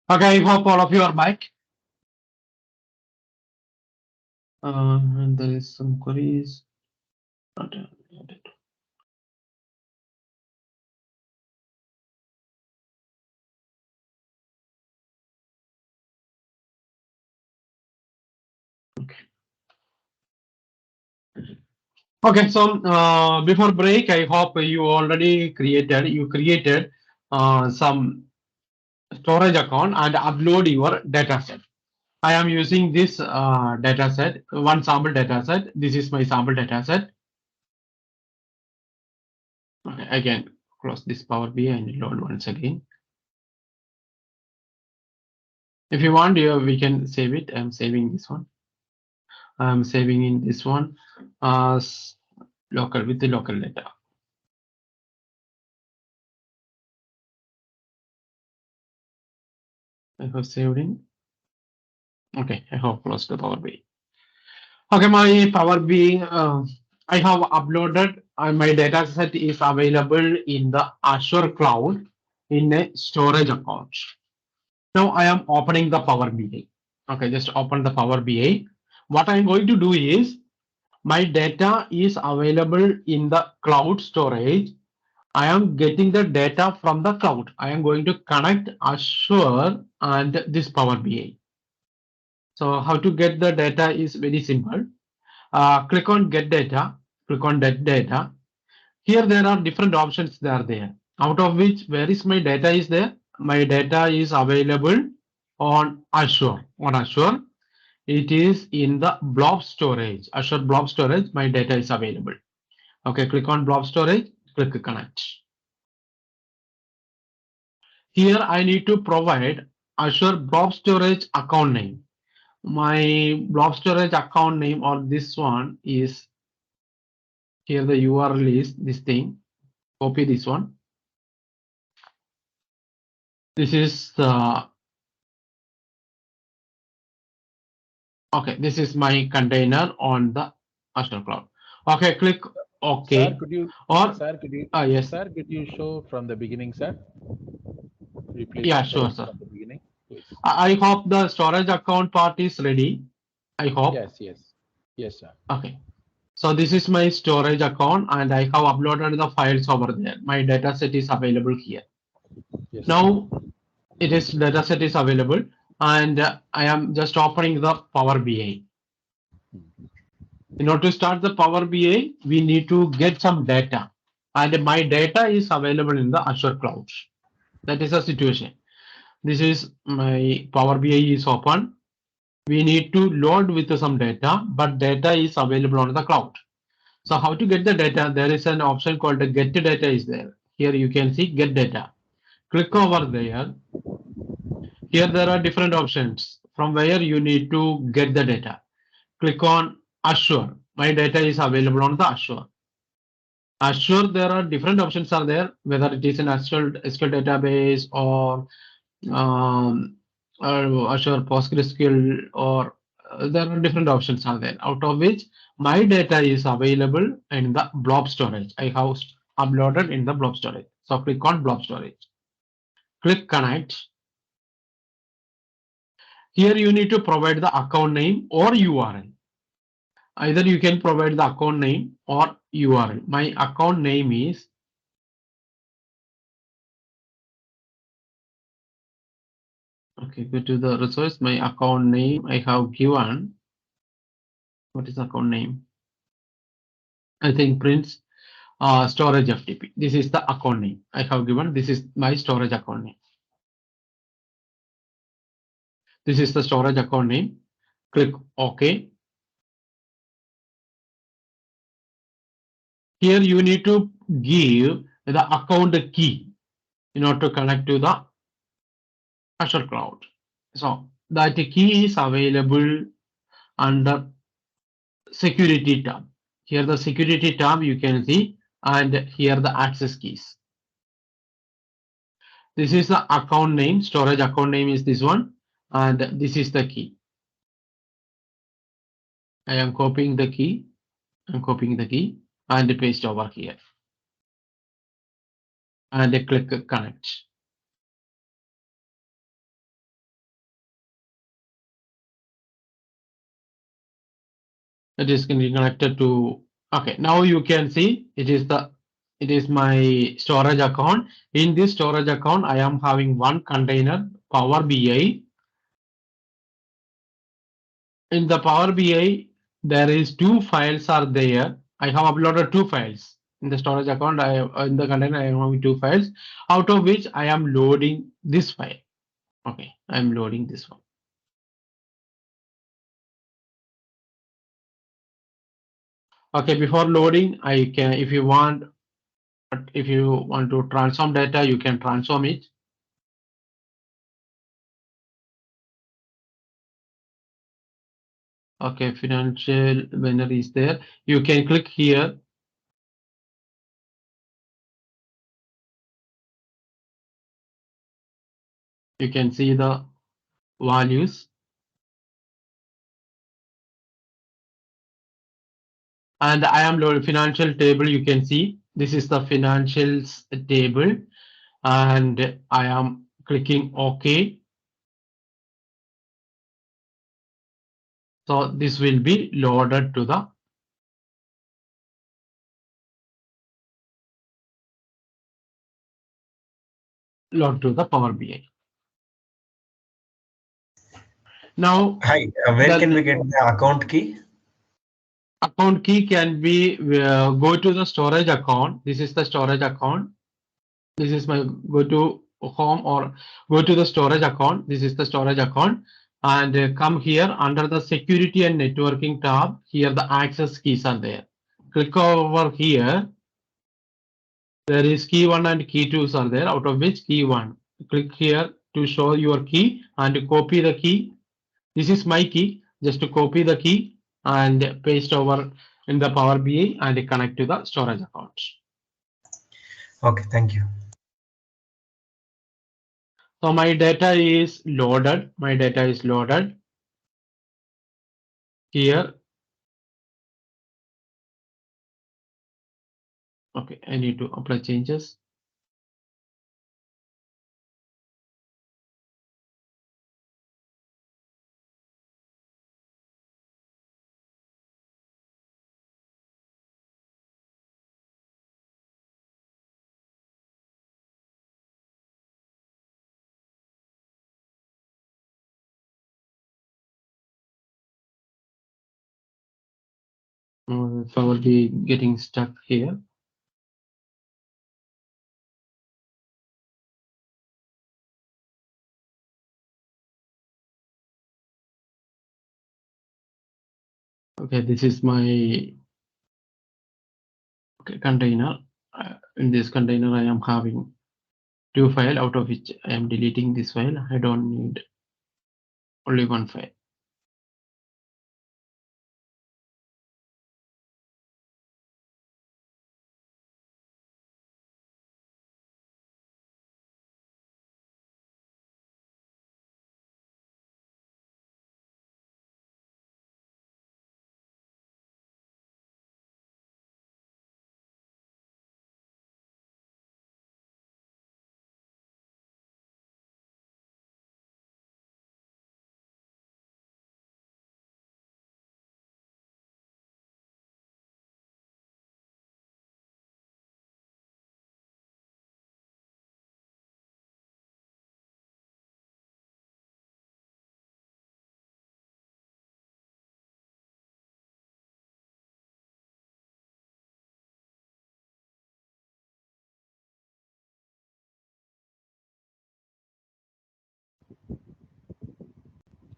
Okay, I hope all of you are back. And there is some queries. Okay, so before break, I hope you already created some storage account and upload your data set. I am using this data set, one sample data set. This is my sample data set. Okay, again, close this Power BI and load once again. If you want, we can save it. I'm saving this one. I'm saving in this one as local with the local data. I have saved in. Okay, I have closed the Power BI. Okay, my Power BI, I have uploaded my data set is available in the Azure cloud in a storage account. Now I am opening the Power BI. Okay, just open the Power BI. What I'm going to do is my data is available in the cloud storage. I am getting the data from the cloud. I am going to connect Azure and this Power BI. So how to get the data is very simple. Click on get data, click on get data. Here there are different options that are there. Out of which, where is my data is there? My data is available on Azure. On Azure, it is in the blob storage. Azure blob storage, my data is available. Okay, click on blob storage, click connect. Here I need to provide Azure blob storage account name. My blob storage account name or this one is here. The URL is this thing. Copy this one. This is the okay. This is my container on the Azure cloud. Okay, click OK. Sir, could you, Or yes. Sir, could you show from the beginning, sir? Please Yeah, show sure, sir. from the beginning, please. I hope the storage account part is ready. I hope. Yes, sir. Okay. So this is my storage account and I have uploaded the files over there. My data set is available here. Yes, now it is data set is available and I am just opening the Power BI. In order to start the Power BI, we need to get some data and my data is available in the Azure cloud. That is the situation. This is my Power BI is open. We need to load with some data, but data is available on the cloud. So how to get the data? There is an option called the get data is there. Here you can see get data. Click over there. Here there are different options from where you need to get the data. Click on Azure. My data is available on the Azure. Azure, there are different options are there, whether it is an Azure SQL database or Azure PostgreSQL or there are different options are there, out of which my data is available in the blob storage. I have uploaded in the blob storage. So click on blob storage. Click connect. Here you need to provide the account name or URL. Either you can provide the account name or URL. My account name is okay. Go to the resource. My account name I have given. What is the account name? I think Prince storage FTP. This is the account name I have given. This is my storage account name. This is the storage account name. Click OK. Here you need to give the account key in order to connect to the Azure cloud. So that key is available under security tab. Here the security tab you can see, and here the access keys. This is the account name. Storage account name is this one, and this is the key. I am copying the key. I'm copying the key and paste over here. And click connect. It is connected to. Okay, now you can see it is my storage account. In this storage account, I am having one container Power BI. In the Power BI, there is two files are there. I have uploaded two files in the storage account. In the container I am having two files, out of which I am loading this file. Okay, I am loading this one. Okay, before loading, I can, if you want to transform data, you can transform it. Okay, financial banner is there. You can click here. You can see the values. And I am loading financial table. You can see this is the financials table, and I am clicking OK. So this will be loaded to the Power BI. Now, Hi, where can we get the account key? Account key can be go to the storage account. This is the storage account. This is my go to home or go to the storage account. This is the storage account, and come here under the security and networking tab. Here the access keys are there. Click over here. There is key 1 and key 2 are there, out of which key 1. Click here to show your key and copy the key. This is my key. Just to copy the key and paste over in the Power BI and connect to the storage account. Okay, thank you. So my data is loaded. My data is loaded here. Okay, I need to apply changes. Power BI getting stuck here. Okay, this is my container. In this container, I am having two files, out of which I am deleting this file. I don't need only one file.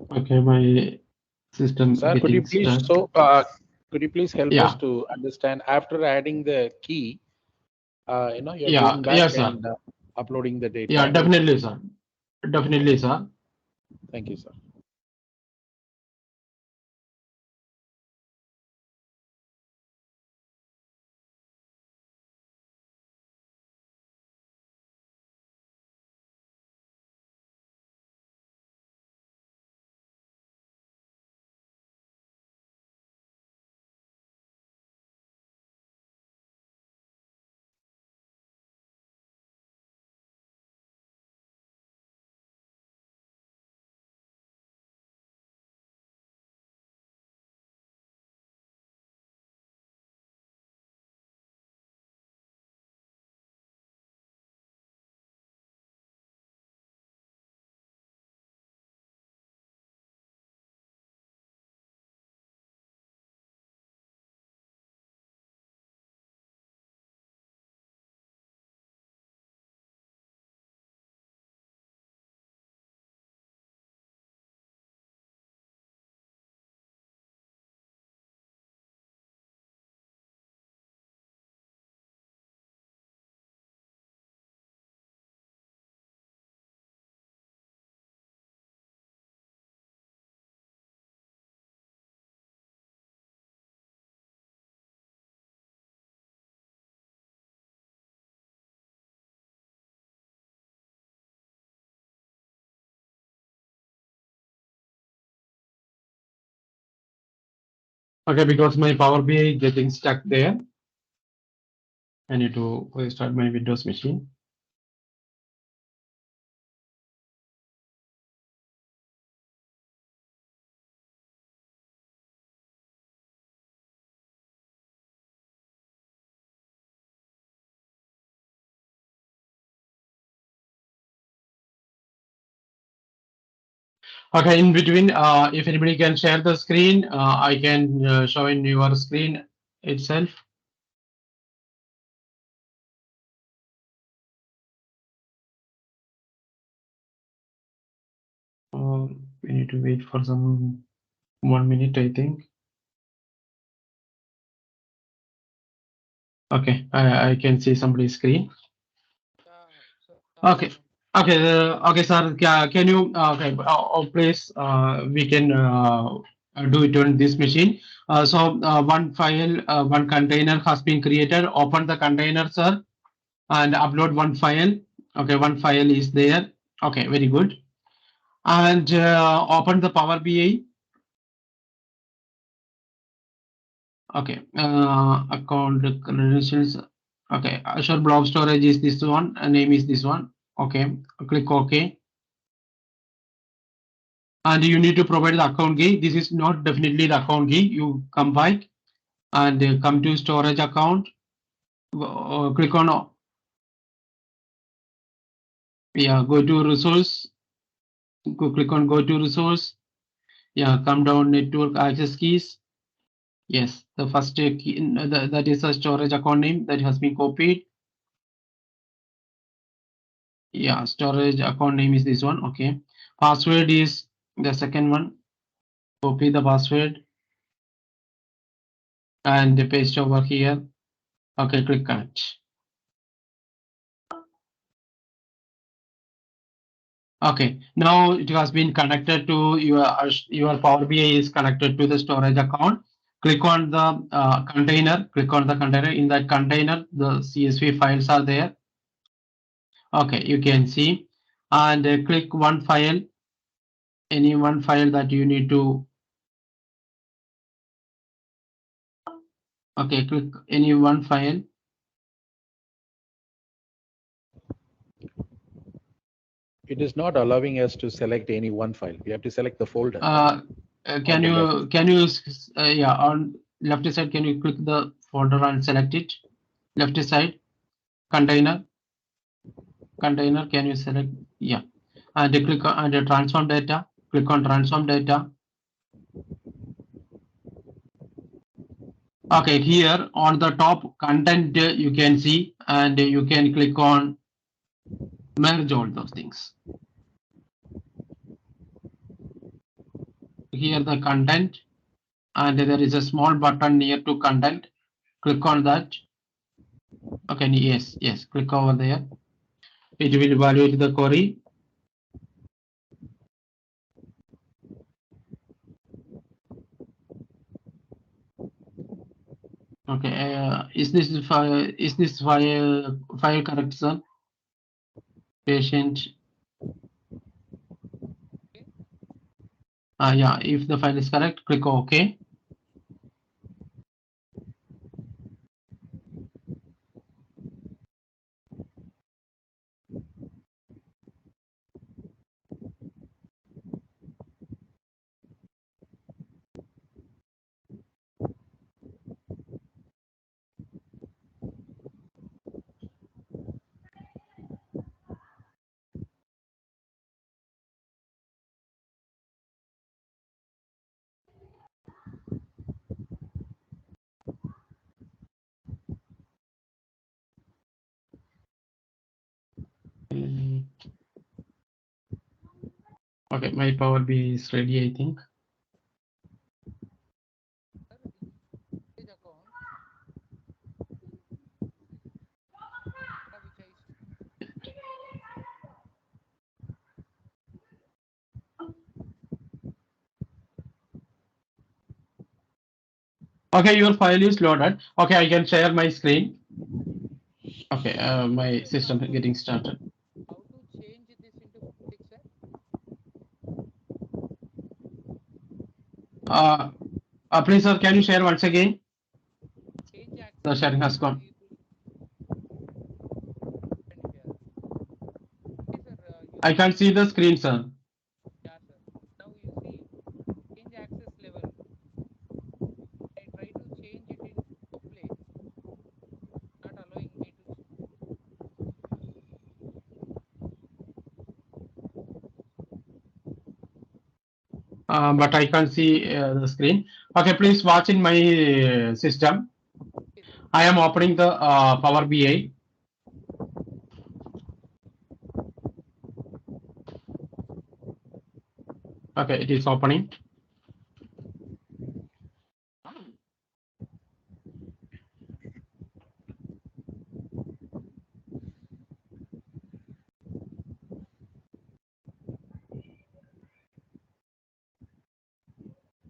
Okay, my system Sir, could you getting please stuck. could you please help us Yeah, to understand after adding the key, you're yeah, going back yes, sir. and uploading the Yeah, data. definitely, sir. Definitely, sir. Thank you, sir. Okay, because my Power BI is getting stuck there. I need to restart my Windows machine. Okay, in between, if anybody can share the screen, I can show in your screen itself. We need to wait for some 1 minute, I think. Okay, I can see somebody's screen. Okay. Okay, okay, sir. Can you okay? Please, we can do it on this machine. So one file, one container has been created. Open the container, sir, and upload one file. Okay, one file is there. Okay, very good. And open the Power BI. Okay, account credentials. Okay, Azure Blob Storage is this one. Name is this one. Okay, click OK. And you need to provide the account key. This is not definitely the account key. You come back and come to storage account. Click on go to resource. Click on go to resource. Come down network access keys. Yes, the first key that is a storage account name that has been copied. Storage account name is this one. Okay, password is the second one. Copy the password and paste over here. Okay, click connect. Okay, now it has been connected to your Power BI is connected to the storage account. Click on the container. Click on the container. In that container, the CSV files are there. Okay, you can see, and click one file. Any one file that you need to. Okay, click any one file. It is not allowing us to select any one file. We have to select the folder. Can you on left side, can you click the folder and select it? Left side, container, can you select? And click on the transform data. Click on transform data. Okay, here on the top content you can see, and you can click on merge all those things. Here the content, and there is a small button near to content. Click on that. Okay, yes, click over there. It will evaluate the query. Okay, is this file correct, sir? Patient. If the file is correct, click OK. Okay, my Power BI is ready, I think. Okay, your file is loaded. Okay, I can share my screen. Okay, my system is getting started. How to change this into Pixel? Please, sir, can you share once again? Change The access sharing has level gone. here. Okay, sir. I can't see the screen, sir. Yeah, sir. Now you see change access level. I try to change it in display, not allowing me to. But I can't see the screen. Okay, please watch in my system. I am opening the Power BI. Okay, it is opening.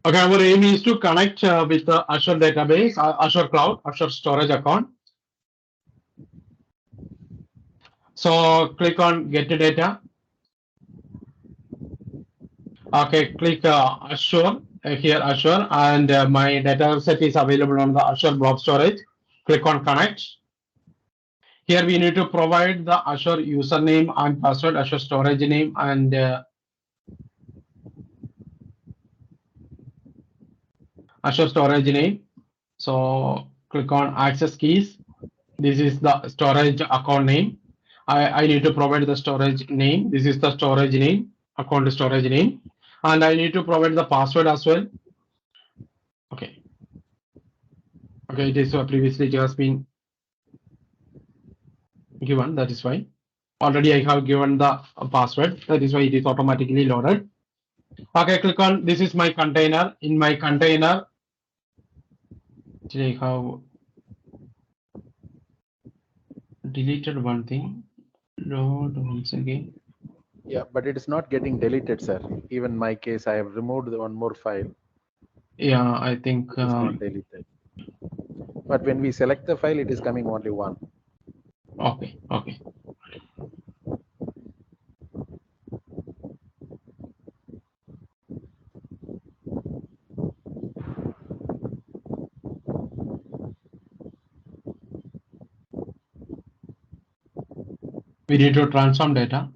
Okay, our aim is to connect with the Azure database, Azure Cloud, Azure Storage account. So click on Get Data. Okay, click Azure, here Azure, and my data set is available on the Azure Blob Storage. Click on Connect. Here we need to provide the Azure username and password, Azure storage name, and Azure storage name. So click on Access Keys. This is the storage account name. I need to provide the storage name. This is the storage name, account storage name, and I need to provide the password as well. Okay. Okay, it is previously it has been given. That is why. Already I have given the password. That is why it is automatically loaded. Okay, click on this is my container. In my container, I have deleted one thing. Load once again. Yeah, but it is not getting deleted, sir. Even my case, I have removed one more file. Yeah, I think It is not deleted. But when we select the file, it is coming only one. Okay, okay. We need to transform data.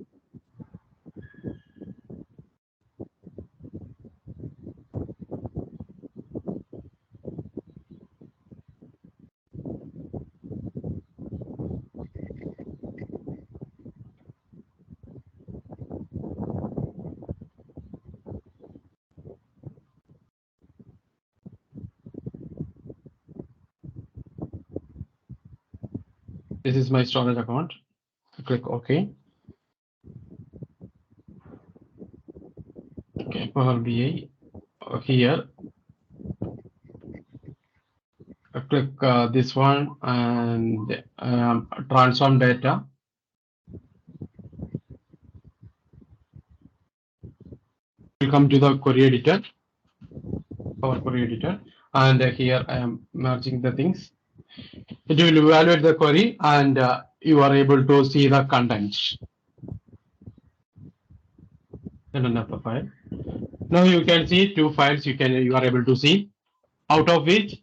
This is my storage account. Click OK. Okay, Power BI here. Click this one and transform data. We'll come to the query editor, Power Query Editor, and here I am merging the things. It will evaluate the query and you are able to see the contents in another file. Now you can see two files you are able to see, out of which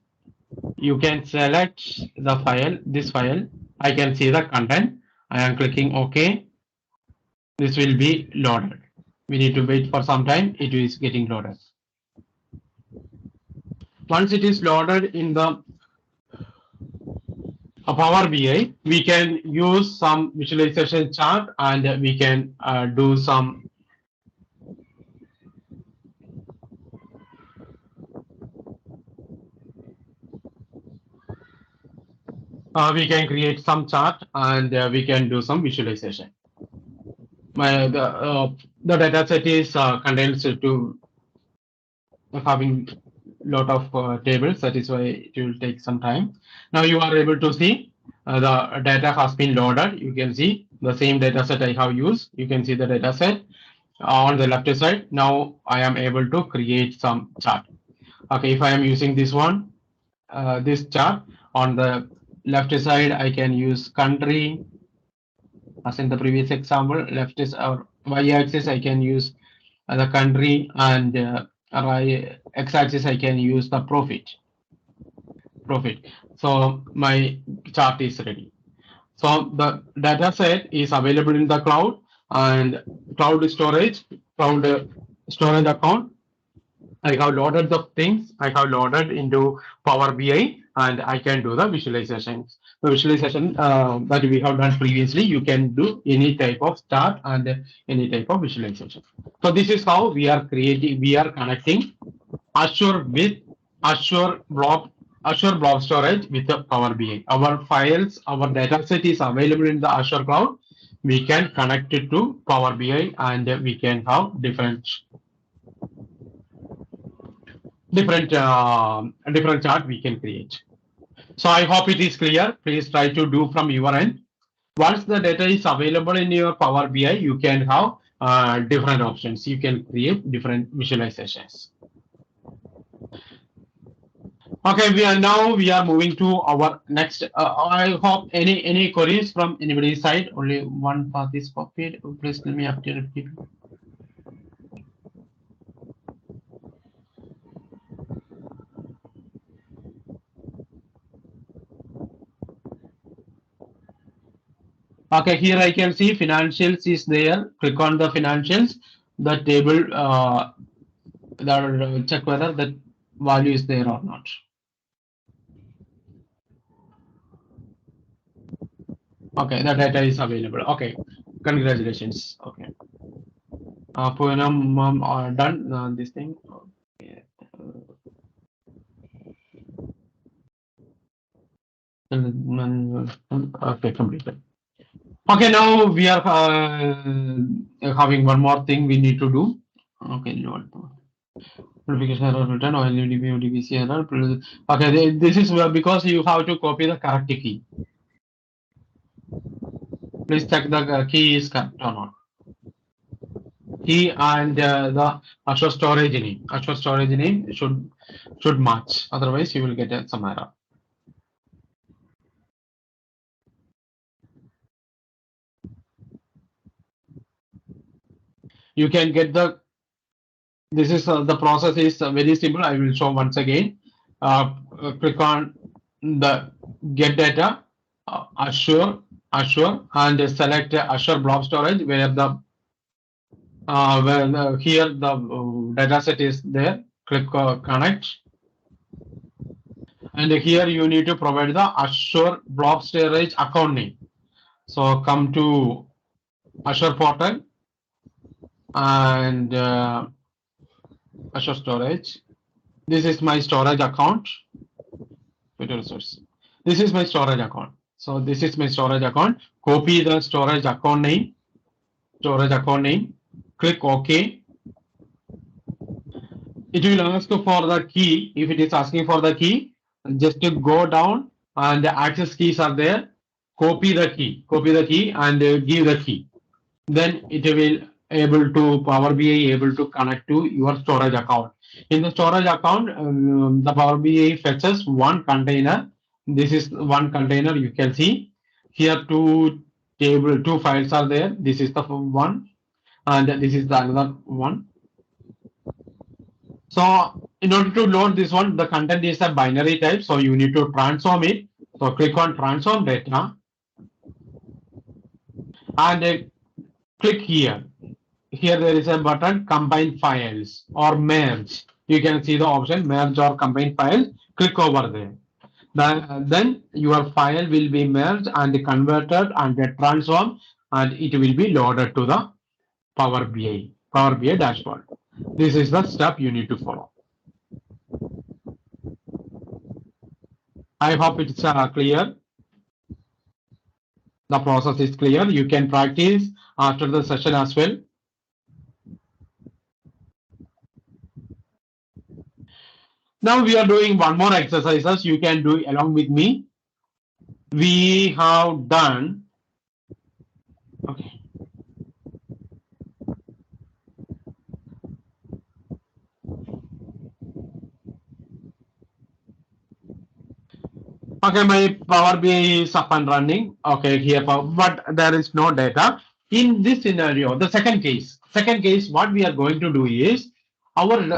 you can select the file, this file. I can see the content. I am clicking OK. This will be loaded. We need to wait for some time. It is getting loaded. Once it is loaded in the Power BI, we can use some visualization chart and we can do some we can create some chart and we can do some visualization. The data set is contains to having lot of tables. That is why it will take some time. Now you are able to see the data has been loaded. You can see the same data set I have used. You can see the data set on the left side. Now I am able to create some chart. Okay, if I am using this one, this chart on the left side, I can use country. As in the previous example, left is our y-axis. I can use the country and x-axis I can use the profit. So my chart is ready. So the data set is available in the cloud and cloud storage account. I have loaded the things. I have loaded into Power BI and I can do the visualizations. The visualization that we have done previously, you can do any type of chart and any type of visualization. So this is how we are connecting Azure with Azure Blob Storage with the Power BI. Our files, our data set is available in the Azure cloud. We can connect it to Power BI and we can have different chart we can create. So I hope it is clear. Please try to do from your end. Once the data is available in your Power BI, you can have different options. You can create different visualizations. Okay, we are moving to our next. I hope any queries from anybody's side. Only one path is copied. Please let me update it. Okay, here I can see financials is there. Click on the financials. The table, check whether that value is there or not. Okay, the data is available. Okay, congratulations. Okay. Poonam done this thing. Okay. Okay, completed. Okay, now we are having one more thing we need to do. Okay, notification error written or DVC error. Okay, this is because you have to copy the correct key. Please check the key is correct or not. Key and the Azure storage name. Azure storage name should match. Otherwise, you will get some error. You can get the. This is the process is very simple. I will show once again. Click on the get data, Azure, and select Azure Blob Storage where the here the data set is there. Click connect, and here you need to provide the Azure Blob Storage account name. So come to Azure portal and Azure storage. This is my storage account. This is my storage account. So this is my storage account. Copy the storage account name. Click OK. It will ask for the key. If it is asking for the key, just to go down and the access keys are there. Copy the key and give the key. Then it will able to Power BI able to connect to your storage account. In the storage account, the Power BI fetches one container. This is one container. You can see here two files are there. This is the one, and this is the another one. So in order to load this one, the content is a binary type. So you need to transform it. So click on transform data and click here. Here there is a button combine files or merge. You can see the option merge or combine files. Click over there. Then your file will be merged and converted and transformed, and it will be loaded to the Power BI dashboard. This is the step you need to follow. I hope it's clear. The process is clear. You can practice after the session as well. Now we are doing one more exercises. You can do along with me. We have done. Okay. Okay, my Power BI is up and running. Okay, here, but there is no data. In this scenario, the second case, what we are going to do is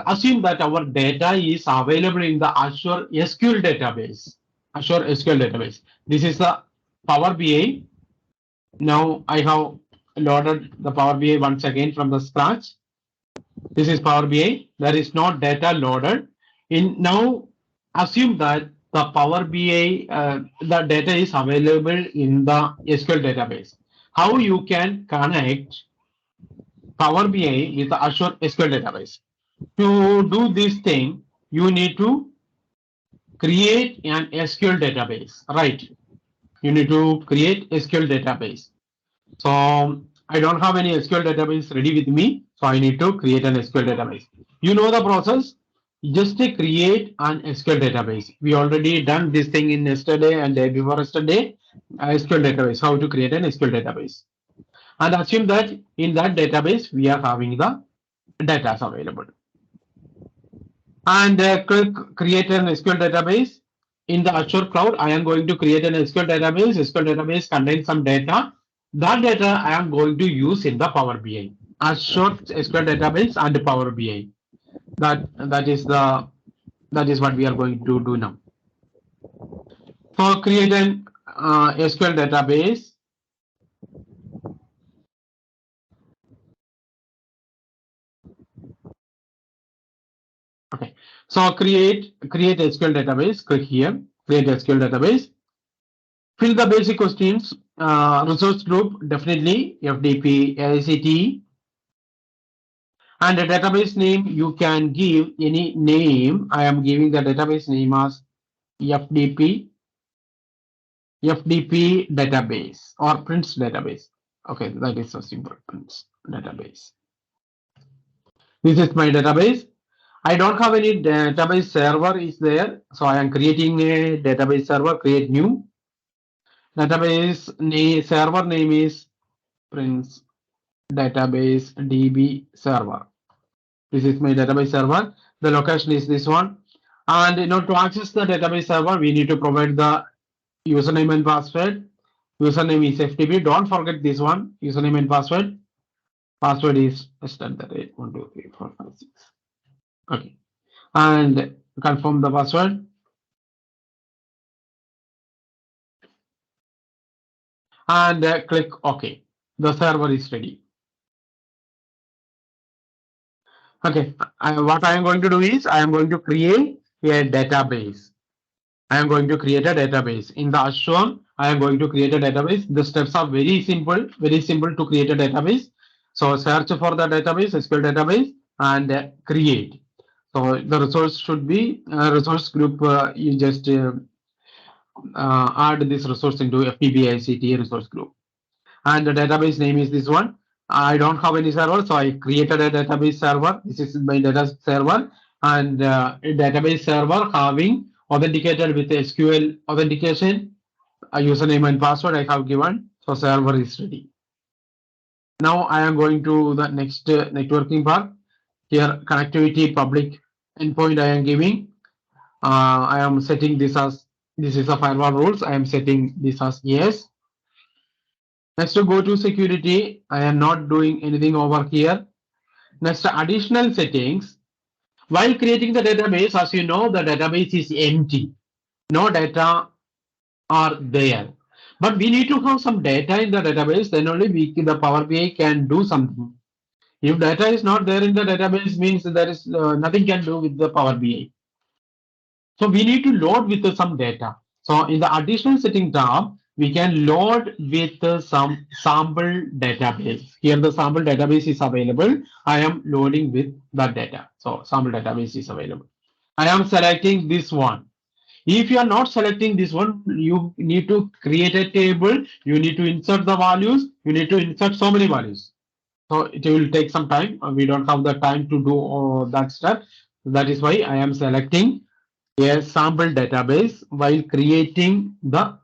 assume that our data is available in the Azure SQL database. Azure SQL database. This is the Power BI. Now I have loaded the Power BI once again from the scratch. This is Power BI. There is no data loaded. Now assume that the Power BI, the data is available in the SQL database. How you can connect Power BI with the Azure SQL database? To do this thing, you need to create an SQL database, right? You need to create SQL database. So I don't have any SQL database ready with me, so I need to create an SQL database. You know the process. Just create an SQL database. We already done this thing in yesterday and day before yesterday. SQL database. How to create an SQL database, and assume that in that database we are having the data available. And click create an SQL database. In the Azure cloud, I am going to create an SQL database. SQL database contains some data. That data I am going to use in the Power BI. Azure SQL database and Power BI. That is what we are going to do now. So create an SQL database. Okay. So create SQL database. Click here. Create SQL database. Fill the basic questions. Resource group, definitely FDP, AICT. And the database name, you can give any name. I am giving the database name as FDP database or Prince database. Okay, that is so simple. Prince database. This is my database. I don't have any database server is there. So I am creating a database server, create new. Database name, server name is Prince database DB server. This is my database server. The location is this one. And to access the database server, we need to provide the username and password. Username is FTP. Don't forget this one. Username and password. Password is @1 2 3 4 5 6. Okay. And confirm the password. And click OK. The server is ready. Okay. What I am going to do is I am going to create a database. I am going to create a database. In the Azure, I am going to create a database. The steps are very simple to create a database. So search for the database, SQL database, and create. So the resource should be resource group. You just add this resource into FTBICT resource group. And the database name is this one. I don't have any server, so I created a database server. This is my data server, and a database server having authenticated with SQL authentication, a username and password I have given. So server is ready. Now I am going to the next networking part. Here connectivity public endpoint I am giving. I am setting this as, this is a firewall rules. I am setting this as yes. Next to go to security, I am not doing anything over here. Next to additional settings. While creating the database, as you know, the database is empty. No data are there. But we need to have some data in the database, then only the Power BI can do something. If data is not there in the database, means there is nothing can do with the Power BI. So we need to load with some data. So in the additional setting tab, we can load with some sample database. Here the sample database is available. I am loading with that data. So sample database is available. I am selecting this one. If you are not selecting this one, you need to create a table. You need to insert the values. You need to insert so many values. So it will take some time. We don't have the time to do that step. That is why I am selecting a sample database while creating the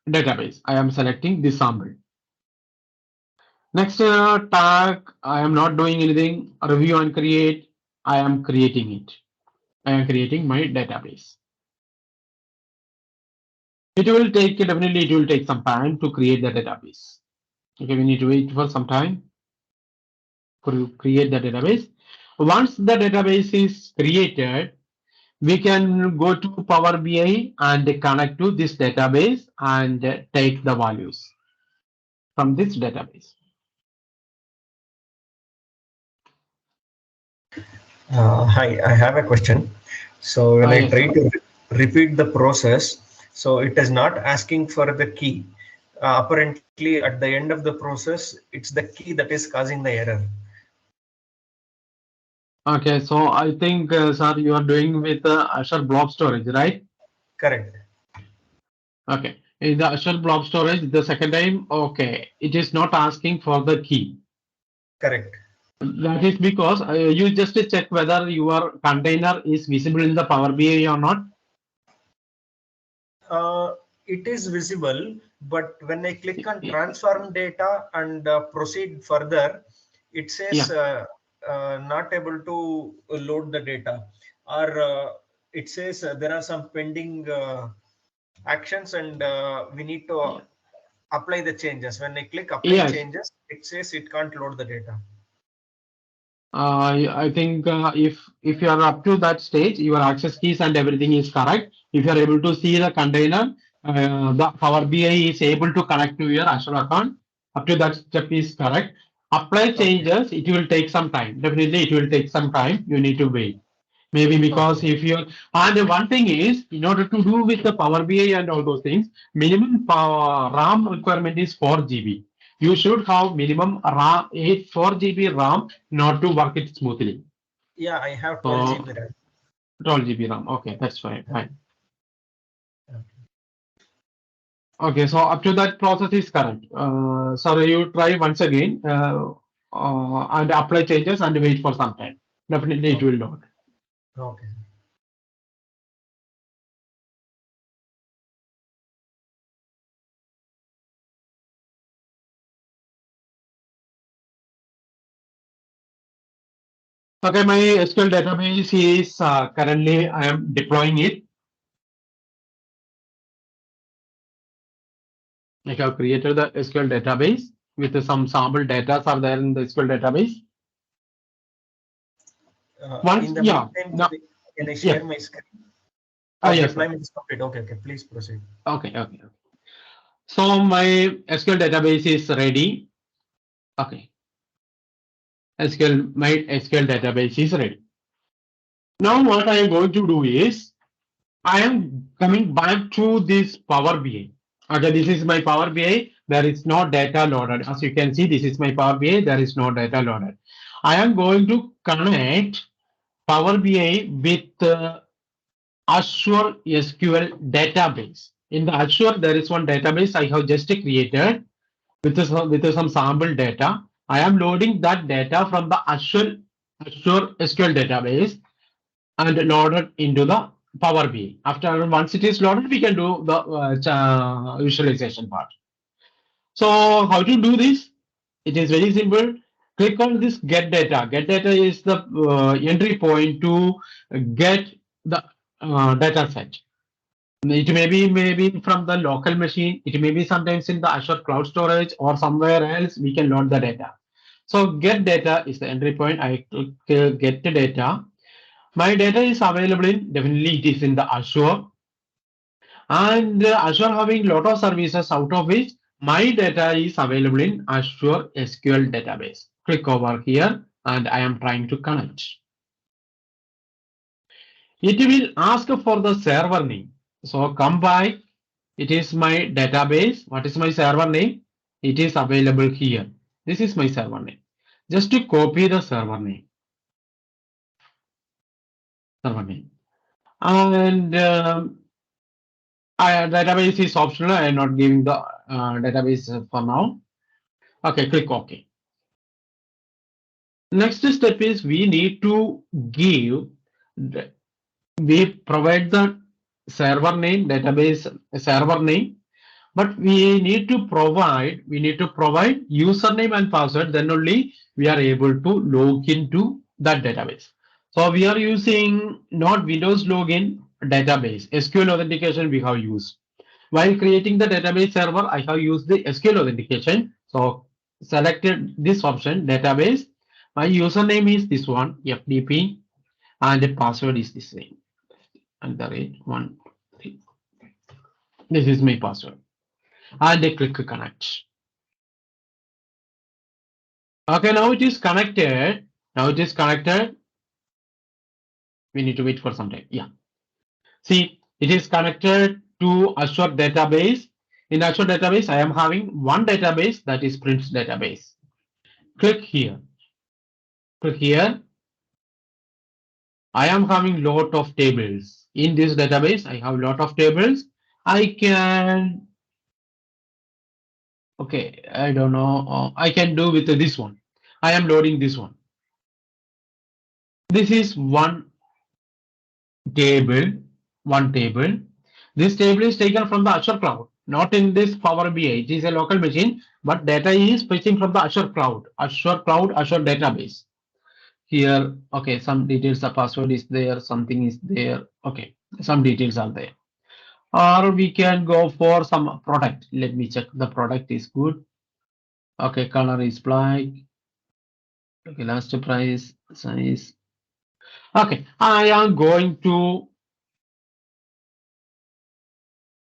database. I am selecting this sample. Next tag, I am not doing anything. Review and create. I am creating it. I am creating my database. It will take, definitely it will take some time to create the database. Okay, we need to wait for some time to create the database. Once the database is created, we can go to Power BI and connect to this database and take the values from this database. Hi, I have a question. So when I Yes, try sir. to repeat the process, so it is not asking for the key. Apparently, at the end of the process, it's the key that is causing the error. Okay, so I think, sir, you are doing with Azure Blob Storage, right? Correct. Okay. In the Azure Blob Storage, the second time, okay, it is not asking for the key. Correct. That is because you just check whether your container is visible in the Power BI or not. It is visible, but when I click on transform data and proceed further, it says not able to load the data, or it says there are some pending actions and we need to apply the changes. When I click apply changes, it says it can't load the data. I think if you are up to that stage, your access keys and everything is correct. If you are able to see the container, the Power BI is able to connect to your Azure account. Up to that step is correct. Apply changes, it will take some time. Definitely, it will take some time. You need to wait. Maybe because if you and one thing is, in order to do with the Power BI and all those things, minimum RAM requirement is 4 GB. You should have minimum RAM 4 GB RAM not to work it smoothly. Yeah, I have 12 GB RAM. 12 GB RAM. Okay, that's fine. Fine. Okay, so up to that process is correct. So you try once again and apply changes and wait for some time. Definitely it will load. Okay. Okay, my SQL database is currently I am deploying it. I have created the SQL database with some sample data are there in the SQL database. In the meantime, can I share my screen? Yes, deployment is complete. Okay, please proceed. Okay. So my SQL database is ready. Okay. My SQL database is ready. Now what I am going to do is I am coming back to this Power BI. Okay, this is my Power BI. There is no data loaded. As you can see, this is my Power BI. There is no data loaded. I am going to connect Power BI with Azure SQL database. In the Azure, there is one database I have just created with some sample data. I am loading that data from the Azure SQL database and loaded into the Power BI. After once it is loaded, we can do the visualization part. So how to do this? It is very simple. Click on this get data. Get data is the entry point to get the data set. It may be from the local machine. It may be sometimes in the Azure Cloud Storage or somewhere else we can load the data. So get data is the entry point. I click get the data. My data is available in, definitely it is in the Azure. And Azure having lot of services, out of which my data is available in Azure SQL database. Click over here and I am trying to connect. It will ask for the server name. So come back. It is my database. What is my server name? It is available here. This is my server name. Just to copy the server name. And database is optional. I am not giving the database for now. Okay, click OK. Next step is we need to we provide the server name, database server name, but we need to provide username and password. Then only we are able to log into that database. So we are using not Windows login database. SQL authentication we have used. While creating the database server, I have used the SQL authentication. So selected this option, database, My username is this one, FDP, and the password is the same. And the rate 1, 3. This is my password. And I click connect. Okay, now it is connected. Now it is connected. We need to wait for some time. Yeah. See, it is connected to Azure database. In Azure database, I am having one database, that is Prince database. Click here. Click here. I am having lot of tables. In this database, I have lot of tables. I can, okay, I don't know. I can do with this one. I am loading this one. This is one table. This table is taken from the Azure cloud, not in this Power BI. It is a local machine, but data is fetching from the Azure cloud, Azure database. Here, okay, some details, the password is there, something is there. Okay, some details are there. Or we can go for some product. Let me check the product is good. Okay, color is black. Okay, last price, size. Okay, I am going to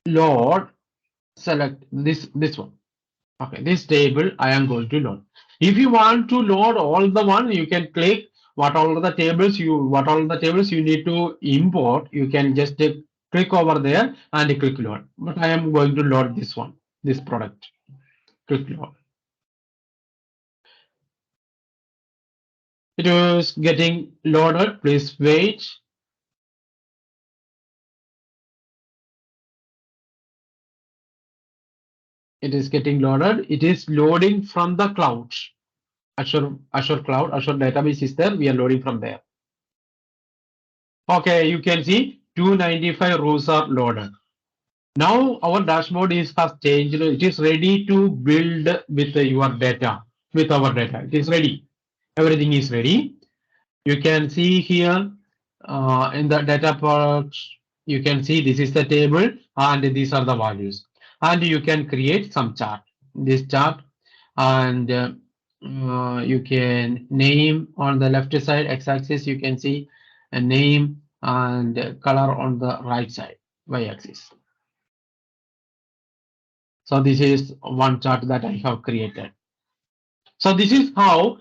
load, select this one. Okay, this table I am going to load. If you want to load all the one, you can click what all the tables you need to import. You can just click over there and click load. But I am going to load this one, this product. Click load. It is getting loaded. Please wait. It is getting loaded. It is loading from the cloud. Azure cloud, Azure database is there. We are loading from there. Okay, you can see 295 rows are loaded. Now our dashboard has changed. It is ready to build with your data, with our data. It is ready. Everything is ready. You can see here in the data part, you can see this is the table and these are the values. And you can create some chart. This chart, and you can name on the left side x-axis. You can see a name and color on the right side y-axis. So this is one chart that I have created. So this is how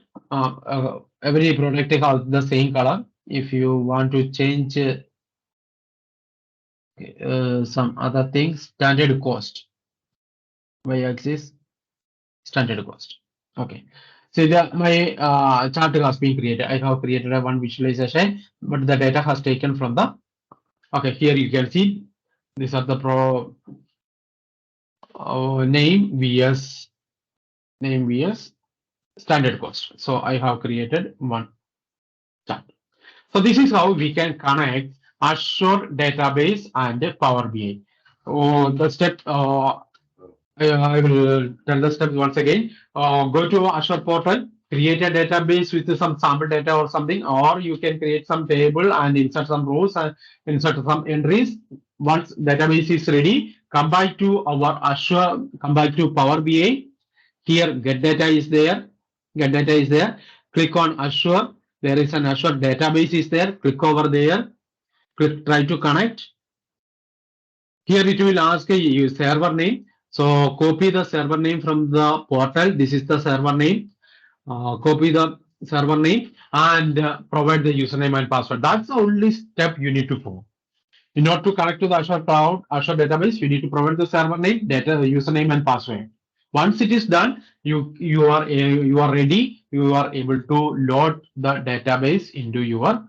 every product has the same color. If you want to change some other things, standard cost, y-axis, standard cost. Okay. So my chart has been created. I have created a one visualization, but the data has taken from the. Okay, here you can see these are the name VS standard cost. So I have created one chart. So this is how we can connect Azure database and Power BI. The step I will tell the steps once again. Go to Azure portal, create a database with some sample data or something, or you can create some table and insert some rows and insert some entries. Once database is ready, come back to our Azure, come back to Power BI. Here, get data is there. Click on Azure. There is an Azure database is there. Click over there. Click try to connect. Here it will ask you server name. So copy the server name from the portal. This is the server name. Copy the server name and provide the username and password. That's the only step you need to follow. In order to connect to the Azure cloud, Azure database, you need to provide the server name, data, username, and password. Once it is done, you are ready. You are able to load the database into your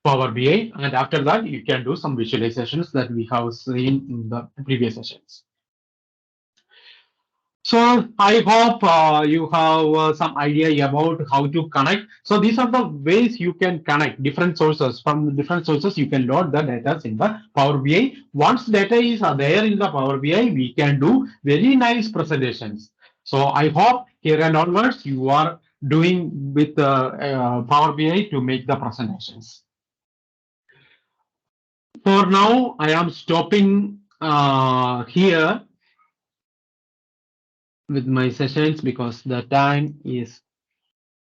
Power BI, and after that, you can do some visualizations that we have seen in the previous sessions. So I hope you have some idea about how to connect. So these are the ways you can connect different sources. From different sources, you can load the data in the Power BI. Once data is there in the Power BI, we can do very nice presentations. So I hope here and onwards you are doing with Power BI to make the presentations. For now, I am stopping here with my sessions because the time is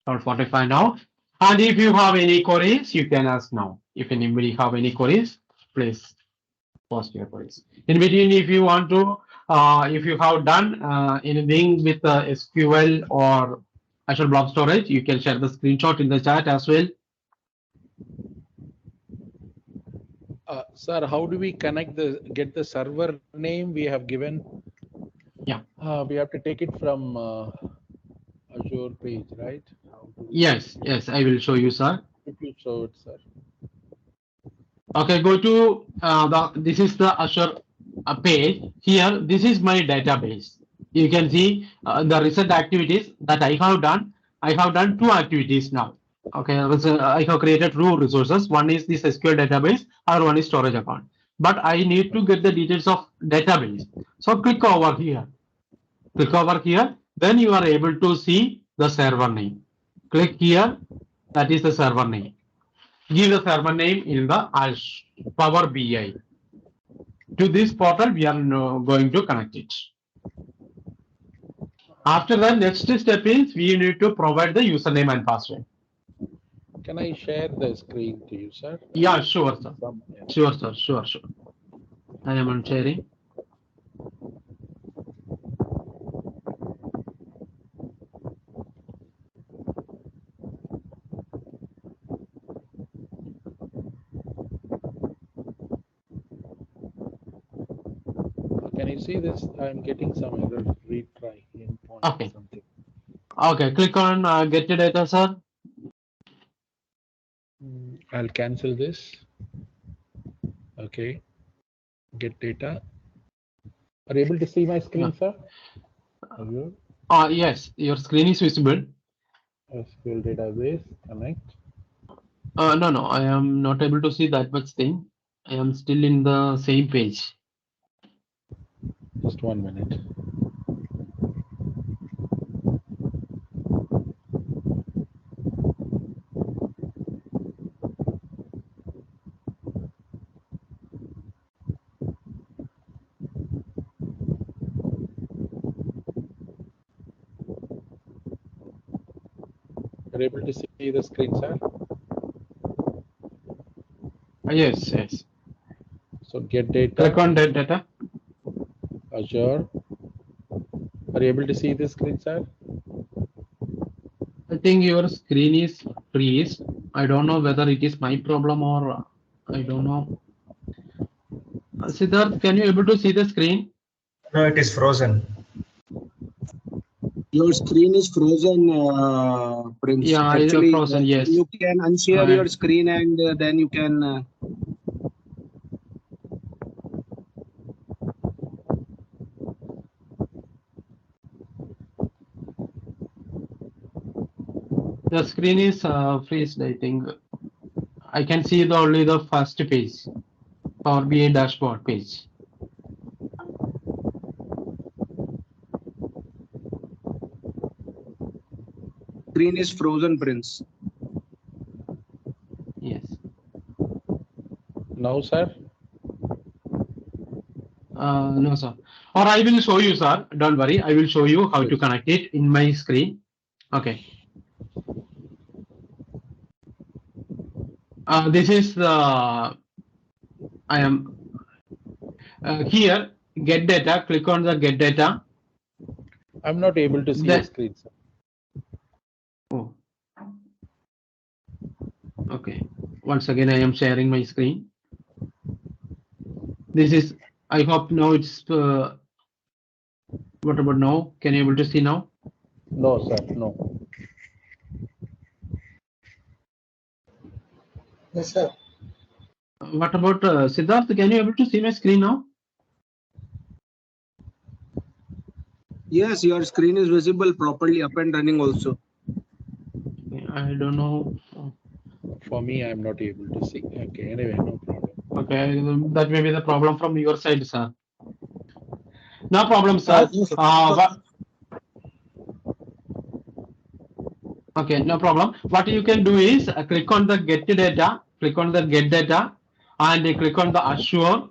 12:45 now. And if you have any queries, you can ask now. If anybody have any queries, please post your queries. In between, if you want to, if you have done anything with SQL or Azure Blob Storage, you can share the screenshot in the chat as well. Sir, how do we get the server name we have given? Yeah. We have to take it from Azure page, right? Yes, I will show you, sir. If you show it, sir. Okay, go to this is the Azure page. Here, this is my database. You can see the recent activities that I have done. I have done 2 activities now. Okay, I have created 2 resources. One is this SQL database, other one is storage account. But I need to get the details of database. So click over here. Click over here. Then you are able to see the server name. Click here. That is the server name. Give the server name in the Power BI. To this portal, we are now going to connect it. After that, next step is we need to provide the username and password. Can I share the screen to you, sir? Yeah, sure, sir. Sure, sir. Sure. I am on sharing. Can you see this? I'm getting some error. Retry endpoint Okay. something. Okay, click on get the data, sir. I'll cancel this. Okay. Get data. Are you able to see my screen, sir? Yes, your screen is visible. SQL database, connect. No, I am not able to see that much thing. I am still in the same page. Just 1 minute. Are you able to see the screen, sir? Yes. So get data. Click on that data. Azure. Are you able to see this screen, sir? I think your screen is freeze. I don't know whether it is my problem or I don't know. Siddharth, can you able to see the screen? No, it is frozen. Your screen is frozen, Prince. Yeah, Actually, frozen. Yes. you can unshare your screen and then you can. The screen is freezed. I think I can see only the first page, Power BI dashboard page. Screen is frozen, Prince. Yes. Now, sir? No, sir. Or I will show you, sir. Don't worry. I will show you how to connect it in my screen. Okay. This is the. I am here. Get data. Click on the get data. I'm not able to see the screen, sir. Oh. Okay. Once again, I am sharing my screen. This is. I hope now it's. What about now? Can you able to see now? No, sir. No. Yes, sir. What about Siddharth? Can you able to see my screen now? Yes, your screen is visible properly, up and running also. I don't know. For me, I'm not able to see. Okay, anyway, no problem. Okay, that may be the problem from your side, sir. No problem, sir. Okay, no problem. What you can do is click on the get data, click on the get data, and click on the Azure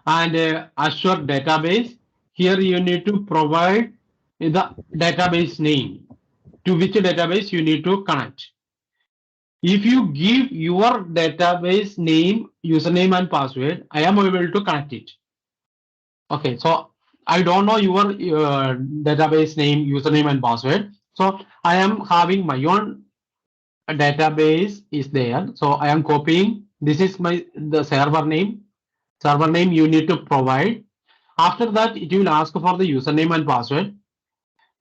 and Azure database. Here you need to provide the database name. to which database you need to connect. If you give your database name, username and password, I am able to connect it. Okay, so I don't know your database name, username and password. So I am having my own database is there. So I am copying. This is the server name. Server name you need to provide. After that, it will ask for the username and password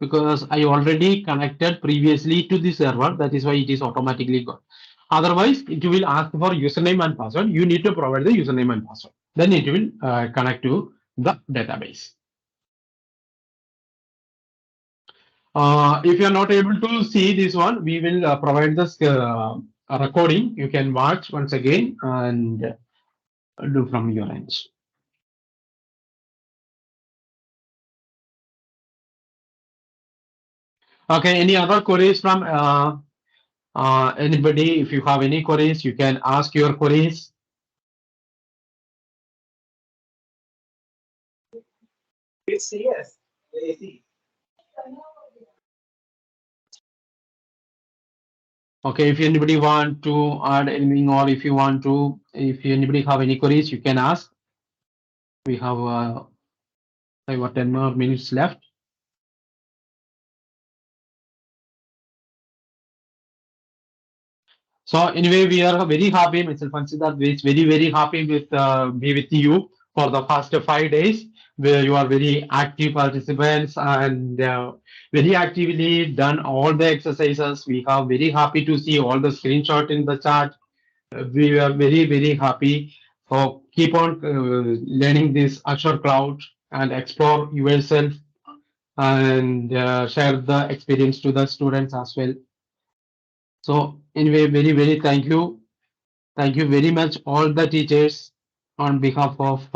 because I already connected previously to the server. That is why it is automatically got. Otherwise, it will ask for username and password. You need to provide the username and password. Then it will connect to the database. If you are not able to see this one, we will provide this recording. You can watch once again and do from your end. Okay, any other queries from anybody? If you have any queries, you can ask your queries. Yes. Okay, if anybody want to add anything, or if anybody have any queries, you can ask. We have 5 or 10 more minutes left. So anyway, we are very happy. Myself and Siddharth is very happy with be with you for the past 5 days, where you are very active participants and very actively done all the exercises. We are very happy to see all the screenshot in the chat. We are very happy. So keep on learning this Azure Cloud and explore yourself and share the experience to the students as well. So anyway, very thank you. Thank you very much, all the teachers, on behalf of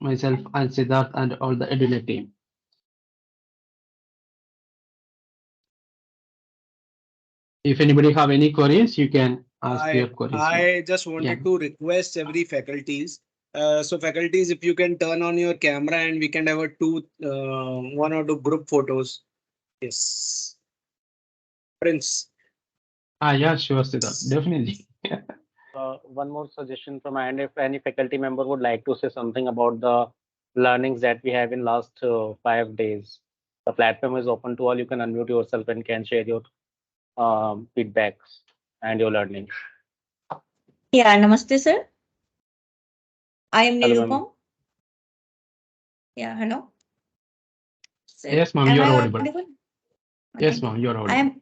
myself and Siddharth and all the EduNet team. If anybody have any queries, you can ask your queries. I just wanted to request every faculties. So faculties, if you can turn on your camera and we can have one or two group photos. Yes. Prince. Yeah, sure, Siddharth, definitely. One more suggestion from my end. If any faculty member would like to say something about the learnings that we have in last 5 days, the platform is open to all. You can unmute yourself and can share your feedbacks and your learning. Yeah, namaste, sir. I am Hello, Nirupam. Yeah, hello. Sir, Yes, ma'am, you're audible. Yes, ma'am, you're audible.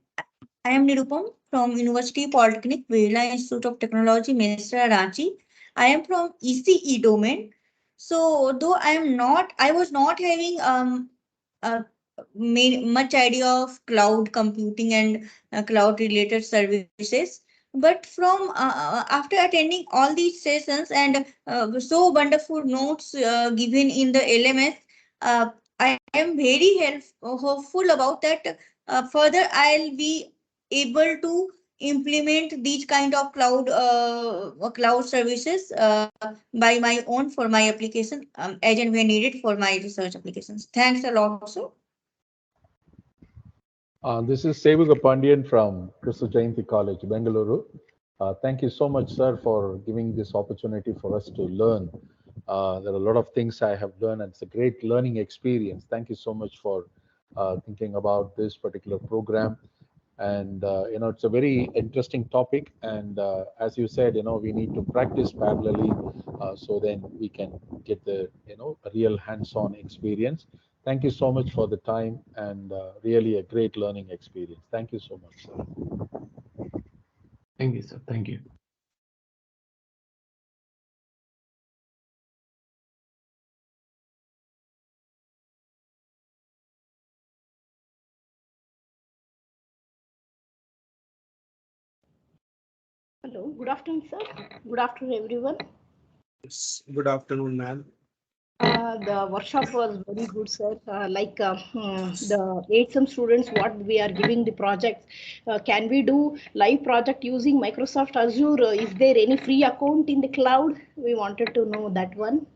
I am Nirupam from University Polytechnic, Birla Institute of Technology, Mesra, Ranchi. I am from ECE domain. So though I was not having much idea of cloud computing and cloud related services. But from after attending all these sessions and so wonderful notes given in the LMS, I am very hopeful about that. Further, I'll be able to implement these kind of cloud services by my own for my application as and when needed for my research applications. Thanks a lot, sir. This is Sevuga Pandian from Christu Jayanti College, Bengaluru. Thank you so much, sir, for giving this opportunity for us to learn. There are a lot of things I have learned, and it's a great learning experience. Thank you so much for thinking about this particular program. And it's a very interesting topic. And as you said, we need to practice parallelly, so then we can get the a real hands-on experience. Thank you so much for the time, and really a great learning experience. Thank you so much, sir. Thank you, sir. Thank you. Hello, good afternoon, sir. Good afternoon, everyone. Yes, good afternoon, ma'am. The workshop was very good, sir. The 8th students, what we are giving the projects, can we do live project using Microsoft Azure? Is there any free account in the cloud? We wanted to know that one.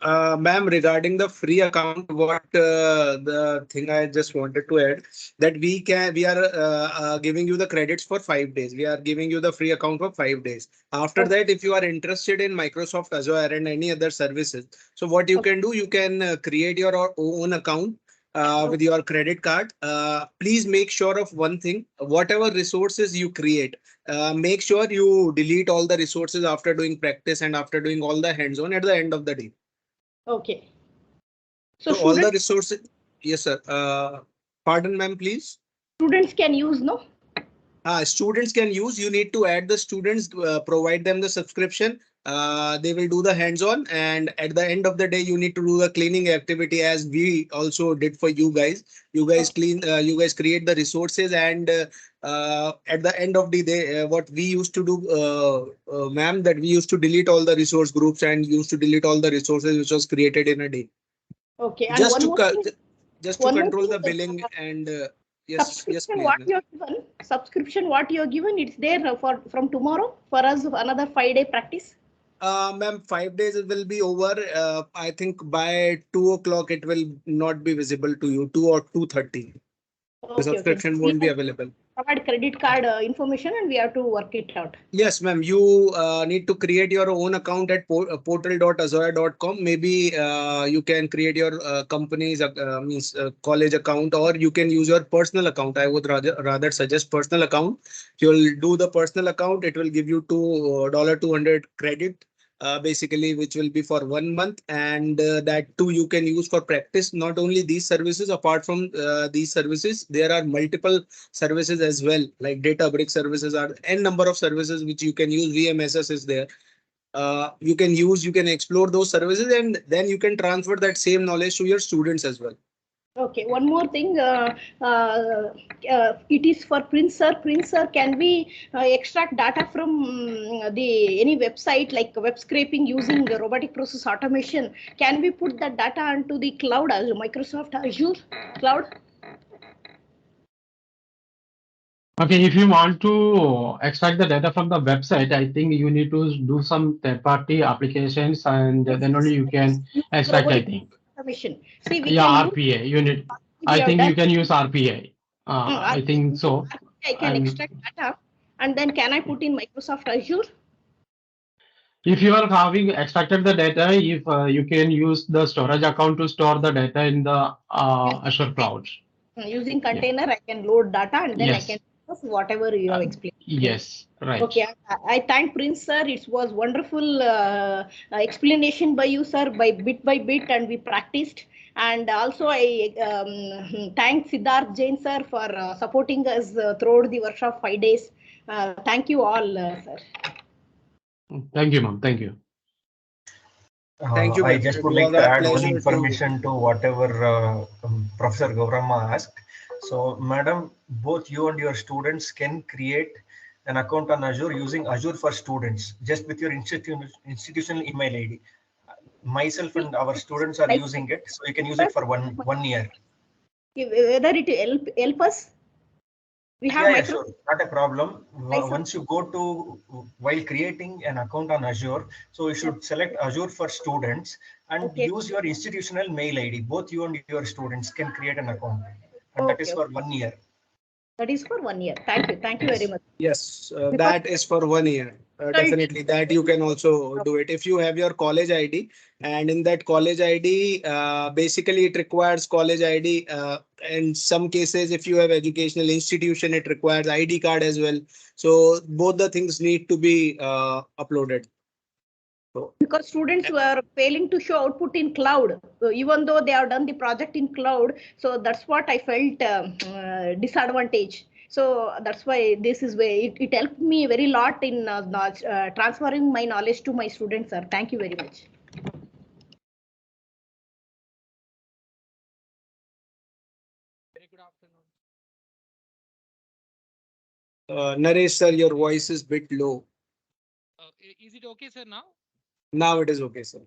Ma'am, regarding the free account, what the thing I just wanted to add, that we are giving you the credits for 5 days. We are giving you the free account for 5 days. After Okay. that, if you are interested in Microsoft Azure and any other services, so what you Okay. can do, you can create your own account with your credit card. Please make sure of one thing: whatever resources you create, make sure you delete all the resources after doing practice and after doing all the hands-on at the end of the day. Okay. So So all the students resources, yes, sir. Pardon, ma'am, please. students can use, no? Students can use. You need to add the students, provide them the subscription. They will do the hands-on, and at the end of the day, you need to do the cleaning activity as we also did for you guys. You guys Okay. clean. You guys create the resources, and at the end of the day, what we used to do, ma'am, that we used to delete all the resource groups and used to delete all the resources which was created in a day. Okay. And Just one to more thing. just to One more control thing. the billing and yes, Subscription please, what ma'am. you have given. Subscription what you have given. It's there for from tomorrow for us another 5 day practice. Ma'am, 5 days it will be over. I think by 2 o'clock it will not be visible to you. 2 or 2:30. The Okay. Okay. subscription We won't be have available. provide credit card information and we have to work it out. Yes, ma'am. You need to create your own account at portal.azure.com. Maybe you can create your company's means college account, or you can use your personal account. I would rather suggest personal account. You'll do the personal account. It will give you $200 credit. Basically, which will be for 1 month, and that too you can use for practice. Not only these services, apart from these services, there are multiple services as well, like Databricks services are n number of services which you can use. VMSS is there. You can use, you can explore those services, and then you can transfer that same knowledge to your students as well. Okay, one more thing. It is for Prince sir. Prince sir, can we extract data from the any website like web scraping using the robotic process automation? Can we put that data onto the cloud, Microsoft Azure cloud? Okay, if you want to extract the data from the website, I think you need to do some third-party applications, and Yes, then only you can use extract, I robotic think. automation. See, we Yeah, can use. RPA. You need. We I have think done. you can use RPA. I think Using so. RPA, I can And extract data, and then can I put in Microsoft Azure? if you are having extracted the data, if you can use the storage account to store the data in the Azure cloud. Using Yeah. container, I can load data and then I can Yes. whatever you have explained. Yes. Right. Okay, I thank Prince sir. It was wonderful explanation by you, sir, by bit, and we practiced. And also, I thank Siddharth Jain sir for supporting us throughout the workshop 5 days. Thank you all, sir. Thank you, ma'am. Thank you. Thank you, I ma'am. just It would was like to our add one pleasure to. information to whatever Professor Gaurama asked. So, madam, both you and your students can create an account on Azure using Azure for Students, just with your institutional email ID. Myself and our students are Like, using it, so you can use it for one year. whether it help us, we have Yeah, micro. sure. Not a problem. License. Once you go to, while creating an account on Azure, so you should select Azure for Students and Okay. use your institutional mail ID. Both you and your students can create an account, and that is Okay. for 1 year. That is for 1 year. Thank you. Thank you very much. Yes, Because that is for 1 year. Definitely, that you can also do it if you have your college ID, and in that college ID, basically it requires college ID. In some cases, if you have educational institution, it requires ID card as well. So both the things need to be uploaded. So, because students were failing to show output in cloud, even though they have done the project in cloud. So that's what I felt disadvantage. So that's why this is where it helped me very lot in transferring my knowledge to my students, sir. Thank you very much. Very good afternoon. Naresh sir, your voice is bit low. Is it okay, sir, now? Now it is okay, sir.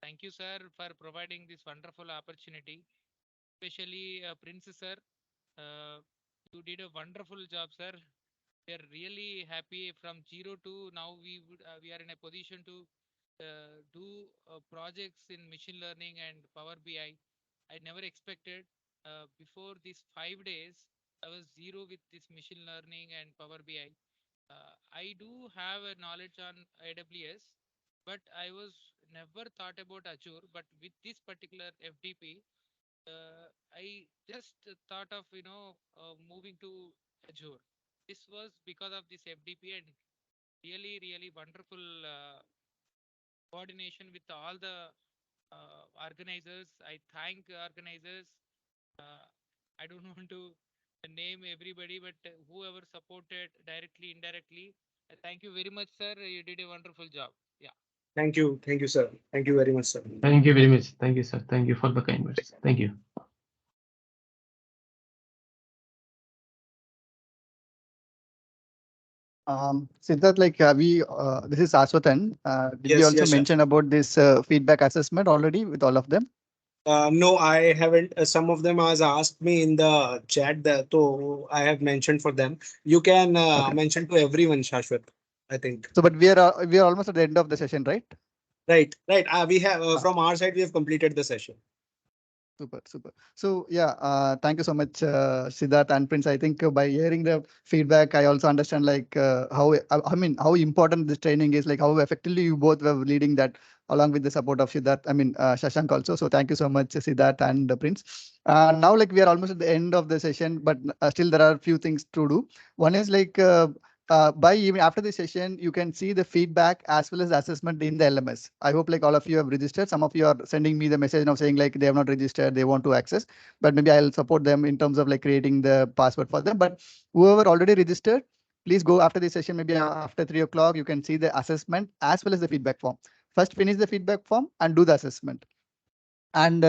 Thank you, sir, for providing this wonderful opportunity. Especially Prince, sir. You did a wonderful job, sir. We are really happy from zero to now we are in a position to do projects in machine learning and Power BI. I never expected. Before these 5 days, I was zero with this machine learning and Power BI. I do have a knowledge on AWS, but I was never thought about Azure. But with this particular FDP, I just thought of moving to Azure. This was because of this FDP and really wonderful coordination with all the organizers. I thank organizers. Uh, I don't want to name everybody, but whoever supported directly, indirectly. Thank you very much, sir. You did a wonderful job. Yeah. Thank you, sir. Thank you very much, sir. Thank you very much. Thank you, sir. Thank you for the kind words. Thank you. Siddharth, like this is Aswathan. Did we Yes, also yes, sir. mention about this feedback assessment already with all of them? No, I haven't. Some of them has asked me in the chat that so I have mentioned for them. You can Okay. mention to everyone, Shashwat. I think. So, but we are almost at the end of the session, right? Right, right. We have Ah. from our side we have completed the session. Super. So yeah, thank you so much, Siddharth and Prince. I think by hearing the feedback, I also understand like how I mean how important this training is, like how effectively you both were leading that, along with the support of Siddharth. I mean Shashank also. So thank you so much, Siddharth and Prince. Now like we are almost at the end of the session, but still there are a few things to do. One is like by even after the session, you can see the feedback as well as the assessment in the LMS. I hope like all of you have registered. Some of you are sending me the message now saying like they have not registered, they want to access, but maybe I'll support them in terms of like creating the password for them. But whoever already registered, please go after the session, maybe after 3 o'clock, you can see the assessment as well as the feedback form. First finish the feedback form and do the assessment. And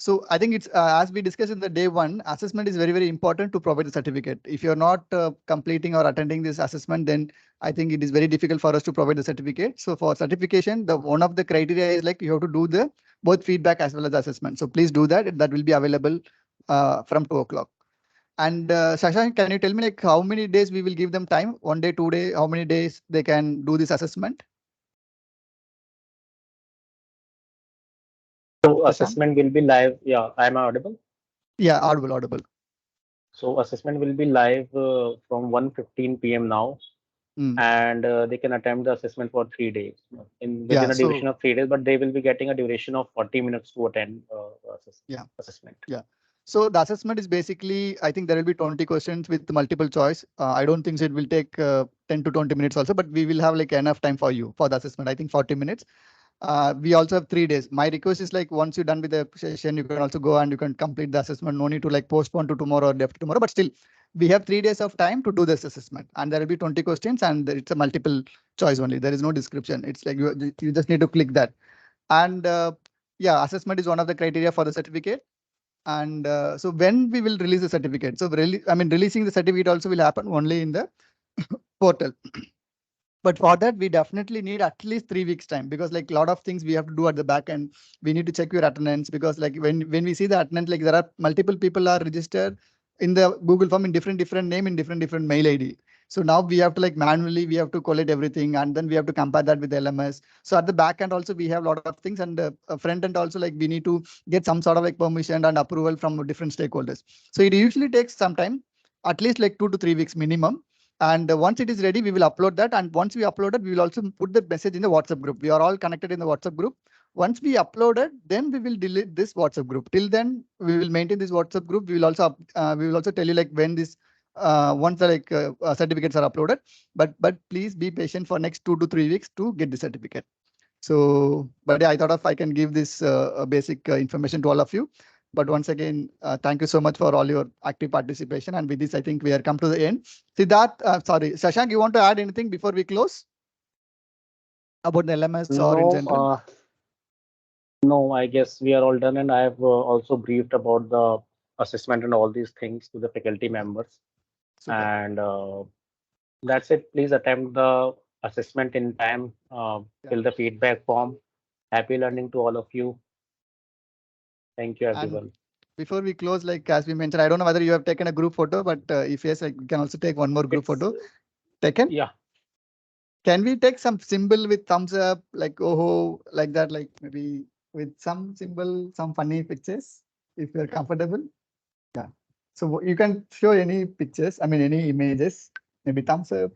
so I think it's as we discussed in the day one, assessment is very important to provide the certificate. If you're not completing or attending this assessment, then I think it is very difficult for us to provide the certificate. So for certification, the one of the criteria is like you have to do the both feedback as well as assessment. So please do that. That will be available from 2 o'clock. And Shashank, can you tell me like how many days we will give them time? 1 day, 2 day, how many days they can do this assessment? So assessment will be live. Yeah, I'm audible. Yeah, audible. So assessment will be live from 1:15 p.m. now, and they can attempt the assessment for 3 days within a duration of 3 days, but they will be getting a duration of 40 minutes to attend assessment. Yeah. So the assessment is basically, I think there will be 20 questions with multiple choice. I don't think it will take 10 to 20 minutes also, but we will have like enough time for you for the assessment. I think 40 minutes. We also have 3 days. My request is like once you're done with the session, you can also go and you can complete the assessment. No need to like postpone to tomorrow or day after tomorrow, but still we have 3 days of time to do this assessment, and there will be 20 questions and it's a multiple choice only. There is no description. It's like you just need to click that. And yeah, assessment is one of the criteria for the certificate. And so when we will release the certificate, so releasing the certificate also will happen only in the portal. But for that, we definitely need at least 3 weeks time, because like a lot of things we have to do at the back end. We need to check your attendance, because like when we see the attendance, like there are multiple people are registered in the Google form in different name in different mail ID. So now we have to like manually we have to collate everything, and then we have to compare that with LMS. So at the back end also we have a lot of things, and front end also like we need to get some sort of like permission and approval from different stakeholders. So it usually takes some time, at least like 2 to 3 weeks minimum. And once it is ready, we will upload that. And once we upload it, we will also put the message in the WhatsApp group. We are all connected in the WhatsApp group. Once we upload it, then we will delete this WhatsApp group. Till then, we will maintain this WhatsApp group. We will also tell you like when this once the certificates are uploaded. But please be patient for next 2 to 3 weeks to get the certificate. So, but yeah, I thought if I can give this basic information to all of you. But once again, thank you so much for all your active participation. And with this, I think we are come to the end. Siddharth, sorry, Shashank, you want to add anything before we close about the LMS or in general? No, I guess we are all done, and I have also briefed about the assessment and all these things to the faculty members. Super. And that's it. Please attempt the assessment in time. Fill the feedback form. Happy learning to all of you. Thank you, everyone. And before we close, like as we mentioned, I don't know whether you have taken a group photo, but if yes, like, we can also take one more group photo. Taken? Yeah. Can we take some symbol with thumbs up, like oh, like that, like maybe with some symbol, some funny pictures, if you're comfortable? Yeah. So you can show any pictures, I mean, any images, maybe thumbs up.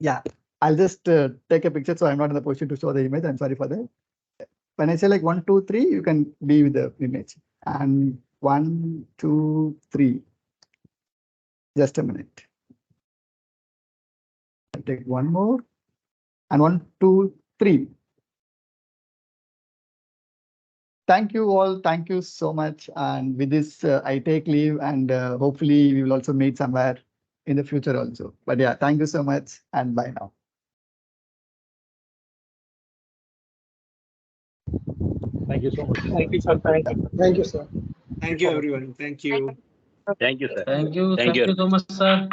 Yeah, I'll just take a picture. So I'm not in the position to show the image. I'm sorry for that. When I say like 1, 2, 3, you can be with the image. And 1, 2, 3. Just a minute. I'll take one more. And 1, 2, 3. Thank you all. Thank you so much. And with this, I take leave, and hopefully we will also meet somewhere in the future also. But yeah, thank you so much, and bye now. Thank you so much. Thank you, sir. Thank you. Thank you, sir. Thank you, everyone. Thank you. Thank you, sir. Thank you so much, sir.